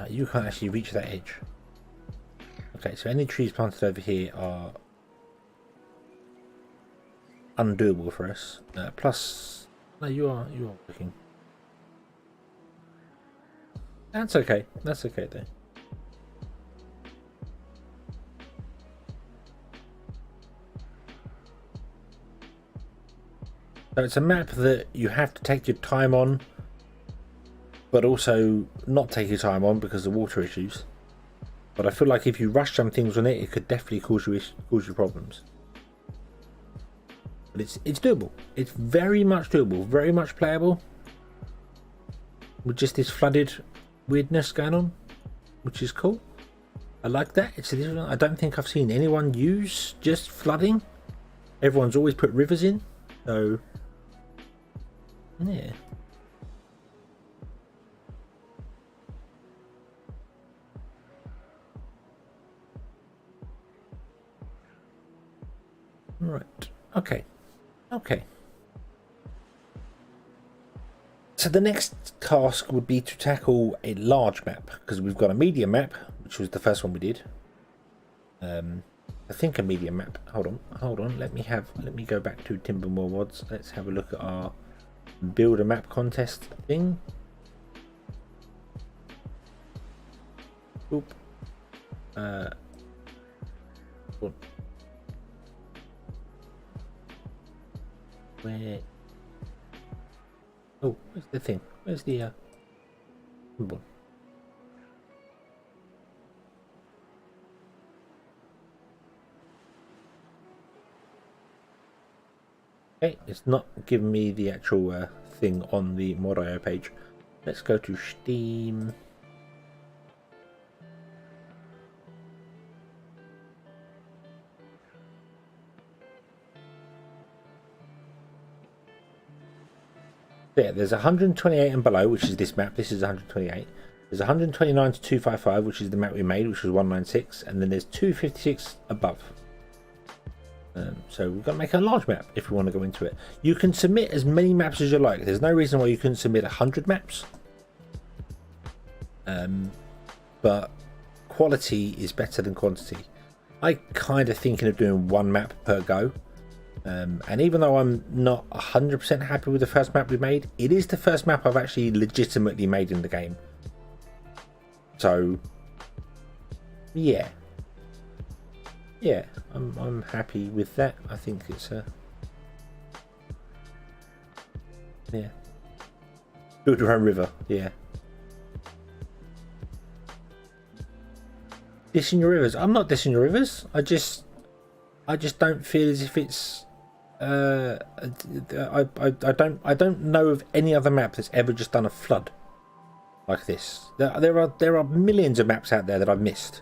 You can't actually reach that edge. Okay, so any trees planted over here are undoable for us. Plus, no, you are working. That's okay. That's okay though. So it's a map that you have to take your time on, but also not take your time on because of water issues. But I feel like if you rush some things on it, it could definitely cause you problems. But it's doable. It's very much doable, very much playable. With just this flooded weirdness going on, which is cool. I like that. It's a different. I don't think I've seen anyone use just flooding. Everyone's always put rivers in, so yeah. Right. Okay. Okay. So the next task would be to tackle a large map because we've got a medium map, which was the first one we did. I think a medium map. Hold on. Let me go back to Timberborn mods. Let's have a look at our build a map contest thing. Oop. Where? Oh, where's the thing? Where's the Timberborn. Okay, it's not giving me the actual thing on the mod.io page. Let's go to Steam. Yeah, there's 128 and below, which is this map. This is 128. There's 129 to 255, which is the map we made, which was 196, and then there's 256 above. So we've got to make a large map if we want to go into it. You can submit as many maps as you like. There's no reason why you couldn't submit 100 maps. But quality is better than quantity. I kind of thinking of doing one map per go. And even though I'm not 100% happy with the first map we made, it is the first map I've actually legitimately made in the game. So, yeah. Yeah, I'm happy with that. I think it's yeah. Build your own river, yeah. Dissing your rivers. I'm not dissing your rivers. I just don't feel as if it's I don't know of any other map that's ever just done a flood like this. There are millions of maps out there that I've missed.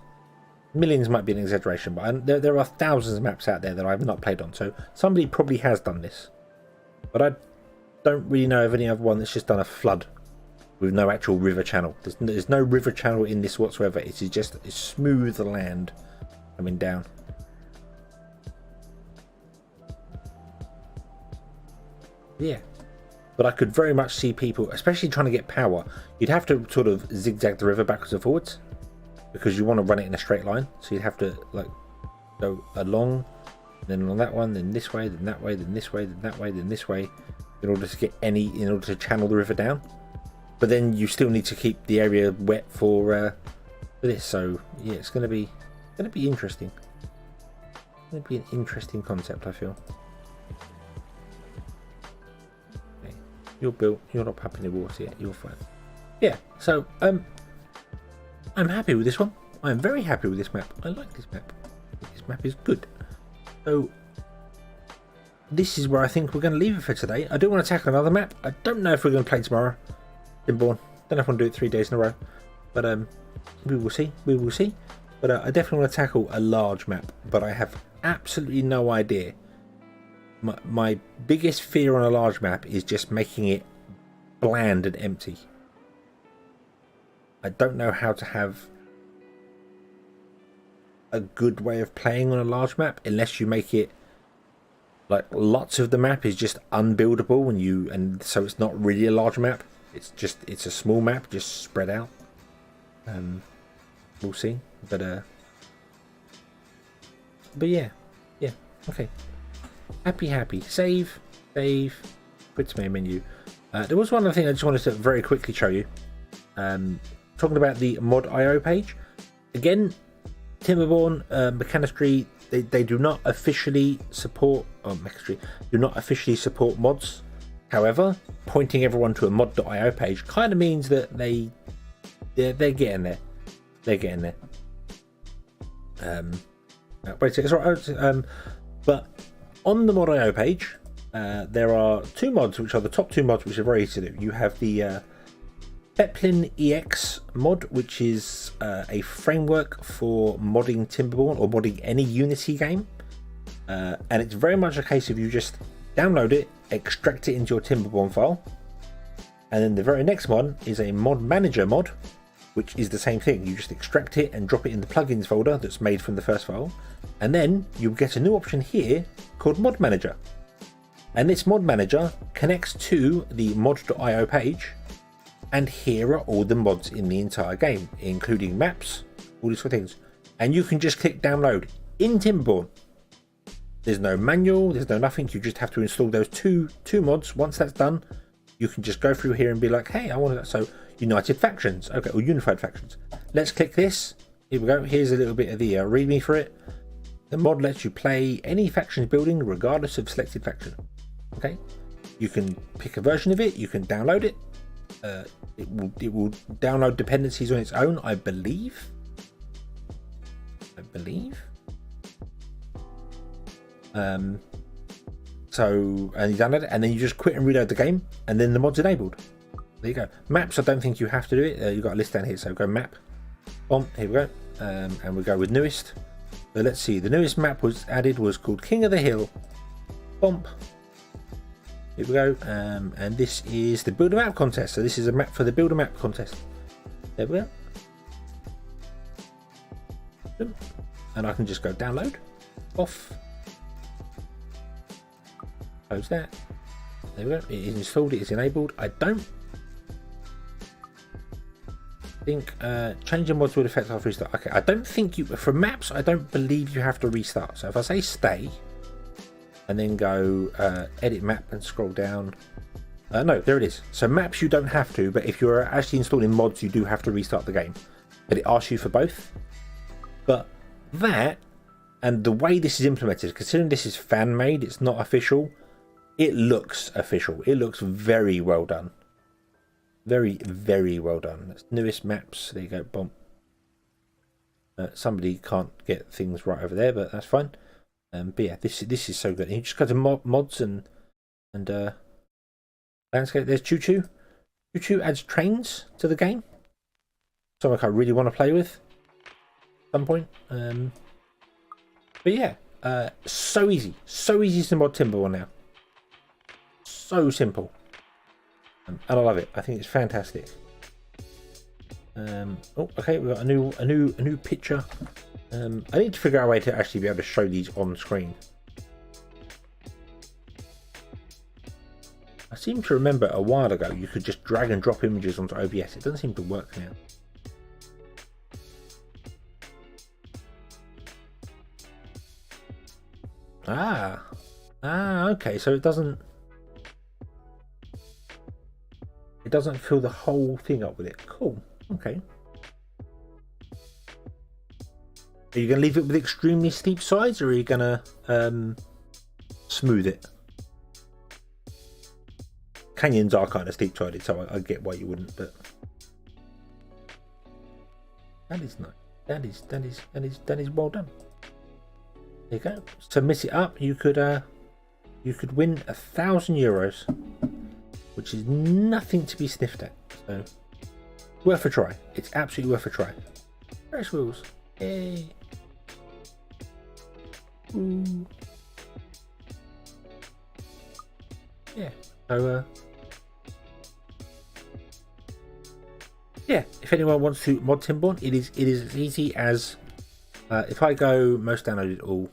Millions might be an exaggeration, but there are thousands of maps out there that I've not played on. So somebody probably has done this, but I don't really know of any other one that's just done a flood with no actual river channel. There's no river channel in this whatsoever. It is just a smooth land coming down. Yeah, but I could very much see people, especially trying to get power. You'd have to sort of zigzag the river backwards and forwards, because you want to run it in a straight line. So you'd have to like go along, then on that one, then this way, then that way, then this way, then that way, then this way, in order to channel the river down. But then you still need to keep the area wet for this. So yeah, it's going to be interesting. It's going to be an interesting concept, I feel. Okay. You're built. You're not popping the water yet. You're fine. Yeah. So I'm happy with this one. I'm very happy with this map. I like this map. This map is good. So this is where I think we're going to leave it for today. I do want to tackle another map. I don't know if we're going to play tomorrow. Timberborn. Don't know if I want to do it 3 days in a row. But we will see. We will see. But I definitely want to tackle a large map. But I have absolutely no idea. My biggest fear on a large map is just making it bland and empty. I don't know how to have a good way of playing on a large map unless you make it like lots of the map is just unbuildable and so it's not really a large map. It's a small map just spread out. We'll see. But yeah. Okay. Happy. Save. Put to main menu. There was one other thing I just wanted to very quickly show you. Talking about the mod.io page. Again, Timberborn, Mechanistry, they do not officially support Mechanistry do not officially support mods. However, pointing everyone to a mod.io page kind of means that they're getting there. They're getting there. Wait a second, but on the mod.io page, there are two mods which are the top two mods which are very easy to do. You have the Peplin EX mod, which is a framework for modding Timberborn or modding any Unity game, and it's very much a case of you just download it, extract it into your Timberborn file, and then the very next one is a mod manager mod, which is the same thing. You just extract it and drop it in the plugins folder that's made from the first file, and then you'll get a new option here called mod manager, and this mod manager connects to the mod.io page. And here are all the mods in the entire game, including maps, all these sort of things. And you can just click download in Timberborn. There's no manual, there's no nothing. You just have to install those two mods. Once that's done, you can just go through here and be like, hey, I want that. So United Factions, okay, or Unified Factions. Let's click this. Here we go. Here's a little bit of the readme for it. The mod lets you play any factions building regardless of selected faction. Okay, you can pick a version of it. You can download it. it will download dependencies on its own, I believe. So, and you download it, and then you just quit and reload the game, and then the mod's enabled. There you go. Maps, I don't think you have to do it. You've got a list down here, so go map. Boom, here we go. And we go with newest. So let's see, the newest map was added was called King of the Hill. Bump. Here we go. And this is the Build a Map contest. So this is a map for the Build a Map contest. There we go. And I can just go download. Off. Close that. There we go. It is installed. It is enabled. I don't think changing mods would affect after restart. Okay, I don't think you for maps. I don't believe you have to restart. So if I say stay and then go edit map and scroll down, no, there it is. So maps you don't have to, but if you're actually installing mods, you do have to restart the game. But it asks you for both. But that and the way this is implemented, considering this is fan made, it's not official. It looks official. It looks very well done. Very, very well done. That's newest maps. There you go. Boom. Somebody can't get things right over there, but that's fine. But yeah, this is so good. And you just go to mods and landscape. There's Choo Choo. Choo Choo adds trains to the game. Something I really want to play with at some point. But yeah, so easy to mod Timberborn now. So simple, and I love it. I think it's fantastic. Oh, okay, we've got a new picture. I need to figure out a way to actually be able to show these on screen. I seem to remember a while ago you could just drag and drop images onto OBS. It doesn't seem to work now. Okay, so it doesn't fill the whole thing up with it. Cool. Okay. Are you going to leave it with extremely steep sides, or are you going to smooth it? Canyons are kind of steep sided, so I get why you wouldn't, but that is nice. That is well done. There you go. Submit it up. You could win €1,000, which is nothing to be sniffed at. So worth a try. It's absolutely worth a try. Fresh wheels. Yay. Ooh. Yeah. So yeah, if anyone wants to mod Timberborn, it is as easy as if I go most downloaded all.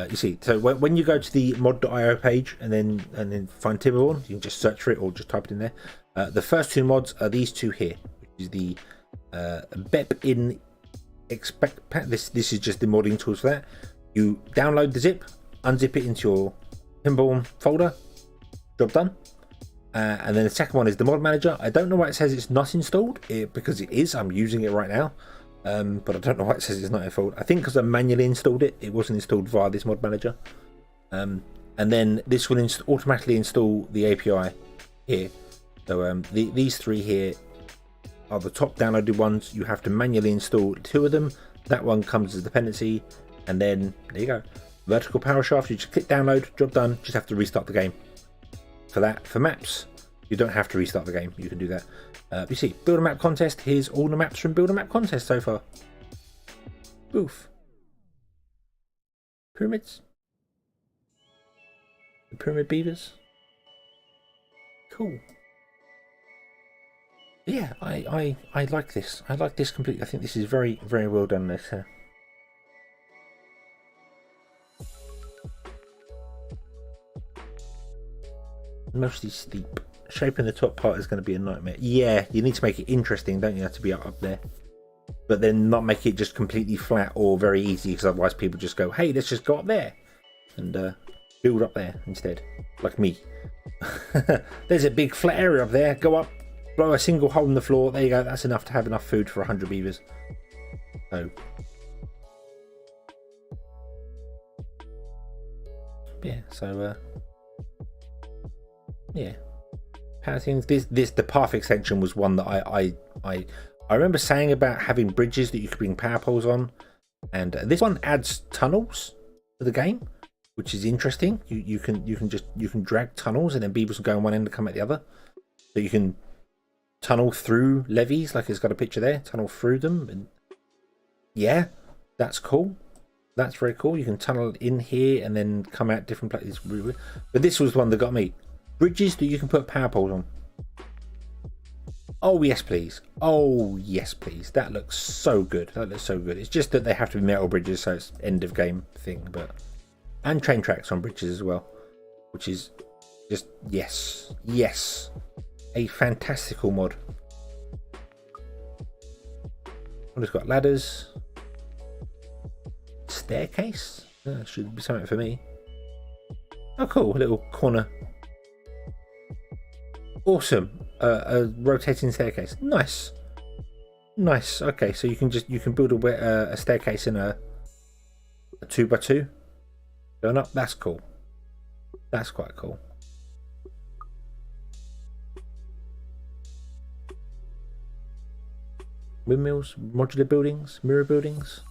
You see, so when you go to the mod.io page and then find Timberborn, you can just search for it or just type it in there. The first two mods are these two here, which is the BEP in expect pack. This is just the modding tools for that. You download the zip, unzip it into your Timberborn folder. Job done. And then the second one is the mod manager. I don't know why it says it's not installed, because it is. I'm using it right now. But I don't know why it says it's not installed. I think because I manually installed it, it wasn't installed via this mod manager. And then this will automatically install the API here. So these three here are the top downloaded ones. You have to manually install two of them. That one comes as a dependency, and then there you go. Vertical power shaft. You just click download. Job done. Just have to restart the game. For maps, you don't have to restart the game. You can do that. You see, build a map contest. Here's all the maps from build a map contest so far. Boof. Pyramids. The pyramid beavers. Cool. Yeah, I like this. I like this completely. I think this is very, very well done. This. Mostly steep. Shaping the top part is going to be a nightmare. Yeah, you need to make it interesting, don't you? Have to be up there, but then not make it just completely flat or very easy, because otherwise people just go, hey, let's just go up there and build up there instead, like me. There's a big flat area up there. Go up, blow a single hole in the floor. There you go. That's enough to have enough food for 100 beavers. So yeah, so yeah, power things. The path extension was one that I remember saying about having bridges that you could bring power poles on, and this one adds tunnels to the game, which is interesting. You can drag tunnels, and then beavers will go on one end and come at the other, so you can tunnel through levees, like it's got a picture there, tunnel through them, and yeah, that's cool. That's very cool. You can tunnel in here and then come out different places. But this was one that got me. Bridges that you can put power poles on. Oh yes please. Oh yes please. That looks so good. That looks so good. It's just that they have to be metal bridges, so it's end of game thing. But and train tracks on bridges as well, which is just yes, a fantastical mod. Well, it's got ladders, staircase. Should be something for me. Oh cool, a little corner. Awesome. A rotating staircase. Nice. Okay, so you can build a staircase in a 2x2 going up. That's cool. That's quite cool. Windmills, modular buildings, mirror buildings.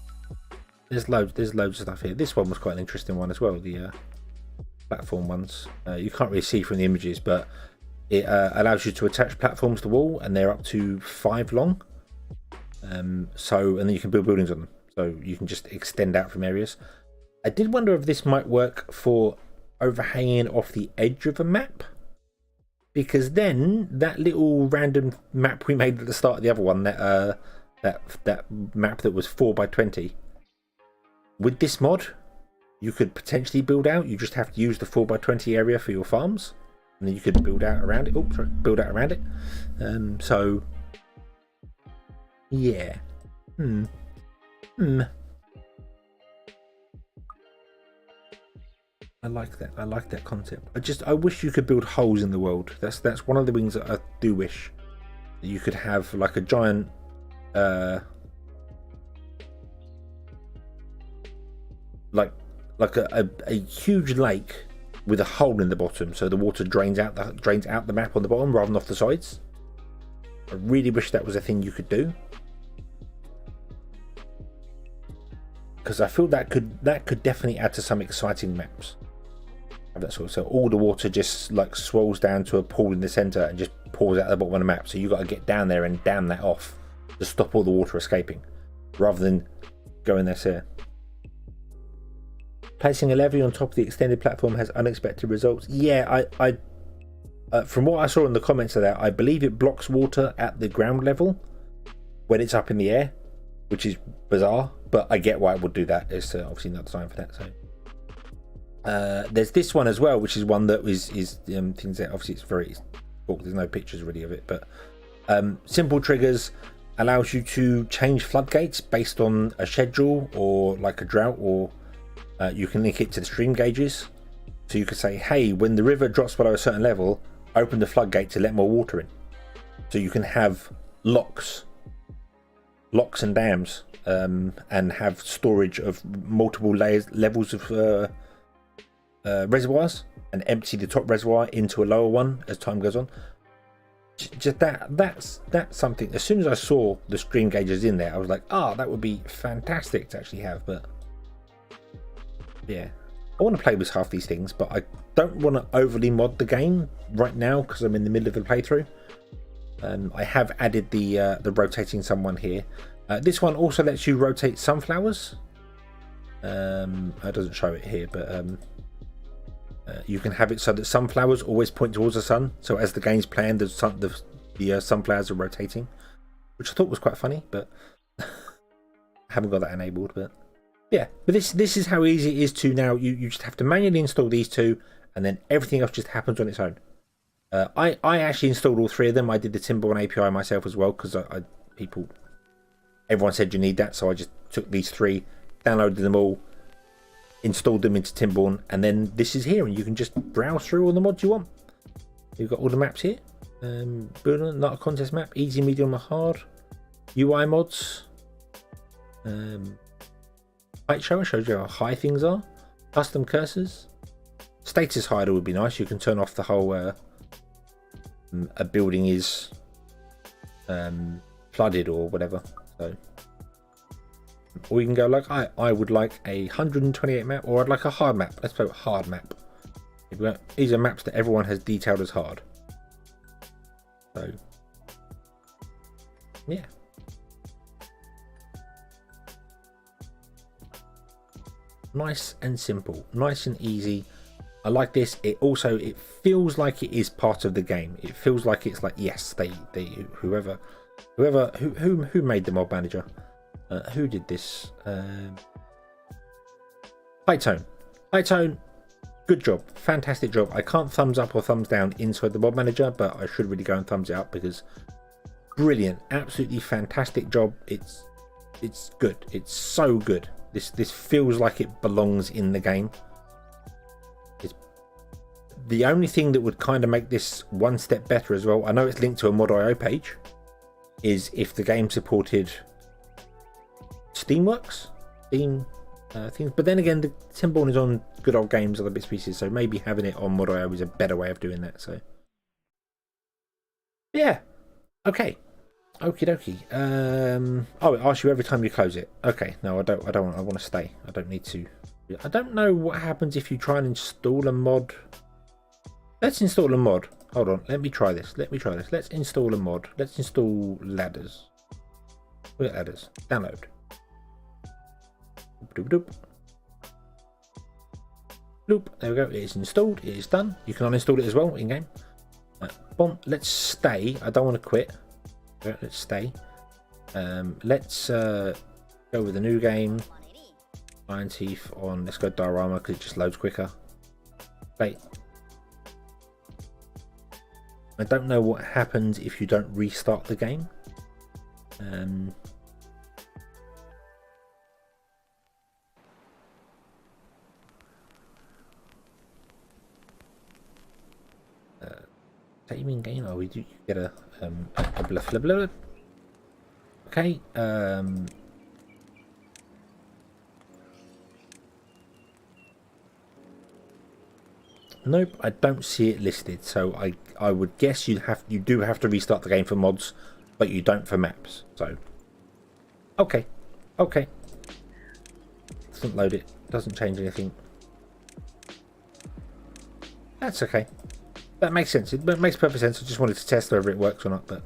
There's loads of stuff here. This one was quite an interesting one as well. The platform ones. You can't really see from the images, but it allows you to attach platforms to the wall, and they're up to 5 long. And then you can build buildings on them, so you can just extend out from areas. I did wonder if this might work for overhanging off the edge of a map, because then that little random map we made at the start of the other one, that map that was 4x20, with this mod you could potentially build out. You just have to use the 4x20 area for your farms, and then you could build out around it. Build out around it. So yeah. I like that. I like that concept. I wish you could build holes in the world. That's one of the things that I do wish, that you could have like a giant like a huge lake with a hole in the bottom, so the water drains out the map on the bottom rather than off the sides. I really wish that was a thing you could do, because I feel that could definitely add to some exciting maps. That sort of, so all the water just like swirls down to a pool in the center and just pours out the bottom of the map. So you got to get down there and dam that off to stop all the water escaping, rather than going there. So placing a levee on top of the extended platform has unexpected results. Yeah, I from what I saw in the comments of that, I believe it blocks water at the ground level when it's up in the air, which is bizarre, but I get why it would do that. It's obviously not designed for that. So there's this one as well, which is one that is things that obviously it's very cool. There's no pictures really of it, but simple triggers allows you to change floodgates based on a schedule or like a drought, or you can link it to the stream gauges. So you could say, hey, when the river drops below a certain level, open the floodgate to let more water in. So you can have locks and dams, and have storage of multiple levels of reservoirs, and empty the top reservoir into a lower one as time goes on. Just that's something. As soon as I saw the stream gauges in there, I was like, that would be fantastic to actually have. But yeah, I want to play with half these things, but I don't want to overly mod the game right now because I'm in the middle of a playthrough. I have added the rotating someone here. This one also lets you rotate sunflowers. It doesn't show it here, but you can have it so that sunflowers always point towards the sun. So as the game's playing, the sunflowers are rotating, which I thought was quite funny, but I haven't got that enabled. But yeah, but this is how easy it is to now. You just have to manually install these two, and then everything else just happens on its own. I actually installed all 3 of them. I did the Timberborn API myself as well, because everyone said you need that, so I just took these 3, downloaded them all, installed them into Timberborn, and then this is here, and you can just browse through all the mods you want. You've got all the maps here. Building, not a contest map, easy, medium, or hard. UI mods. Height shower shows you how high things are. Custom cursors. Status hider would be nice. You can turn off the whole a building is flooded or whatever. So, or you can go like I would like a 128 map, or I'd like a hard map. Let's put hard map. These are maps that everyone has detailed as hard. So, yeah. Nice and simple, nice and easy. I like this. It feels like it is part of the game. It feels like it's like, yes, whoever who made the mod manager, who did this, Hightone, good job, fantastic job. I can't thumbs up or thumbs down inside the mod manager, but I should really go and thumbs it up because brilliant, absolutely fantastic job. It's good. It's so good. This feels like it belongs in the game. It's the only thing that would kind of make this one step better as well. I know it's linked to a mod.io page. Is if the game supported Steamworks, Steam things. But then again, the Timberborn is on good old games, other bits and pieces. So maybe having it on mod.io is a better way of doing that. So yeah, okay. Okie dokie. Oh, it asks you every time you close it. Okay, no, I don't. I want to stay. I don't need to. I don't know what happens if you try and install a mod. Let's install a mod. Hold on. Let me try this. Let's install a mod. Let's install ladders. Look at ladders. Download. Doop, doop, doop. There we go. It is installed. It is done. You can uninstall it as well in game. Boom. Let's stay. I don't want to quit. Let's stay. Let's go with a new game. Iron Teeth on. Let's go diorama because it just loads quicker. Wait. I don't know what happens if you don't restart the game. Saving game. Oh, we do get a blah, blah, blah. Okay. Nope, I don't see it listed. So I would guess you do have to restart the game for mods, but you don't for maps. So okay. Doesn't load it. Doesn't change anything. That's okay. That makes sense. It makes perfect sense. I just wanted to test whether it works or not, but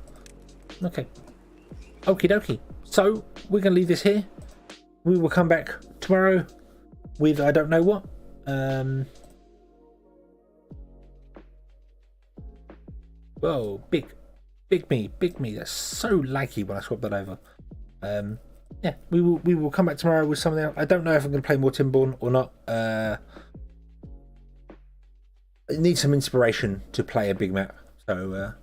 okay. Okie dokie. So we're going to leave this here. We will come back tomorrow with I don't know what. Whoa, big me. That's so laggy when I swap that over. Yeah, we will come back tomorrow with something else. I don't know if I'm going to play more Timberborn or not. I need some inspiration to play a big map, so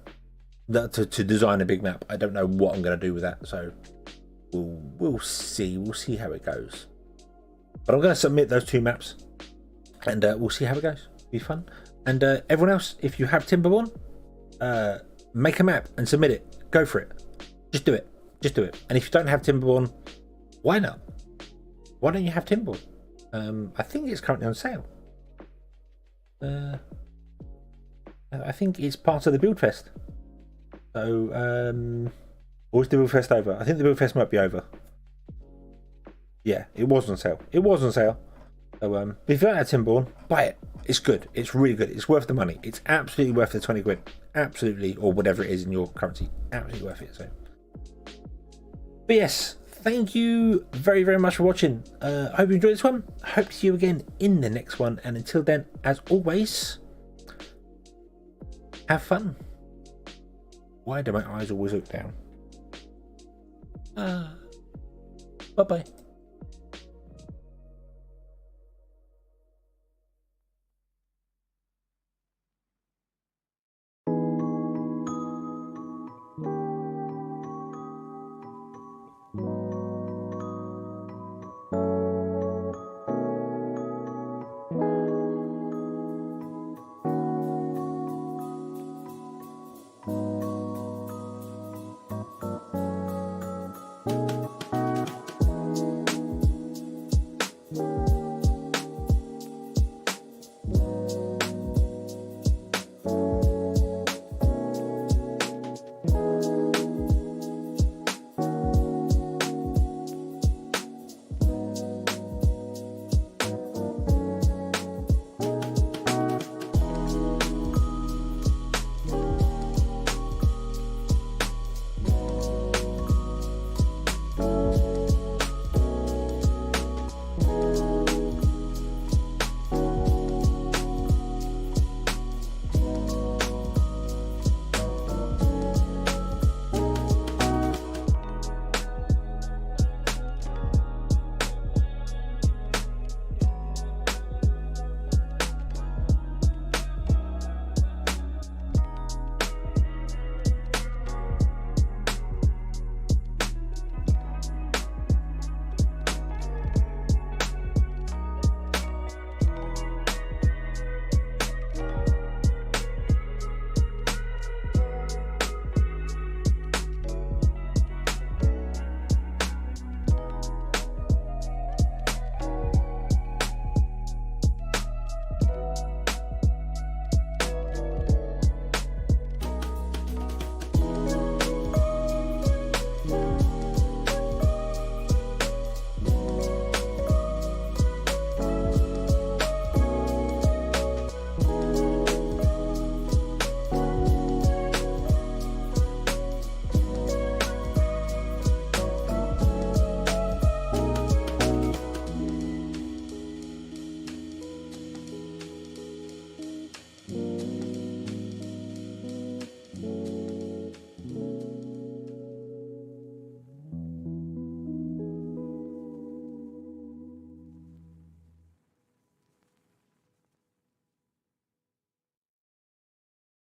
to design a big map. I don't know what I'm going to do with that, so we'll see. We'll see how it goes. But I'm going to submit those two maps, and we'll see how it goes. It'll be fun. And everyone else, if you have Timberborn, make a map and submit it. Go for it. Just do it. And if you don't have Timberborn, why not? Why don't you have Timberborn? I think it's currently on sale. I think it's part of the build fest. So, or is the build fest over? I think the build fest might be over. Yeah, it was on sale. So, if you don't have Timberborn, buy it. It's good. It's really good. It's worth the money. It's absolutely worth the 20 quid. Absolutely, or whatever it is in your currency. Absolutely worth it. So, but yes, thank you very, very much for watching. I hope you enjoyed this one. Hope to see you again in the next one. And until then, as always, have fun. Why do my eyes always look down? Bye-bye.